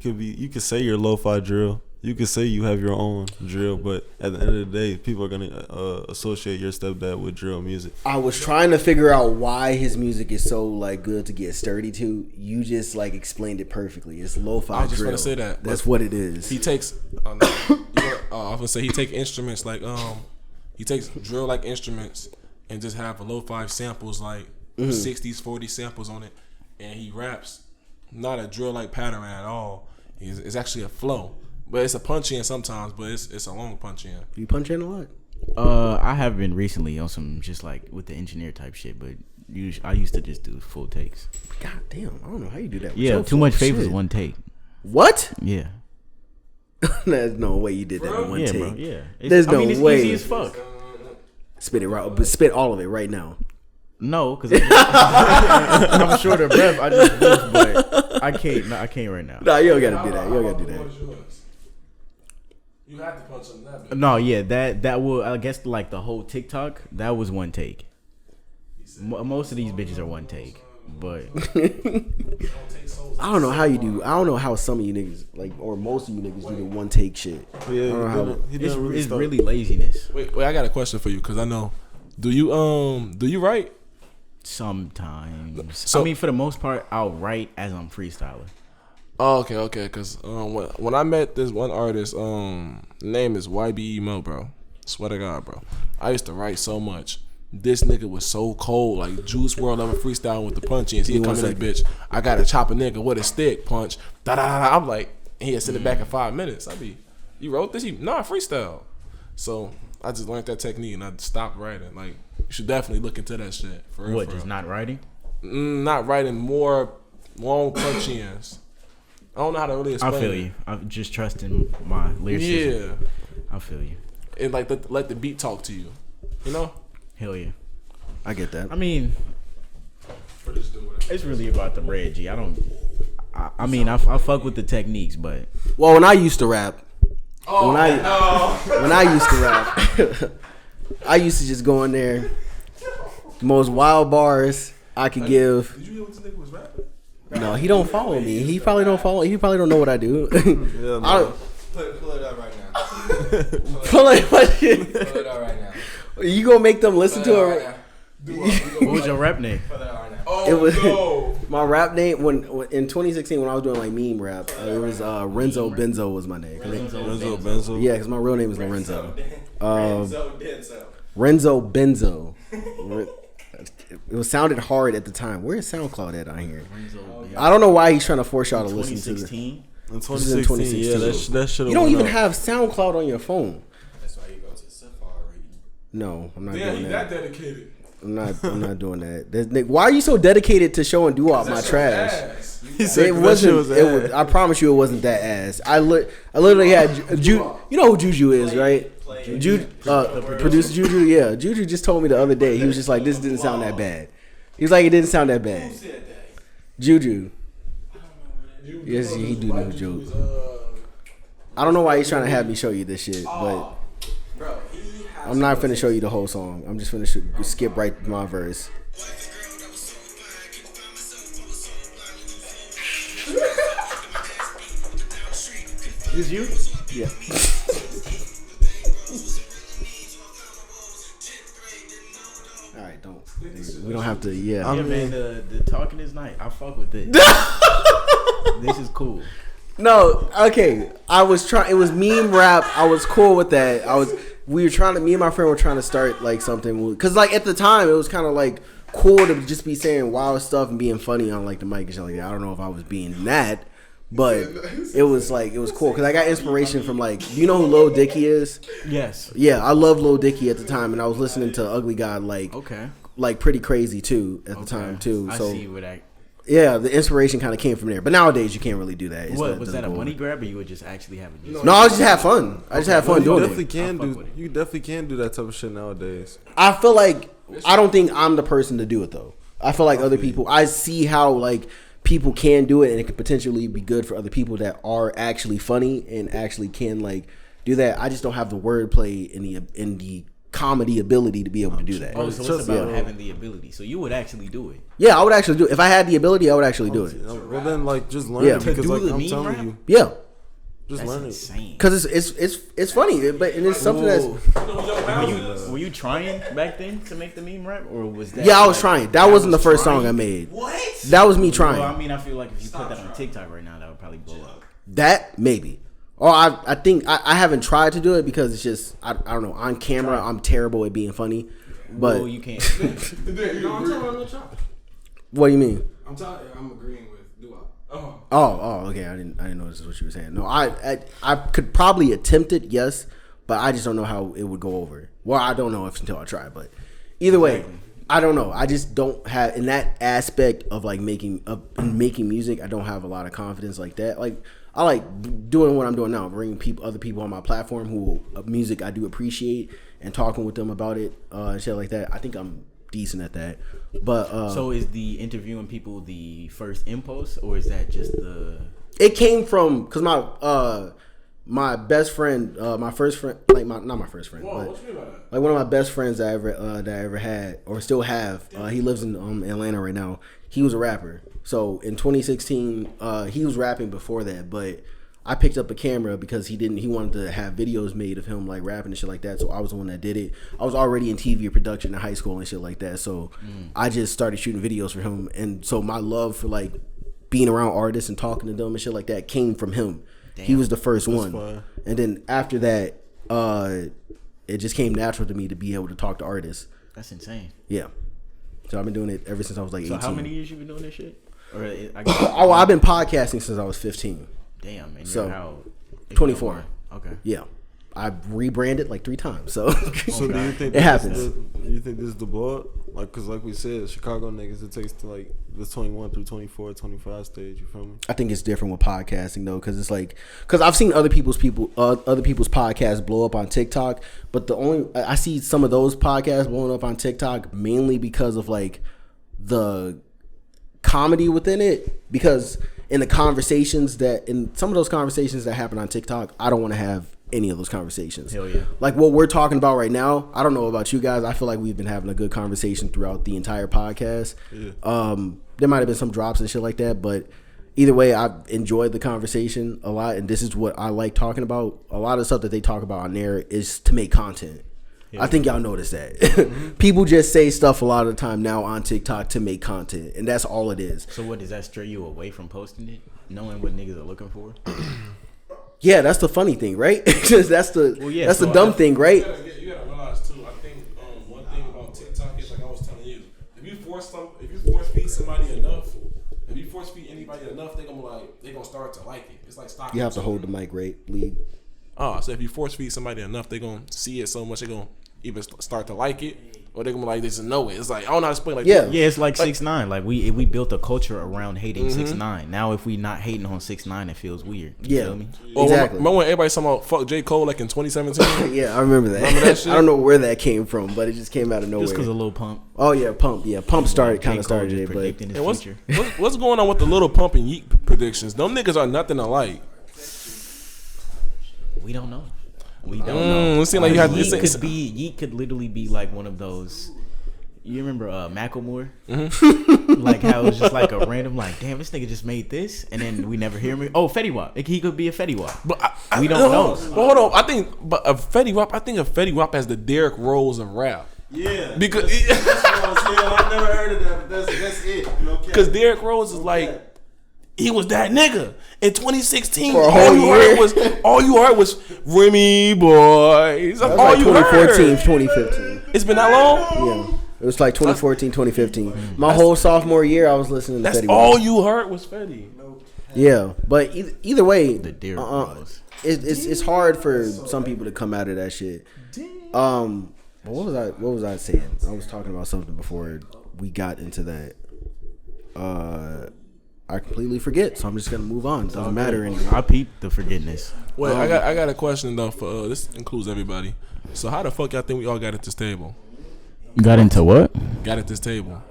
could say you're lo-fi drill. You could say you have your own drill, but at the end of the day, people are gonna associate your stepdad with drill music. I was trying to figure out why his music is so like good to get sturdy to. You just like explained it perfectly. It's lo-fi I was just drill. gonna say that, That's but what it is. He takes. I was gonna say he take instruments like he takes drill like instruments and just have a lo-fi samples like 60s, 40s samples on it, and he raps not a drill like pattern at all. It's actually a flow. But it's a punch in sometimes, but it's a long punch in. You punch in a lot. I have been recently on some just like with the engineer type shit, but I used to just do full takes. God damn, I don't know how you do that. With Yeah, your Too Much full Faith was shit. one take. What? Yeah. There's no way you did that in one Yeah, take. bro. Yeah. There's no it's way. easy as fuck. Spit it right, but spit all of it right now. No, because I'm short of breath. I just wish, but I can't. No, I can't right now. Nah, you don't gotta do that. You don't gotta do that. You have to punch on that. No, yeah, that will. I guess like the whole TikTok. That was one take. Most of these bitches are one take, but I don't know how you do. I don't know how some of you niggas, like, or most of you niggas do the one take shit. Yeah, I don't know how. it's really laziness. Wait, I got a question for you because I know. Do you write? Sometimes. So- I mean, for the most part, I'll write as I'm freestyling. Oh, okay. Because when I met this one artist, name is YBE Mo, bro. Swear to God, bro. I used to write so much. This nigga was so cold. Like Juice WRLD ever freestyling with the punch-ins. He'd come in this bitch. I gotta chop a nigga with a stick, punch. Da da da. I'm like, and he'd send it back in 5 minutes. I'd be, you wrote this? No, I freestyle. So I just learned that technique and I stopped writing. Like, you should definitely look into that shit. For real. What? for Just real. not writing? Not writing, more long punch-ins. I don't know how to really explain. I feel you. I'm just trusting my lyricism. Yeah. I feel you. And like let the beat talk to you. You know? Hell yeah. I get that. I mean, it's really about the bread, G. I mean, I fuck with the techniques, but Well, when I used to rap, when I used to rap, I used to just go in there, the most wild bars I could give. Did you hear what this nigga was rapping? No, he don't follow me. He probably don't follow. He probably don't know what I do. Yeah, no. Pull it up right now. Pull it, what shit? Pull it up right now. You gonna make them listen Pull it to up it? right now. what was your rap name? Pull it up right now. Oh, It was no. my rap name when in 2016 when I was doing like meme rap. It was Renzo Benzo was my name. Renzo Benzo. Yeah, because my real name is Lorenzo. Denso. Renzo Benzo. It sounded hard at the time. Where is SoundCloud at on here? I don't know why he's trying to force y'all to listen to this. 2016. In This is in 2016, yeah, that shit. You don't even have SoundCloud on your phone. That's why you go to Safari. No, I'm not Damn, doing he that. that dedicated. I'm not doing that. Why are you so dedicated to showing doo-wop my trash? Ass. He said It 'cause that wasn't. shit was It ass. was, I promise you, it wasn't that ass. I literally had You know who Juju is, right? Producer Juju. Yeah, Juju just told me the other day. He was just like, "This didn't sound that bad." He was like, "It didn't sound that bad." Juju. Yes, he do know Juju. I don't know why he's trying to have me show you this shit, but I'm not finna show you the whole song. I'm just finna skip right to my verse. This you? Yeah. All right, don't. We don't have to. Yeah. Yeah, man. The talking is nice. I fuck with this. This is cool. No, okay. I was trying. It was meme rap. I was cool with that. We were trying to. Me and my friend were trying to start like something because like at the time it was kind of like cool to just be saying wild stuff and being funny on like the mic and shit like that. I don't know if I was being that, but it was cool because I got inspiration from like. Do you know who Lil Dicky is? Yes. Yeah, I loved Lil Dicky at the time, and I was listening to Ugly God Okay. like Pretty Crazy too at the time too. I So see what I. yeah, the inspiration kind of came from there. But nowadays you can't really do that. What was that? A doesn't go money over. grab, or you would just actually have it? No, I just had fun. I just had fun You doing definitely it. can I fuck do. with it. You definitely can do that type of shit nowadays. I feel like I don't think I'm the person to do it though. I feel like other people. I see how like people can do it, and it could potentially be good for other people that are actually funny and actually can like do that. I just don't have the wordplay in the comedy ability to be able to do that. Oh, so it's about having the ability. So you would actually do it. Yeah, I would actually do it. If I had the ability, I would actually do it. Well, then like just learn Yeah. it because To do like the I'm meme telling rap? you, Yeah, just That's learn it. insane. because it's funny, but and it's something that's Were you trying back then to make the meme rap, or was that? yeah. I was like- trying. That wasn't the first song I made. What? That was me trying. Well, I mean, I feel like if you put that on TikTok right now, that would probably blow up. That maybe. Or I think I haven't tried to do it because it's just I don't know, on camera I'm terrible at being funny. But Well, you can't. what do you mean? I'm agreeing with Dua. Oh, okay. I didn't know this is what you were saying. No, I could probably attempt it, yes, but I just don't know how it would go over. Well, I don't know if until I try, but either way, I don't know. I just don't have in that aspect of like making music. I don't have a lot of confidence like that. Like I like doing what I'm doing now, bringing other people on my platform who music I do appreciate and talking with them about it and shit like that. I think I'm decent at that. But so is the interviewing people the first impulse, or is that just the? It came from because my best friend, my first friend, like not my first friend, but like one of my best friends that I ever had or still have. He lives in Atlanta right now. He was a rapper. So in 2016, he was rapping before that, but I picked up a camera because he wanted to have videos made of him like rapping and shit like that. So I was the one that did it. I was already in TV production in high school and shit like that. So I just started shooting videos for him, and so my love for like being around artists and talking to them and shit like that came from him. Damn. He was the first one. Fun. And then after that, it just came natural to me to be able to talk to artists. That's insane. Yeah. So I've been doing it ever since I was like 18. So how many years you been doing this shit? Or I've been podcasting since I was 15. Damn, man. So how, 24. Okay. Yeah. I've rebranded like 3 times. So So do you think it happens? You think this is the blow up? Like, cause like we said, Chicago niggas, it takes to like the 21 through 24, 25 stage. You feel me? I think it's different with podcasting though, cause it's like, cause I've seen other people's podcasts blow up on TikTok, but I see some of those podcasts blowing up on TikTok mainly because of like the comedy within it. Because in some of those conversations that happen on TikTok, I don't want to have any of those conversations. Hell yeah. Like what we're talking about right now, I don't know about you guys. I feel like we've been having a good conversation throughout the entire podcast. Yeah. There might have been some drops and shit like that, but either way, I've enjoyed the conversation a lot, and this is what I like talking about. A lot of stuff that they talk about on there is to make content. Yeah. I think y'all noticed that. Mm-hmm. People just say stuff a lot of the time now on TikTok to make content, and that's all it is. So what, does that stray you away from posting it, knowing what niggas are looking for? Yeah, that's the funny thing, right? that's the dumb thing, right? You gotta realize too. I think one thing about TikTok is like I was telling you, if you force feed somebody enough, if you force feed anybody enough, they gonna start to like it. It's like stock. You have to hold the mic right, lead. Oh, so if you force feed somebody enough, they gonna see it so much they gonna either start to like it, or they're gonna be like, they just know it. It's like, I don't know how to explain. Like, yeah, it's like 6ix9ine. Like we built a culture around hating 6ix9ine. Now if we not hating on 6ix9ine, it feels weird. You feel me? Exactly. Remember when everybody talking about fuck J. Cole like in 2017? Yeah, I remember that. Remember that shit? I don't know where that came from, but it just came out of nowhere. Just because of Lil Pump. Oh yeah, Pump. Yeah, Pump started it, but what's going on with the Lil Pump and Yeek predictions? Them niggas are nothing alike. We don't know. We don't know. It seems like Yeek could literally be like one of those. You remember Macklemore? Mm-hmm. Like how it was just like a random, like, damn, this nigga just made this, and then we never hear him. Oh, Fetty Wap. He could be a Fetty Wap. But we don't know. But hold on, I think a Fetty Wap has the Derrick Rose of rap. Yeah, because that's what I was saying. I've never heard of that, but that's it. Because Derrick Rose is like. He was that nigga in 2016. For a whole year. All you heard was Remy Boys. That's all like you 2014, heard. 2015. It's been that long? Yeah. It was like 2014, 2015. My whole sophomore year, I was listening to Fetty. That's all you heard was Fetty. Yeah, but either way, it's hard for some people to come out of that shit. But what was I saying? I was talking about something before we got into that. I completely forget, so I'm just gonna move on. Doesn't matter anymore. I peeped the forgetness. Wait, I got a question though. For this includes everybody. So how the fuck y'all think we all got at this table? Got into what? Got at this table.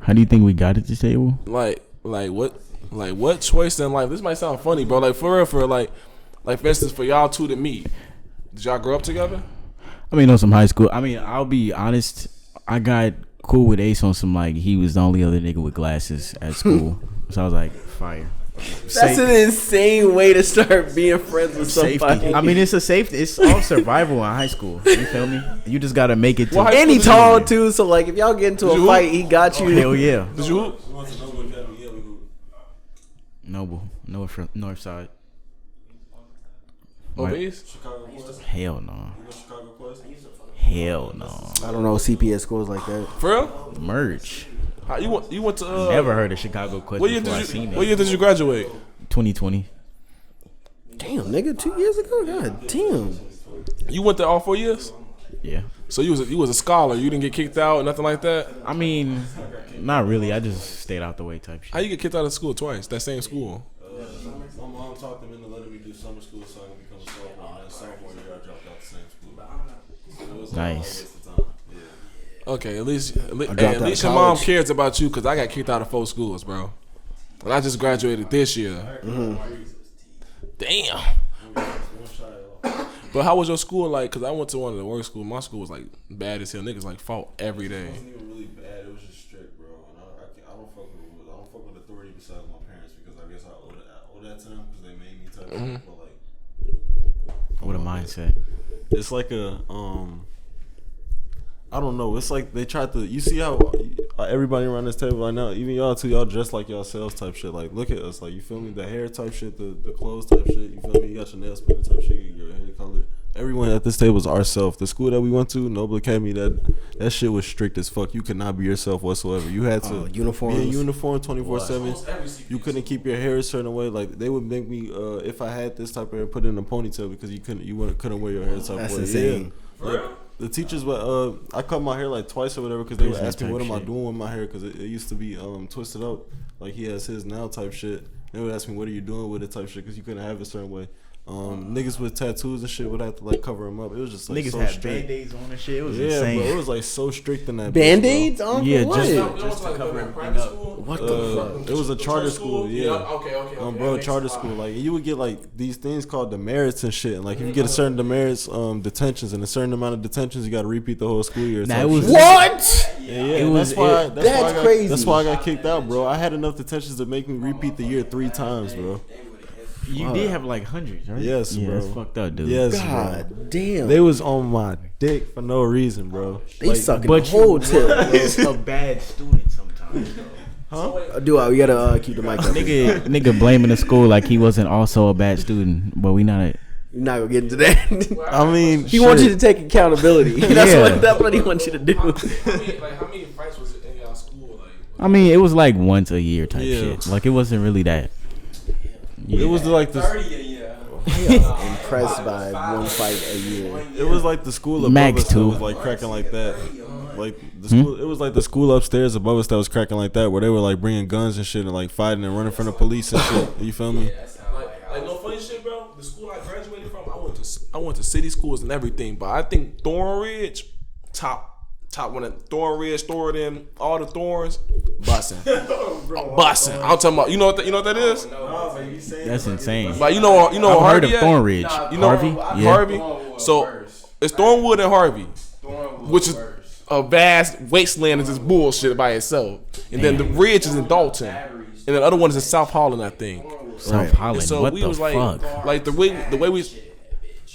How do you think we got at this table? Like what choice in life? This might sound funny, bro. Like for real, for instance, for y'all two to meet. Did y'all grow up together? I mean, on some high school. I mean, I'll be honest. I got cool with Ace on some like he was the only other nigga with glasses at school. So I was like, fire. That's an insane way to start being friends with somebody. Safety. I mean, it's a safety. It's all survival in high school. You feel me? You just gotta make it to. And he tall too, so like if y'all get into a fight, he got you. Hell yeah. Did you? Noble, north side. Obese? Hell no. Hell no. I don't know CPS scores like that. For real? Merch. You went to never heard of Chicago Quest what year did you graduate? 2020. Damn, nigga, 2 years ago? God damn. You went there all 4 years? Yeah. So you was a scholar. You didn't get kicked out, nothing like that. I mean, not really. I just stayed out the way type shit. How you get kicked out of school twice? That same school. My mom talked them into letting me do summer school so I can become a sophomore. And then sophomore year, I dropped out the same school. So it was like a waste of time. Yeah. Okay, at least your mom cares about you because I got kicked out of 4 schools, bro. And I just graduated this year. Damn. But how was your school like? Because I went to one of the worst schools. My school was like bad as hell. Niggas like fought every day. It wasn't even really bad. It was just strict, bro. And I don't fuck with rules. I don't fuck with authority besides my parents because I guess I owe that to them because they made me type shit. But like, What a mindset. it's like a I don't know. It's like they tried to. You see how everybody around this table right now, even y'all too, y'all dress like yourselves type shit. Like, look at us. Like, you feel me? The hair type shit, the clothes type shit. You feel me? You got your nails painted type shit. Your hair colored. Everyone at this table is ourselves. The school that we went to, Noble Academy, that shit was strict as fuck. You could not be yourself whatsoever. You had to uniforms. be in uniform 24/7. You couldn't keep your hair a certain way. Like, they would make me if I had this type of hair, put it in a ponytail because you couldn't wear your hair type That's way. insane. Yeah. Like, the teachers were I cut my hair like twice or whatever because they would ask me what am I doing with my hair because it used to be twisted up like he has his now type shit. They would ask me what are you doing with it type shit because you couldn't have it a certain way. Niggas with tattoos and shit would have to like cover them up. It was just like Niggas so had strict. Band-Aids on and shit. It was Yeah, insane. bro, it was like so strict in that. Band-Aids on Yeah, for what? just to cover everything up. What the fuck? It was a charter school, yeah. Okay. Bro, charter school. Like you would get like these things called demerits and shit. And like if you get a certain demerits, detentions, and a certain amount of detentions, you got to repeat the whole school year. Nah, type it was- shit. What? Yeah, that's crazy. That's why I got kicked out, bro. I had enough detentions to make me repeat the year 3 times, bro. You did have like hundreds, right? Yes, yeah, bro. that's fucked up, dude. Yes, God bro. damn. They was on my dick for no reason, bro. They sucking But the whole you tip. was a bad student sometimes. We gotta keep the mic up. Nigga blaming the school like he wasn't also a bad student, but we not. You're not gonna get into that. I mean, he wants you to take accountability. That's what he wants you to do. How many fights was it in y'all school? Like, I mean, it was like once a year type Yeah. shit. Like it wasn't really that. It was like this. Impressed by one fight a year. It was like the school above Max us that two. was like cracking like that. Like the school, it was like the school upstairs above us that was cracking like that, where they were like bringing guns and shit and like fighting and running from the police and shit. You feel me? like no funny shit, bro. The school I graduated from, I went to city schools and everything, but I think Thornridge, top one of Thornridge, Thornton, all the Thorns, bussin', bussin'. I'm talking about. You know what that is? That's insane. Like you know I've heard Harvey. of Thornridge. You know Harvey? Yeah. Harvey. So it's Thornwood and Harvey, which is a vast wasteland. Is this bullshit by itself, and then the Ridge is in Dalton, and then the other one is in South Holland, I think. South Holland. So What we the was fuck? like the way we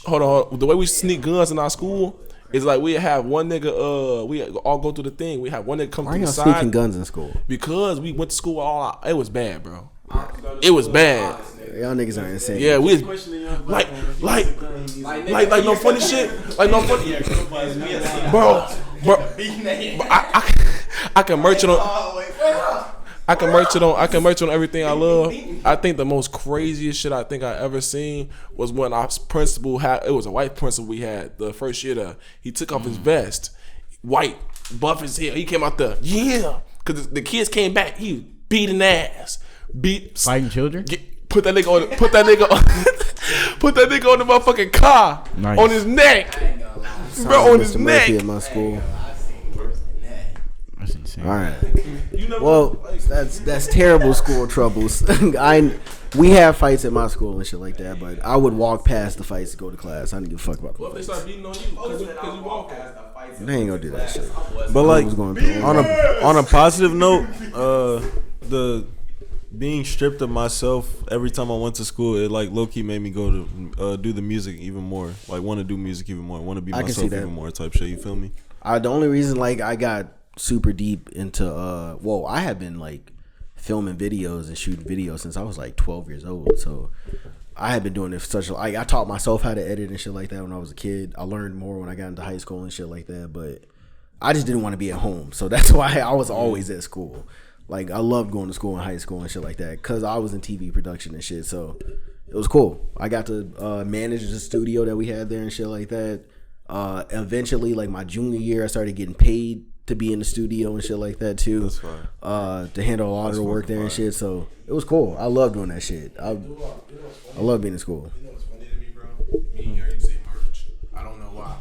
hold on, the way we sneak guns in our school is like we have one nigga. We all go through the thing. We have one nigga come Why through y'all the sneaking side guns in school? because we went to school all out. It was bad, bro. It was bad. Y'all niggas are insane. Yeah, we like no funny shit. Like no funny, bro. I can merch it on. I can merch on everything I love. I think the most craziest shit I think I ever seen was when our principal had. It was a white principal we had the first year there. He took off his vest, white, buff as hell. He came out there, because the kids came back. He was beating ass, Fighting children? Put that nigga on the motherfucking car. Nice. On his neck, bro, on his Mr. Murphy neck. at my school. That's insane. All right. Well, that's terrible school troubles. We have fights at my school and shit like that, but I would walk past the fights to go to class. I didn't give a fuck about the What if they fights. start beating on you because you walking? They ain't gonna do that shit. But like was going through on a positive note, the being stripped of myself every time I went to school, it like low key made me go to do the music even more. Like want to do music even more, want to be I can see myself that. even more type shit. You feel me? The only reason like I got super deep into I have been like filming videos and shooting videos since I was like 12 years old. So I had been doing it for I taught myself how to edit and shit like that when I was a kid. I learned more when I got into high school and shit like that, but I just didn't want to be at home. So that's why I was always at school. Like I loved going to school in high school and shit like that because I was in TV production and shit. So it was cool. I got to manage the studio that we had there and shit like that. Eventually, like my junior year, I started getting paid to be in the studio and shit like that too. That's fine. To handle a lot of the work there and shit. So it was cool. I love doing that shit. I love being in school. You know what's funny to me, bro? Me hearing you say merch. I don't know why.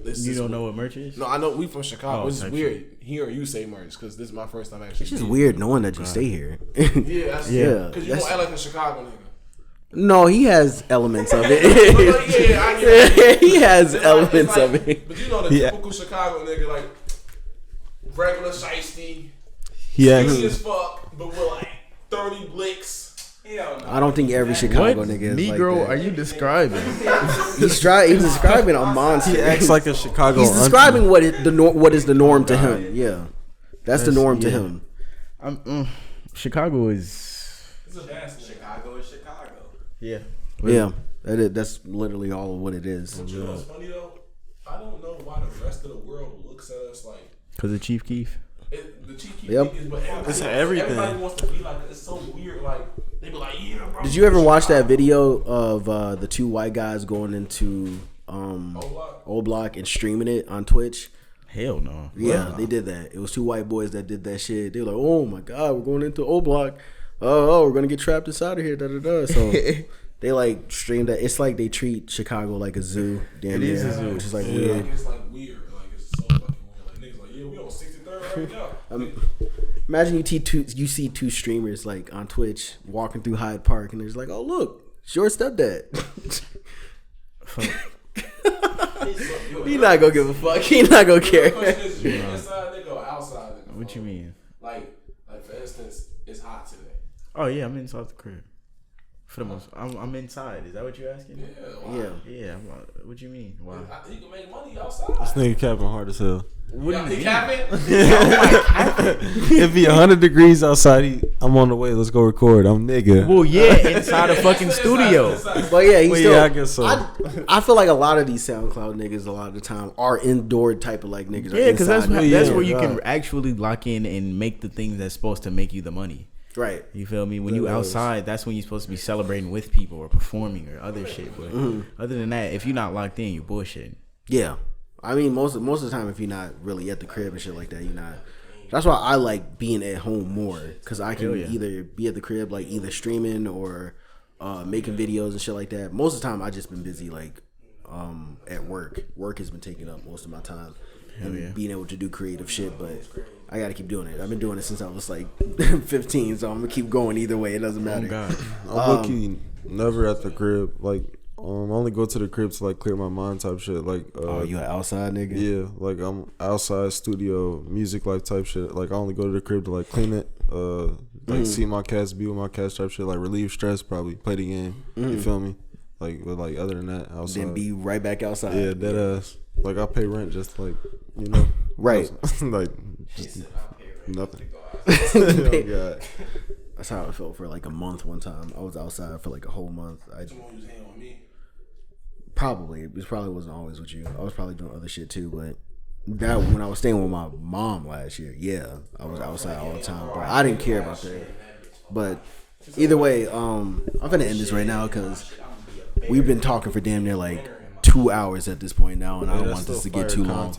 You don't know what merch is? No, I know we from Chicago. Oh, It's just weird hearing you say merch because this is my first time actually. It's just weird knowing that you stay here. Yeah, that's, Yeah, because you don't act like a Chicago nigga. No, he has elements of it. Yeah, I get it. He has It's elements like- of it. But you know the typical Chicago nigga, like regular shiesty, Yeah. easy as fuck, but with like 30 blicks. Hell no. I don't think every Chicago nigga is Negro like are that. you describing? He's describing a monster. He acts like a Chicago. He's auntie. describing what is the norm to him. Yeah, that's the norm to him. Chicago is Chicago is Chicago. yeah. Yeah, that's literally all of what it is. But you know what's funny though? I don't know why the rest of the world looks at us like Cause of Chief Keef. the cheeky Yep. niggas, but It's everything. Everybody wants to be like it's so weird. Like they be like, yeah, bro. Did you ever watch that video of the two white guys going into Old Block and streaming it on Twitch? Hell no. Yeah, they did that. It was two white boys that did that shit. They were like, "Oh my god, we're going into Old Block. Oh, we're gonna get trapped inside of here." Da da da. So they like streamed that. It's like they treat Chicago like a zoo. Damn It is near, a zoo. which is like Like, weird. it's like weird. Like it's so fucking weird. Like niggas like, yeah, we on 63rd right now. Imagine you see two streamers like on Twitch walking through Hyde Park, and they're just like, "Oh look, it's your stepdad." He not gonna give a fuck. He not gonna The care. question is, you inside nigga or outside nigga? What you mean? Like for instance, it's hot today. Oh yeah, I'm inside the crib. For the most, I'm inside. Is that what you're asking? Yeah. Yeah. Yeah. What you mean? Why? He can make money outside. This nigga capping hard as hell. What do you He mean? capping? It be 100 degrees outside. I'm on the way. Let's go record. I'm nigga. Well, yeah, inside a fucking studio. But yeah, he's Well, still. yeah, I guess so. I feel like a lot of these SoundCloud niggas, a lot of the time, are indoor type of like niggas. Yeah, because that's inside. that's yeah, where you right. can actually lock in and make the things that's supposed to make you the money. Right. You feel me? When you That is. outside, that's when you're supposed to be celebrating with people or performing or other shit. But other than that, if you're not locked in, you bullshit. Yeah. I mean, most of the time, if you're not really at the crib and shit like that, you're not. That's why I like being at home more, because I can Hell yeah. either be at the crib, like either streaming or making videos and shit like that. Most of the time, I just been busy like at work. Work has been taking up most of my time, and yeah. being able to do creative shit. But I got to keep doing it. I've been doing it since I was like 15, so I'm gonna keep going either way. It doesn't matter. Oh God. I'm lucky never at the crib. Like, I only go to the crib to like clear my mind type shit. Like, Oh, you an outside nigga? yeah, like I'm outside studio music life type shit. Like I only go to the crib to like clean it, like see my cats, be with my cats type shit. Like relieve stress, probably play the game. You feel me? Like, but like other than that, outside. Then be right back outside. Yeah, dead ass. Like I pay rent just like, you know, Right. like just nothing. Oh God. That's how I felt for like a month one time. I was outside for like a whole month. Probably. It probably wasn't always with you. I was probably doing other shit too, but that when I was staying with my mom last year, yeah, I was outside all the time. But I didn't care about that. But either way, I'm gonna end this right now because we've been talking for damn near like 2 hours at this point now, and I don't want this to get too long.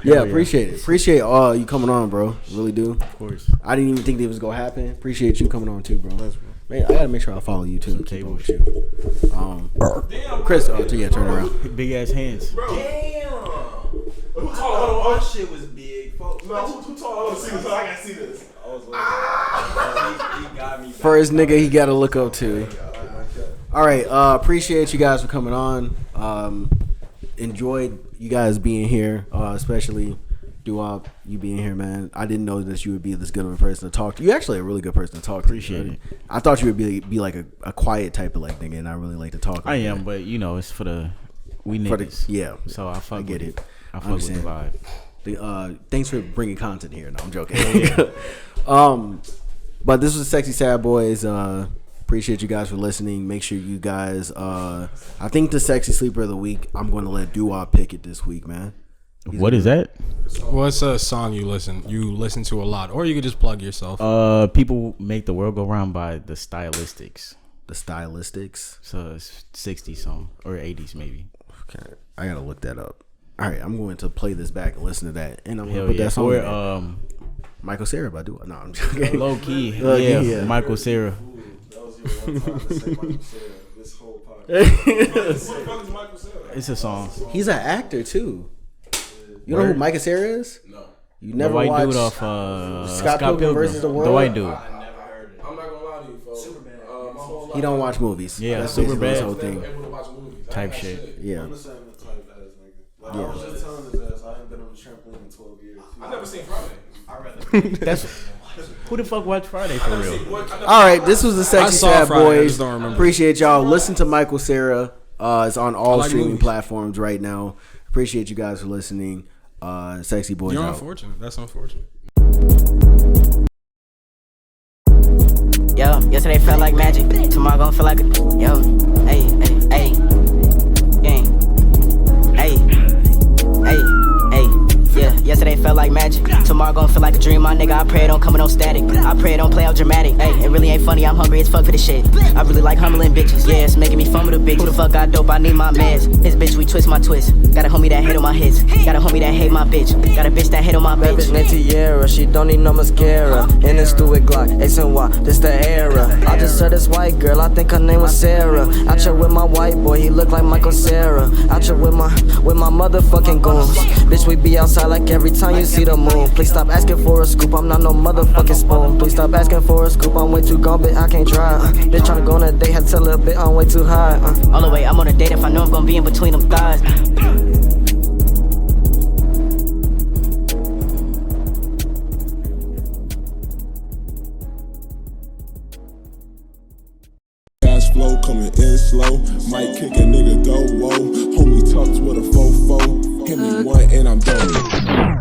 Yeah, appreciate it. Appreciate you coming on, bro. Really do. Of course. I didn't even think it was gonna happen. Appreciate you coming on too, bro. Man, I gotta make sure I follow you too. Keep up with you. Chris, turn around. Big ass hands. Damn. Who taught? Oh, Hold my on. shit was big, folks. No, who taught? Hold on, see this. I gotta see this. I was like, he got me. First nigga he gotta look up to. All right, appreciate you guys for coming on. Enjoyed you guys being here, especially Doo-Wop, you being here, man. I didn't know that you would be this good of a person to talk to. You're actually a really good person to talk to. Appreciate it. I thought you would be like a quiet type of like nigga, and I really like to talk. I like am, that. but you know, it's for the we For the- niggas. yeah. So I fuck I get with it. I fuck with the Understand. vibe. Thanks for bringing content here. No, I'm joking. But this was Sexy Sad Boys. Appreciate you guys for listening. Make sure you guys. I think the Sexy Sleeper of the Week, I'm going to let Doo-Wop pick it this week, man. What is that? What's a song you listen to a lot, or you could just plug yourself? People Make the World Go Round by the Stylistics. The Stylistics. So it's 60s song or 80s maybe. Okay, I gotta look that up. All right, I'm going to play this back and listen to that, and I'm going Hell to put yeah. that song. Or in Michael Cera, but I do. No, I'm joking. low key. Yeah. Michael Cera. That was your one time to say Michael Cera this whole podcast. It's a song. He's an actor too. You know who Michael Cera is? No. You The never white watched dude off Scott Pilgrim versus the World? The white dude. I'm not gonna lie to you, folks. My whole life, He don't watch movies. Yeah, That's Superbad. basically his whole I was thing. never able to watch movies. Type I shit. Yeah. I'm the same type as nigga. Like, Yeah. I was just telling his ass, I ain't been on the trampoline in 12 years. I never seen Friday. That's who the fuck watched Friday for real? All right, this was the Sexy I saw Sad Friday, I Boys. just don't remember. Appreciate y'all. Listen to Michael Cera. It's on all like streaming movies. platforms right now. Appreciate you guys for listening. Sexy Boys You're out. unfortunate. That's unfortunate. Yo, yesterday felt like magic. Tomorrow gon' feel like a yo. Hey, hey, hey. Gang. Hey. Hey, hey. Yeah, yesterday felt like magic. Tomorrow gon' feel like a dream, my nigga. I pray it don't come with no static. I pray it don't play out dramatic. Hey, it really ain't funny. I'm hungry as fuck for this shit. I really like humbling bitches. Yeah, it's making me fun with a bitch. Who the fuck got dope? I need my meds. This bitch, we twist my twist. Got a homie that hate on my hits. Got a homie that hate my bitch. Got a bitch that hate on my bitch. Bitch named Tierra, she don't need no mascara. In this do with Glock, X and Y, this the era. I just saw this white girl, I think her name was Sarah. Out here with my white boy, he look like Michael Cera. Out here with my motherfucking goons. Bitch, we be outside like every time you see the moon. Please stop asking for a scoop, I'm not no motherfucking spoon. Please stop asking for a scoop, I'm way too gone, bitch, I can't try. Bitch tryna go on a date, had to tell a bit, I'm way too high. All the way, I'm on a date if I know I'm gonna be in between them thighs. Cash flow coming in slow. Might kick a nigga dough, whoa. Homie tucks with a fofo. Hit me one and I'm done.